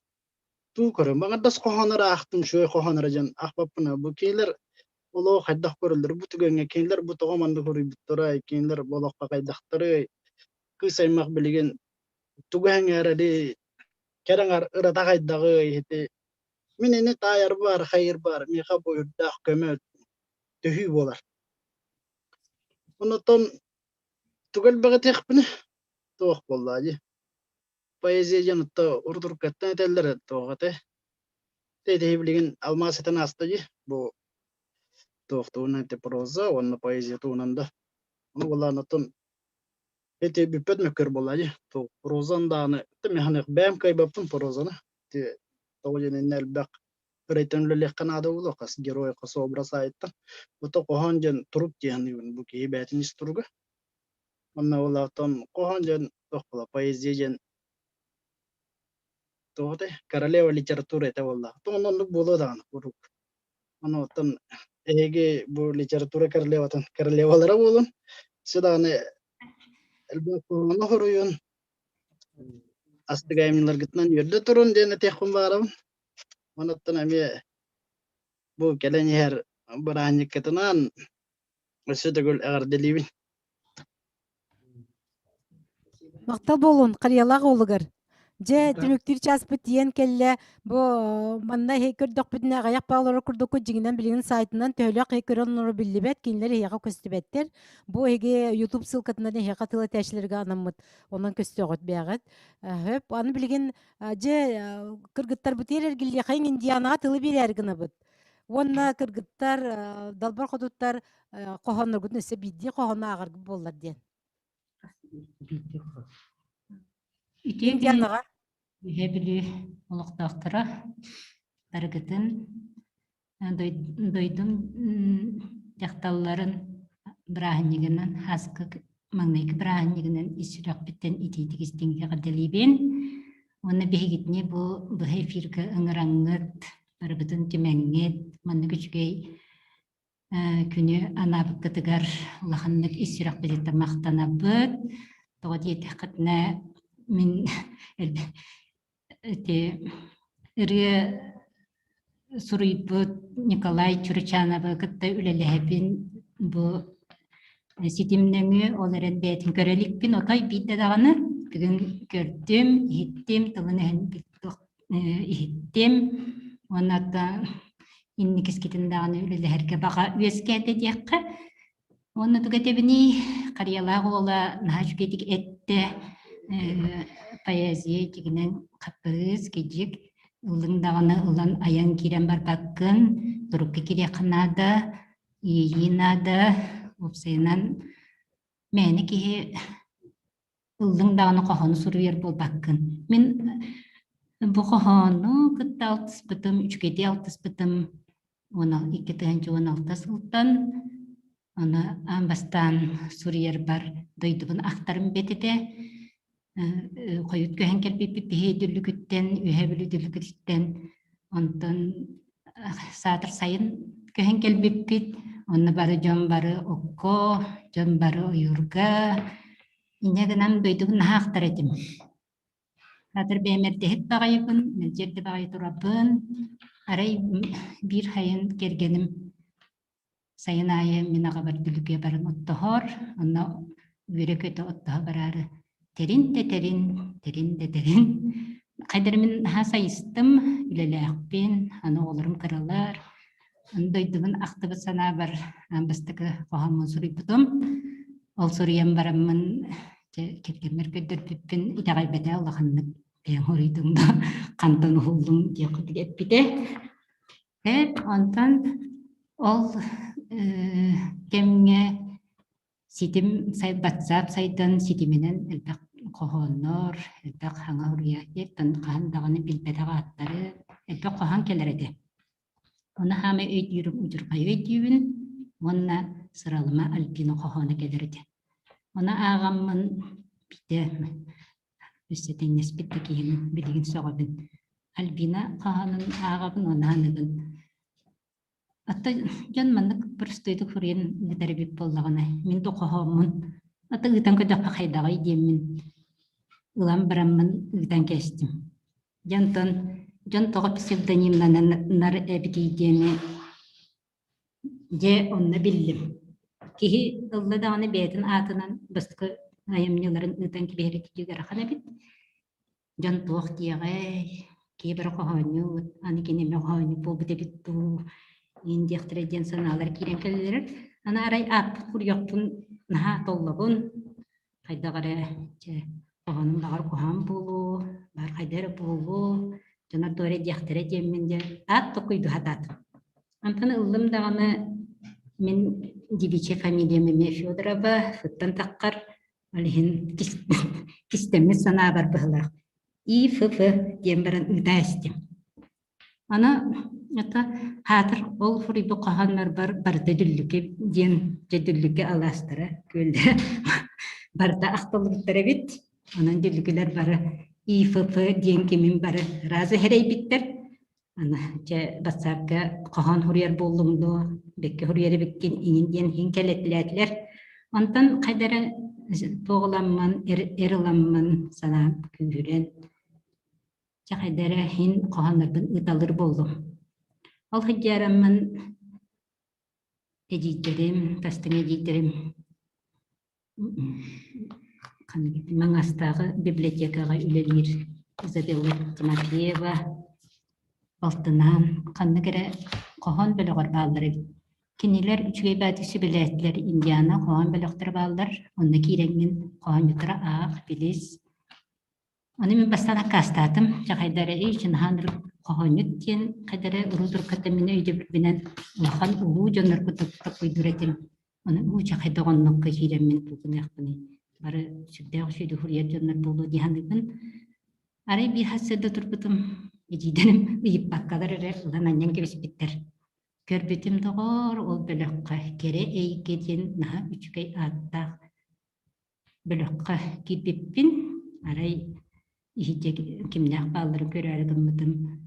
tu körüm. Bana das qoğonara axtım şoy qoğonara jan axbapına bu keyler olo qaydak körülür. Bu tügenge keyler bu toğamandı körüy bittoray keyler boloqqa qaydaqtary kısaymaq bilgen tugengere de kerengar ırata qaydağı hete minene tayar var hayır var mi xabo yudda kömet tühü bolar. Unuton tugal bagati xpine toq bollaji. Poeziya janıtta urdur kattan eteller toqate. Tete bilgen almasatan astaji bu toqtuğuna te proza onna poeziya tuğunanda. Onu bolla unuton tete bipet mekör bollaji. To prozan dağını temi hanek bäm kaybaptın prozana. Te toğujenin elbaq Öğretenlerle kanada ulu kas geroy kas obra sayttan. Bu to qohanjan turup diyen bu ki betin isturuga. Onna olatan qohanjan toqla poeziyan tote karaleva literatura eta walla. To onnu bolo dan kuruk. Ono tan ege bu literatura karalevatan karalevalara bolun. Sedane elbaq onu horuyun. Astigayminlar gitnan yerde turun dene tekhum baram. Manattan ame bu kelen yer baranyık ketenan ösüdegül eğer delibin. Maqtal bolun, qariyalaq olugar. Je tümüktür çaspıt diyen kelle bu manna hekör dokbidine gayak bağları kurduk ko jiginen bilgin saytından töylök hekör onları billibet kinler heyga köstübettir. Bu hege YouTube sılkatından heyga tıla teşlerge anamıt. Ondan köstüğüt beğet. Hep anı bilgin je kırgıttar bu terer gilli kayın indiyanağa tılı bir ergini bit. Onna kırgıttar dalbar koduttar qohanlar gudun ise biddi qohanna ağır gibi bollar diyen. Indiyanağa Hebili uluqtaqtıra bargıtın doydum yaxtalların brahiniginan haskı magnayki brahiniginan isiraq bitten ititik istingi qadalibin onu bihigitni bu hefirka ıngırangıt bargıtın tümenget manı küçükey günü anabıkkıtıgar ulaqanlık isiraq bitti maqtanabıt toğat yetaqatna min iri suruyup Nikolay Çurçanova kıtta ülelehebin bu sitimneni olaren betin görelikpin otay bidde dağını bugün gördüm, ihittim, tılını ihittim. Ona da innikis kitin dağını üleleherke bağa üyeskete diyekka. Onu tüketebini kariyalağı ola nahajuketik ette poeziya jiginen kapız gecik ulun dağına ulan ayan kiren barbakkın durukki kire kanada yinada upsenan meni ki ulun dağına qohonu suruyer bol bakkın min bu qohonu kıtta altıs bıtım üçgedi altıs bıtım Ona 2016 сылтан аны амбастан сурьер бар дойдубун актарын бетите койут көһен келбиппи биһиидүллүкүттен үһэбүлүдүллүкүттен онтон саатыр сайын көһен келбиппит онны бары жон бары окко жон бары ойурга инегинан дойдубун наха актар этим саатыр бээмердехит багайыбын жерде багай турабын арай бир хайын кергеним сайын айы мен агабар дүлүкке барын оттохор онно үрекөтө оттоха барары терин кайдыр мен наха сайыстым үлелээкпин аны олорум кыралар дойдубун актыбы санаа бар амбастыкы кохомун суруйбутум ол суруян бараммын кеткенмер көддөрбүппин итагайбете улаханнык бээн хоруйдуңда кантон ухуллум диэкпите онтон ол кемге ситим батсап сайдан ситименен элбек кохоннор элбек хаңа уруя еттен каандаганы билбетага аттары элбек кохан келереде оны хаме өйт юрум ужургай өйдүүбүн онна сыралыма альпина кохона келереде оны агаммын бите үстетеңнес битте кийин билигин согобун альбина коханын агабын онааныбын Ата жан маннык простойду хүрен гитарбип боллагана мен токохомун ата гитан көдөп хайдагай демин улам бараммын гитан кестим жантон жан тога псевдонимнан нар эбитидени же онна биллим кихи ылладаганы бетин атынан баскы айымныларын гитан киберет жүгөр ханабит жан тох диягай кибер кохоню аны кинеме кохоню болбутебитту индиахтреден саналар кирен келелер ана арай ап курьякпун наха толлабун кайдагара же кохонун багар кохан болу бар кайдары болу жана торе диахтреден менде ат токуйду хатат антаны ылдым даганы мен дибиче фамилияме Федорова фыттан таккар алихин кистеме сана бар быхлар ИФФ демберен үдәстем ана это хатыр ол фурибу каханнар барда дүллүкке ден жедүллүкке аластыра көлдө барда актылыктар бит анан дүллүкөлөр бары ИФФ ден кемин бары разы херей биттер ана же басарга кахан хурьер болдумду бекке хурьер беккен инден хин келетлетлер антан кайдара тоголамман эриламман сана күрен жакайдара хин каханнардын ыталыр болдум Ал хыджараммын эдитерим, тастың эдитерим. Маңастағы библиотекаға үлелер Изабелла Тимофеева, алтынан, қанны кері қоған бөліғар балдары. Кенелер үчіге бәтісі біләтілер Индиана қоған бөліқтір балдар, онны кейренген қоғанютыра ақ, білес. Оны мен бастан ақастатым, жақайдары үшін ханыр Кохонют тен кадары урудур катамина үйдебинен улахан улуу жоннор кутуктук куйдуретим. Оны уча кайдагоннокко киреммен бүгүнэкпини. Бары сүрдäк сөйдү хурьят жоннор болу диханыбын. Арай бир хассада турбутум. Эжиденим ыйып баккалар эре улан аньян кебиспиттер. Көрбүтүм догор ол бөлөккө кере эйкеден наха үчкөй аттак бөлөккө кипиппин. Арай ихиже кимнак балдыры көрөрүгүммүтүм.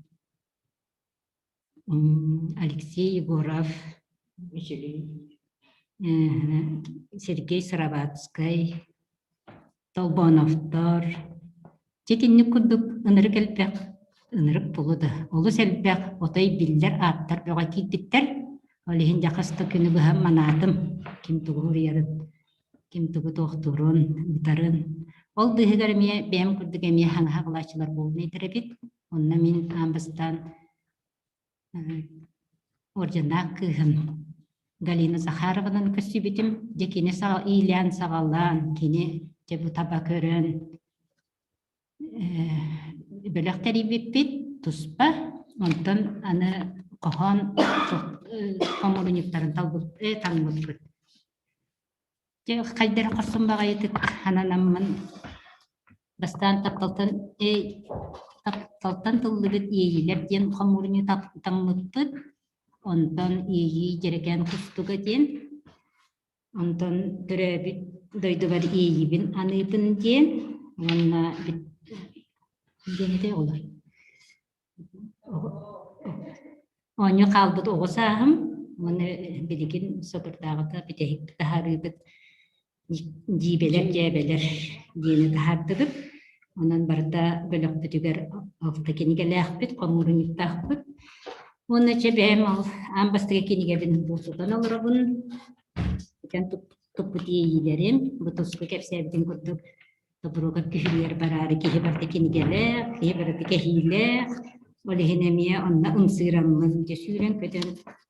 Алексей Егоров, Сергей Сыраватский, Толбоновтор. Жетинни курдук ынырык элбек, ынырык болуду. Олу селбек отой биллер аттар бөға кийдиттер. Олихин жақасты күні бұхам манатым. Ким тугу хуриярын, ким тугу тоқтурун, ұтарын. Ол дыхыгар мие бәм курдук әмие хаңға қылачылар болуны етеребит. Онна мен амбастан оржанақ кыхым Галина Захарованың көсібітім, жекені Ильян Сағалан, кені жебу таба көрін. Бөліқтері беппет, тұспа, онтан аны қоған коммуниктарын танымыз көт. Қайдары қырсын баға етік, ананамын бастан тапталтан тыллыбыт ейілер ден коммуни таңмытпыт, Ondan iyi gereken kustuga diyen. Ondan türebi duydu var iyi bin anıbın diyen. Onunla bir de olur. Onu kaldı o sahım. Onu bilgin sokakta bir tek daha rıbıt cebeler diyene tahardık. Ondan barda bölük bütüger altta kini gelekbit, konurun ittahbit. Onu çebem al, ambastıga kini gelin bulsudan alırabın. Kan tupu diyeyilerim. Bu tosku kepsebidin kuttuk. Topruga kühüller bararı kihi barda kini gelek, kihi barda kehilek. Olehinemiye onna ımsıramın cesüren kötün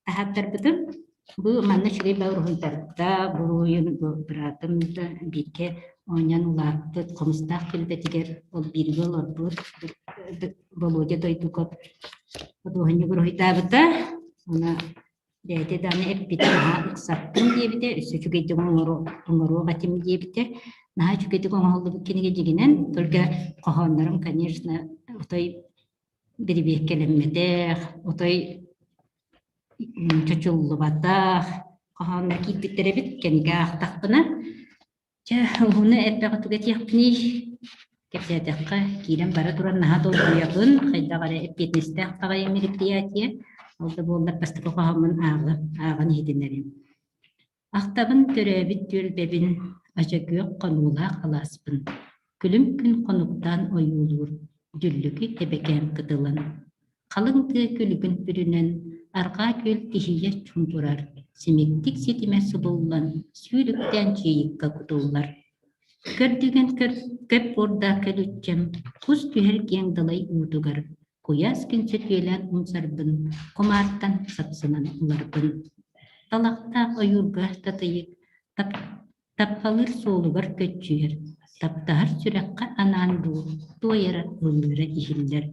tahattar bıdım. Bu manna şuraya bağırın tarafta, bu yön bırakım da birke onyan ulaktıt, komustaq külbetiger, ol bir yol oldu, boloca doydukop. Bu hangi bir hitabıda, ona deyte dana hep bitir, ha ıksattım diye biter, üstü çüketi umaru gatim diye biter. Naha çüketi oldu bu kini geciginen, tolga kohanlarım, конечно, otay bir beklenmede, otay çocuğulu bata, kahanlar kittikleri bitken gah takpına. Onu epey tuget yapni. Kepsetekka kilen bara duran naha doluyabın. Kayda gara epey nestek tagaya meripiyatiye. Oldu bollar pastı kahamın ağın hidinlerim. Aktabın törebit tülbebin acagök konula kalaspın. Külüm gün konuktan oyulur. Düllükü tebeken kıdılan. Kalın tığ külübün bürünen arka köl tihiye çumdurar. Simiktik sitime subullan, sülükten çeyikka kutullar. Kördügen köp orda kölütçem, kus tühergen dalay uğdugar. Kuyas gün sütüyelen unsarbın, kumartan sapsınan ularbın. Dalakta oyurga tatayık, tapkalır soğulugar kötçüyer. Taptahar sürekka anandu, doyara ömüre ihiller.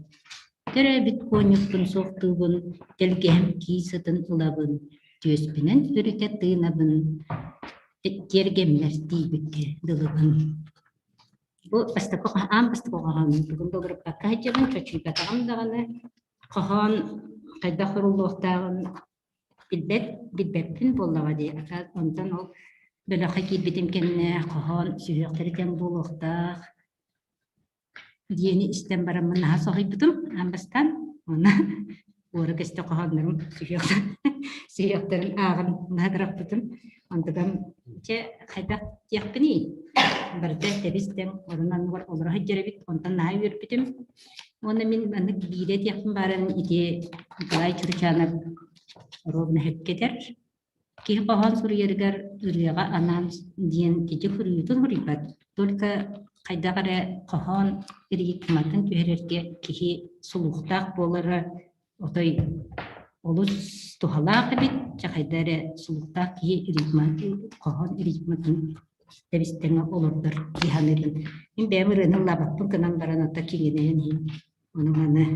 Törebit konyuktun soğuktuğun, delgehem kiysatın ılabın, tüyöspinen ürüte tığınabın, tergemler dibikke dılıbın. Bu pasta kokahan, bugün doldurup bakayacağım, çocuğu batağım dağını, kohan, kayda kurulluğutağın, bilbettin bollağa diye, ondan o, böyle hakir bitim kendine, kohan, süreklerden buluğutağ, diyeni istem baramın naha sohibudum, ambastan, ona, uğra keste kohanlarım, süreklerin ağın nahadrap budum, ondan kayda yakbini, barda teristem, oradan var olur haccarabit, ondan naha yürüpüdüm, ona min anık bilet yakın baran ide, galay çürüçana robna hep gider, ki kohan suriyergar ürüyaga anan diyen gece hürüyüdün hürüybat, dolka kayda gara kohan eriyik matın tühererge kihi suluqtaq bolara otay olus tuhalaq bit çakaydare suluqtaq kihi eriyik kohan eriyik matın tebistene olurdur dihanerin. Min bemirinin labakpın kınan baranata kigeneyen onu bana.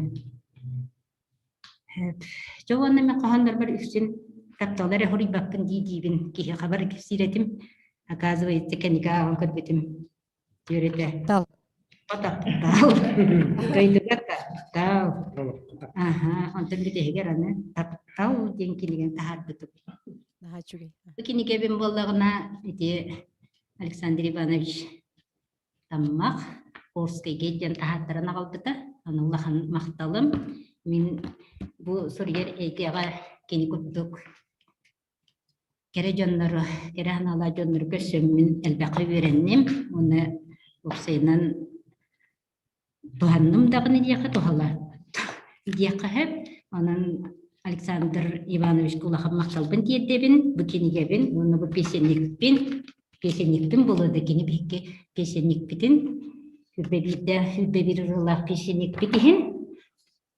Çoğunla me kohanlar bar üstün taptalara hori bakın diyibin kihi haber siretim akazı ve tekenika ağın kötbetim. Yürüte. Tal. Otak tal. Kaydı tal. Aha, ondan bir de hegeranı tal diyen tahar tutup. Daha çok. Kini gebin bollağına iti Alexander Ivanovich tammaq. Orskay geden tahatlarına kaldı da. Allah'ın maqtalım. Min bu soruyer eykeğa kini kuttuk. Kere jonları, kere hanala jonları kösümün elbaqı verennim. Onu Oksaynan tuhannım dağını diyaka tuhala. Diyaka hep, onun Alexander Ivanovich kulağım maqtalbın diyedebin, bu kini gebin, onu bu pesenlikpin buladı kini peki pesenlikpitin, hübbe bir rılah pesenlikpitihin,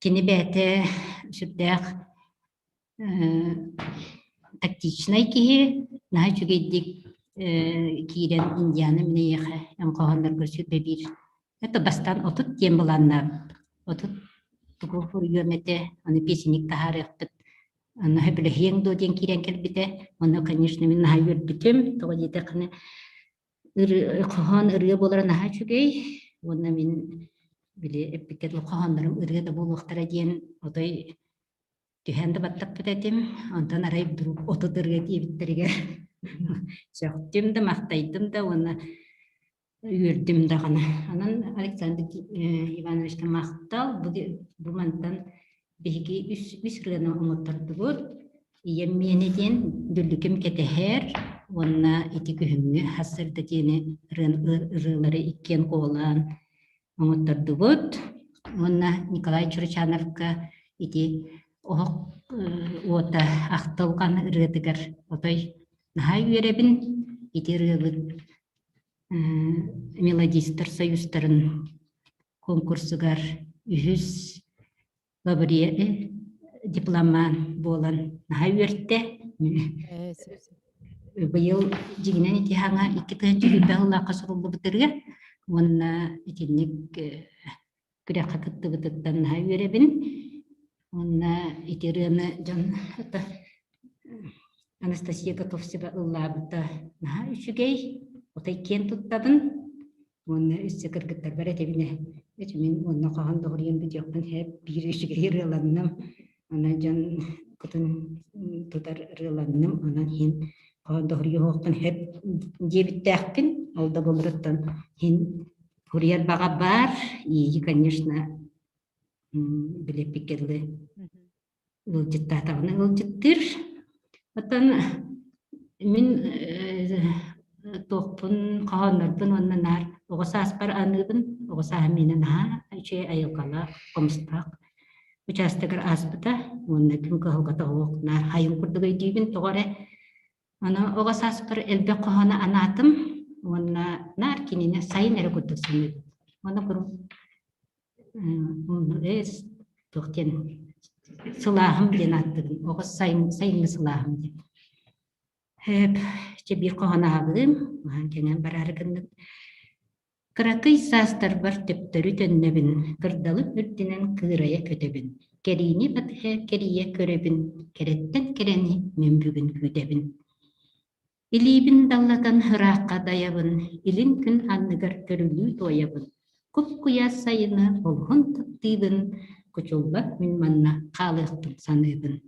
kini bete sürdek taktiçnay kihi, naha çügeydik, kiren Indiana mineyha en kohanlar görsüt bir. Eto bastan otut diyem bulanlar. Otut tuku hürriyemete onu pesinik taharıqtıt. Onu heble hiyeng do diyen kiren kelbite. Onu конечно min naha yürbitim. Toğa diyete kine kohan ırıya bolara naha çügey. Onu min bile epiket kohanlarım ırıya da buluqtara diyen otay Tühende battaq bitettim, ondan arayıp durup otudurga diyebitlerge. Söktüm de maqtaydım da onu ürdüm de gana. Anan Alexander Ivanovich'ta maqtal, bu mantan bihigi üs rığına umuttardı bu. Yemmeneden düllüküm keteher, ona iti kühümmü hasırda diyene rığları ikken koğulan umuttardı bu. Ona Nikolay Churchanovka iti oта ақталған ырыдыгар отой нахай үйеребин ити ырылык мелодистер союзтарын конкурсыгар үхүс дипломан болан нахай үйерте быйыл жигинен ити хаңа 2-2 касырылды бытырга онна итинник күрәкатытты бытыттан нахай үйеребин. Онна итерыны жан Анастасия Готовцева ыллабыта наха үчүгей отай кен туттабын онна үссе кыргыттар бар этебине мен онна каган догурен битекпен хеп бир үчүгей рыланным ана жан кутун тутар рыланным анан хин каган догурен хокпен хеп жебиттакпин алда болуруттан хин курьер бага бар и конечно билеп пикерле ылжыттатагына ылжыттыр. Оттан мен топпун каганырдын оннан ар огоса аспар аныбын огоса менен аче айылкала комстак участогар аспыта онна күн калгата окнар хайын курдугай дибин тогаре ана огоса аспар элбе кагана анатым онна нар кинине сайын эре кутсун онна куру тоқтен сылағым ден аттығын, оғы сайынғы сылағым деп. Хеп, бір қоғана абылым, кенен бар арғындым. Қырақый састар бар төптөрі төннебін, кырдалып үрдінен кырая көтебін. Керейні батыға керейе көребін, кереттен керені мен бүгін күдебін. Илейбін даллатан хыраққа даябын, илін күн анныгар көрілі тоябын. Күп куя сайыны олғын тұттыбын, күчулбак мен манна қалықтың саныбын.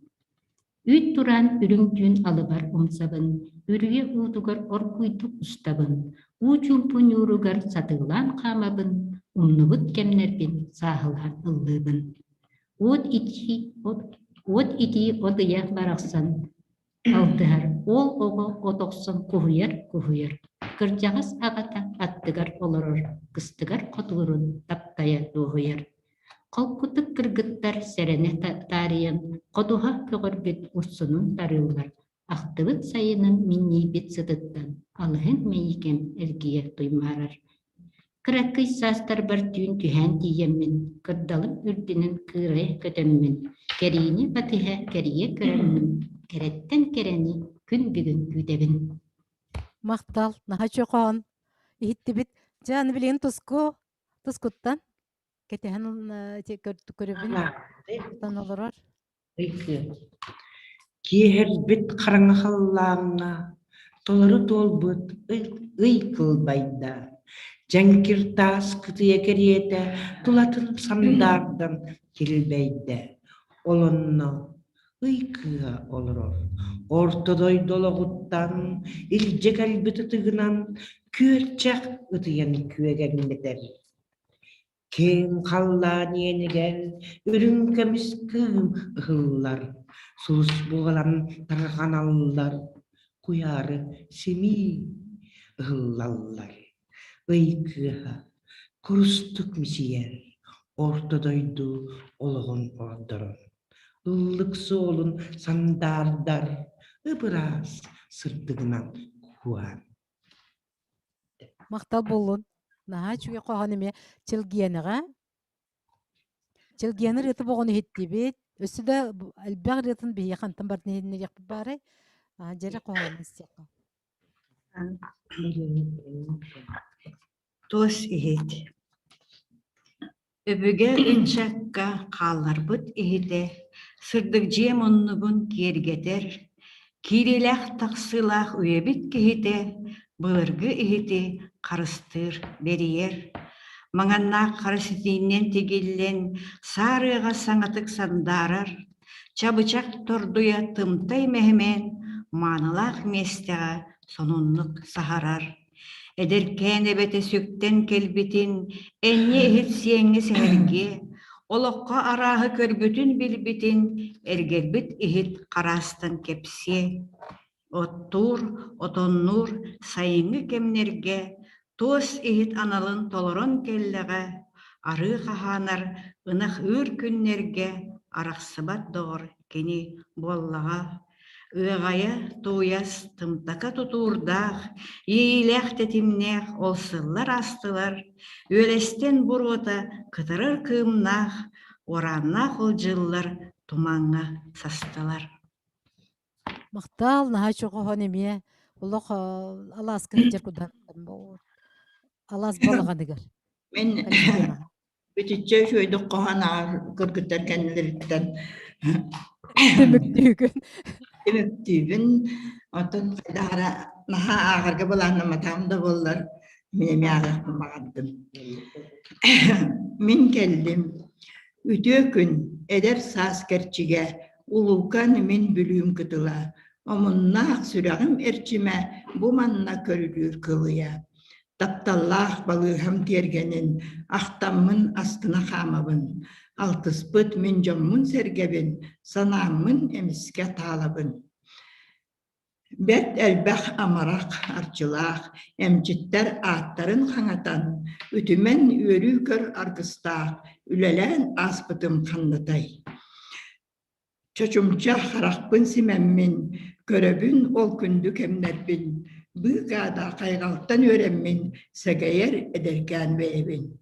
Үйт туран үріңтүн алыбар умсабын, үрге ұтығар оркуйтық ұстабын, учумпун юругар сатылан қамабын, умныбыт кемнербен сағылған ұллыбын. От ити одыя барақсан, алтығар ол оғы отоқсын кухуяр. Кыржағыз ағата аттыгар олорор, кыстыгар котуырын таптая доғыяр. Қолкутык кыргыттар сәрене тарыян, қодуға көгірбет ұсынын тарылар. Ақтыбыт сайының минни бет сыдыттан, алығын мейікем әлгие туймарар. Кыраккый састар бар түйін түйән тиеммен, кырдалым үрдінің кырай көтеммен. Керейіне батыға керие көрәммен, кереттен керені күн бүгін күдебін. Мақтал, наха чоқан. Ихитті бит, жаны білген тұскуттан. Кетеген көребін. Тұтан олырар. Киер бит қараңы қаллағына, толыры толбыт, үй қылбайда. Жәңкір тас күтіе кереті, тұлатын сандардан келбейді. Олынна ый-кыға олырор. Ортодой дологуттан, илжек әлбіті тығынан, көрчақ ұтыян күеген бетер. Кен қалла ненігер, үрін көміс күм ұғылар, сұлыс бұғалан тарған алылар, құяры семи ұғылалар. Ый-кыға, құрыстық мисиер, ортодойду олығын ордырын. Ыллыксы олын сандардар, ыбырас сырдығынан куан. Мақтал болын. Наха чуге қоған еме чылгияныға. Чылгияны реті боғыны хетті бет. Өсі де әлбәқ ретін бейе қантын бардың едіне жақ бары. Жәрі қоған істеққа. Тос ехет. Өбіге үнчәкка қалар бұд ехеті. Сырдық жем оннығын кергетер. Киреләқ тақсылақ өйебіт кехеті. Бұлырғы ехеті қарыстыр бериер. Маңанна қарысытинен тегеллен сарыға саңатық сандарар. Çabıçak torduya tımtay mehemen, manılak mesteğe sonunluk saharar. Ederken ebete sökten kelbitin, enye ehitsiyeni seherge, olokka arahı körbütün bilbitin, ergelbit ihit karastın kepsi. Ottur, otonnur, sayıngı kemnerge, tos ihit analın toloron kelleğe, arı kahanar, ınık ür günlerge, araqsıbat doğur keni bollağa. Iğaya tuyas tımtaka tuturdak, yiyileq tetimneq olsıllar astılar, ölesten burota kıtırır kımnaq, orannaq olcıllar tumanğa sastılar. Мактал наһа чого хонемие улох алас кыжыр кудан алас балганыгар. Men bütücce şöyle kohana kırgıtlar kendileritten Demektügün. Demektügün otun dara naha ağırga bulanma matamda bollar meni ağırmadım. Min geldim. Ütökün eder saskerçige ulukan min bülüm kıtıla. Omunnak sürağım erçime bu manna körülür kılıya. Taptallah balığım tergenin, ahtamın astına kamabın. Altıspıt min cammun sergebin, sanamın emiske talabın. Bet elbэх amarak arçılak, emcitter atların kanatan, ütümen üörü kör argıstak, ülelen aspıtım kanlatay. Çoçumça harakpın simemmin, köröbün ol kündük emnerbin, bıgada kaygalttan öğrenmin, segeyer ederken ve evin.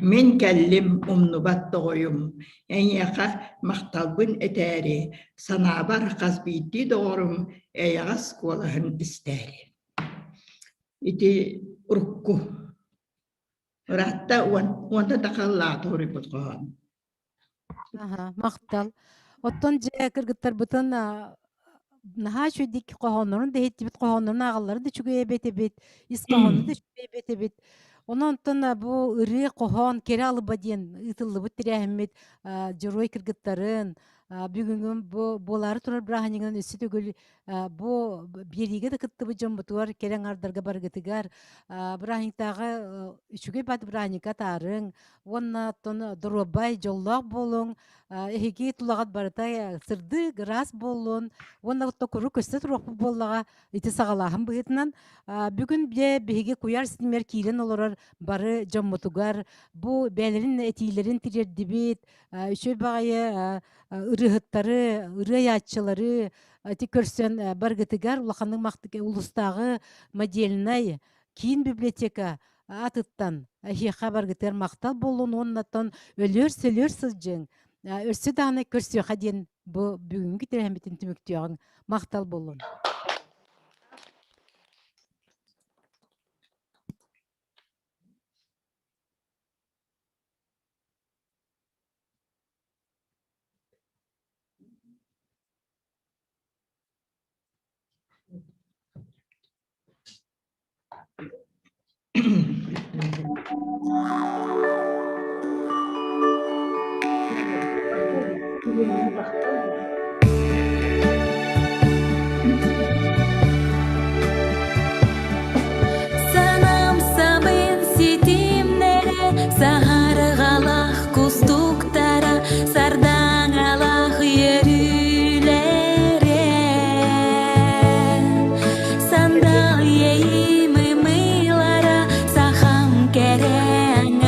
Men kellim umnubat doğuyum, en yaka maktalbın eteri, sanabar kasbiti doğurum, eyağız kolahın isteri. İti urukku. Ratta wanta takalla doğru butkohan. Aha, maqtal. Oттон же кыргыттар бутын наһа чүдик кохоннорун дехеттибит кохоннорун агаллары да чүгөйө бетебит, ис кохонну да чүгөйө бетебит. Ононтон бу ыры кохон кере алыба диен ытыллыбыт тирәһиммит жорой кыргыттарын бүгүнгүн болары турар браханиган өсү төгүл бу бириге да кыттыбы жомбутуар керең ардарга баргытыгар брахиниктагы үчүгө бат браханика тарың онна тон доробай жоллок болуң эхиги тулагат барытай сырды грас болун онна то куру көстө туруп боллага ити сагалахым быытынан бүгүн бе биһиги куяр симер киилен олорор бары жоммутугар бу бәлерин этилерин тирердибит үчөй багайы ырыһыттары ырыячылары ти көрсөн баргытыгар улаханның мактык улустагы модельнай кийин библиотека атыттан хиха баргытыр мактал болун оннатон өлөр сөлөр сылжың өрсө даны көрсө хаден бу бүгүнкү терхемитин түмүктөгөн мактал болун. Sanam sabın sitimlere, sahargalak kustuktara, sardangalak yürülere. Sandalyeyim mıylara, saham kereng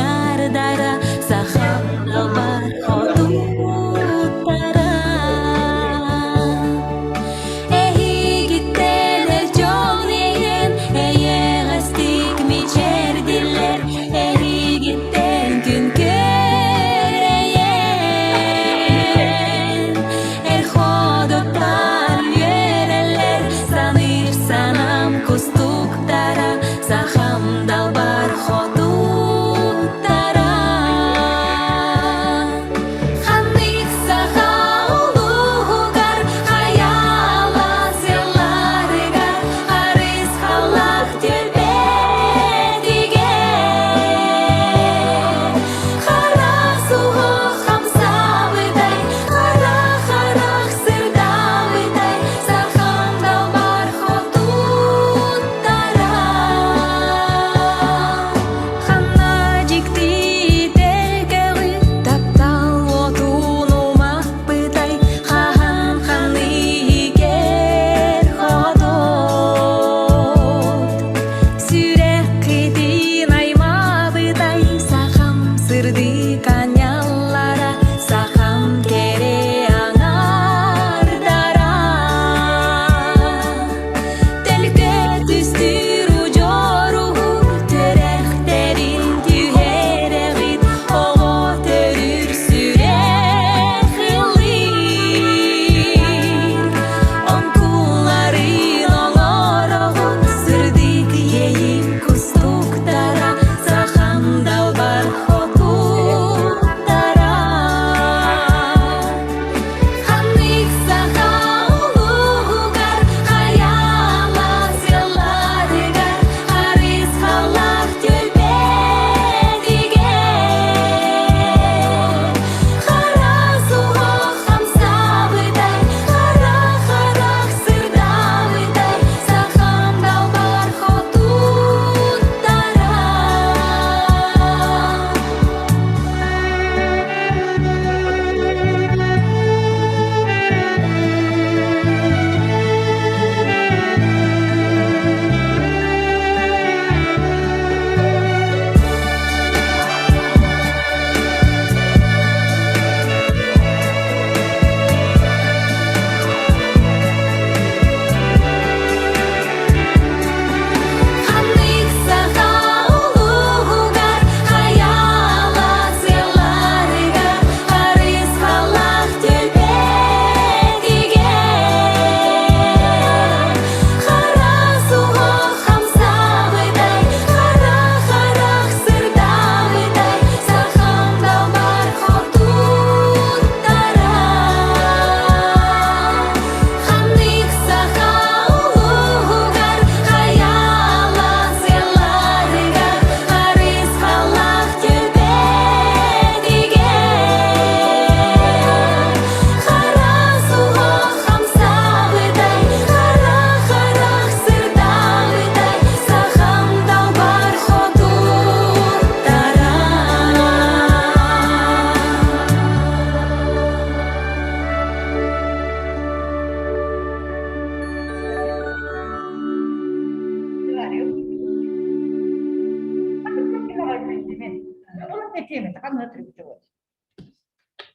etiyemez. Kanı Türkçe var.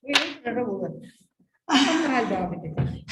Öyle bir olur. Ama halde abi dedi.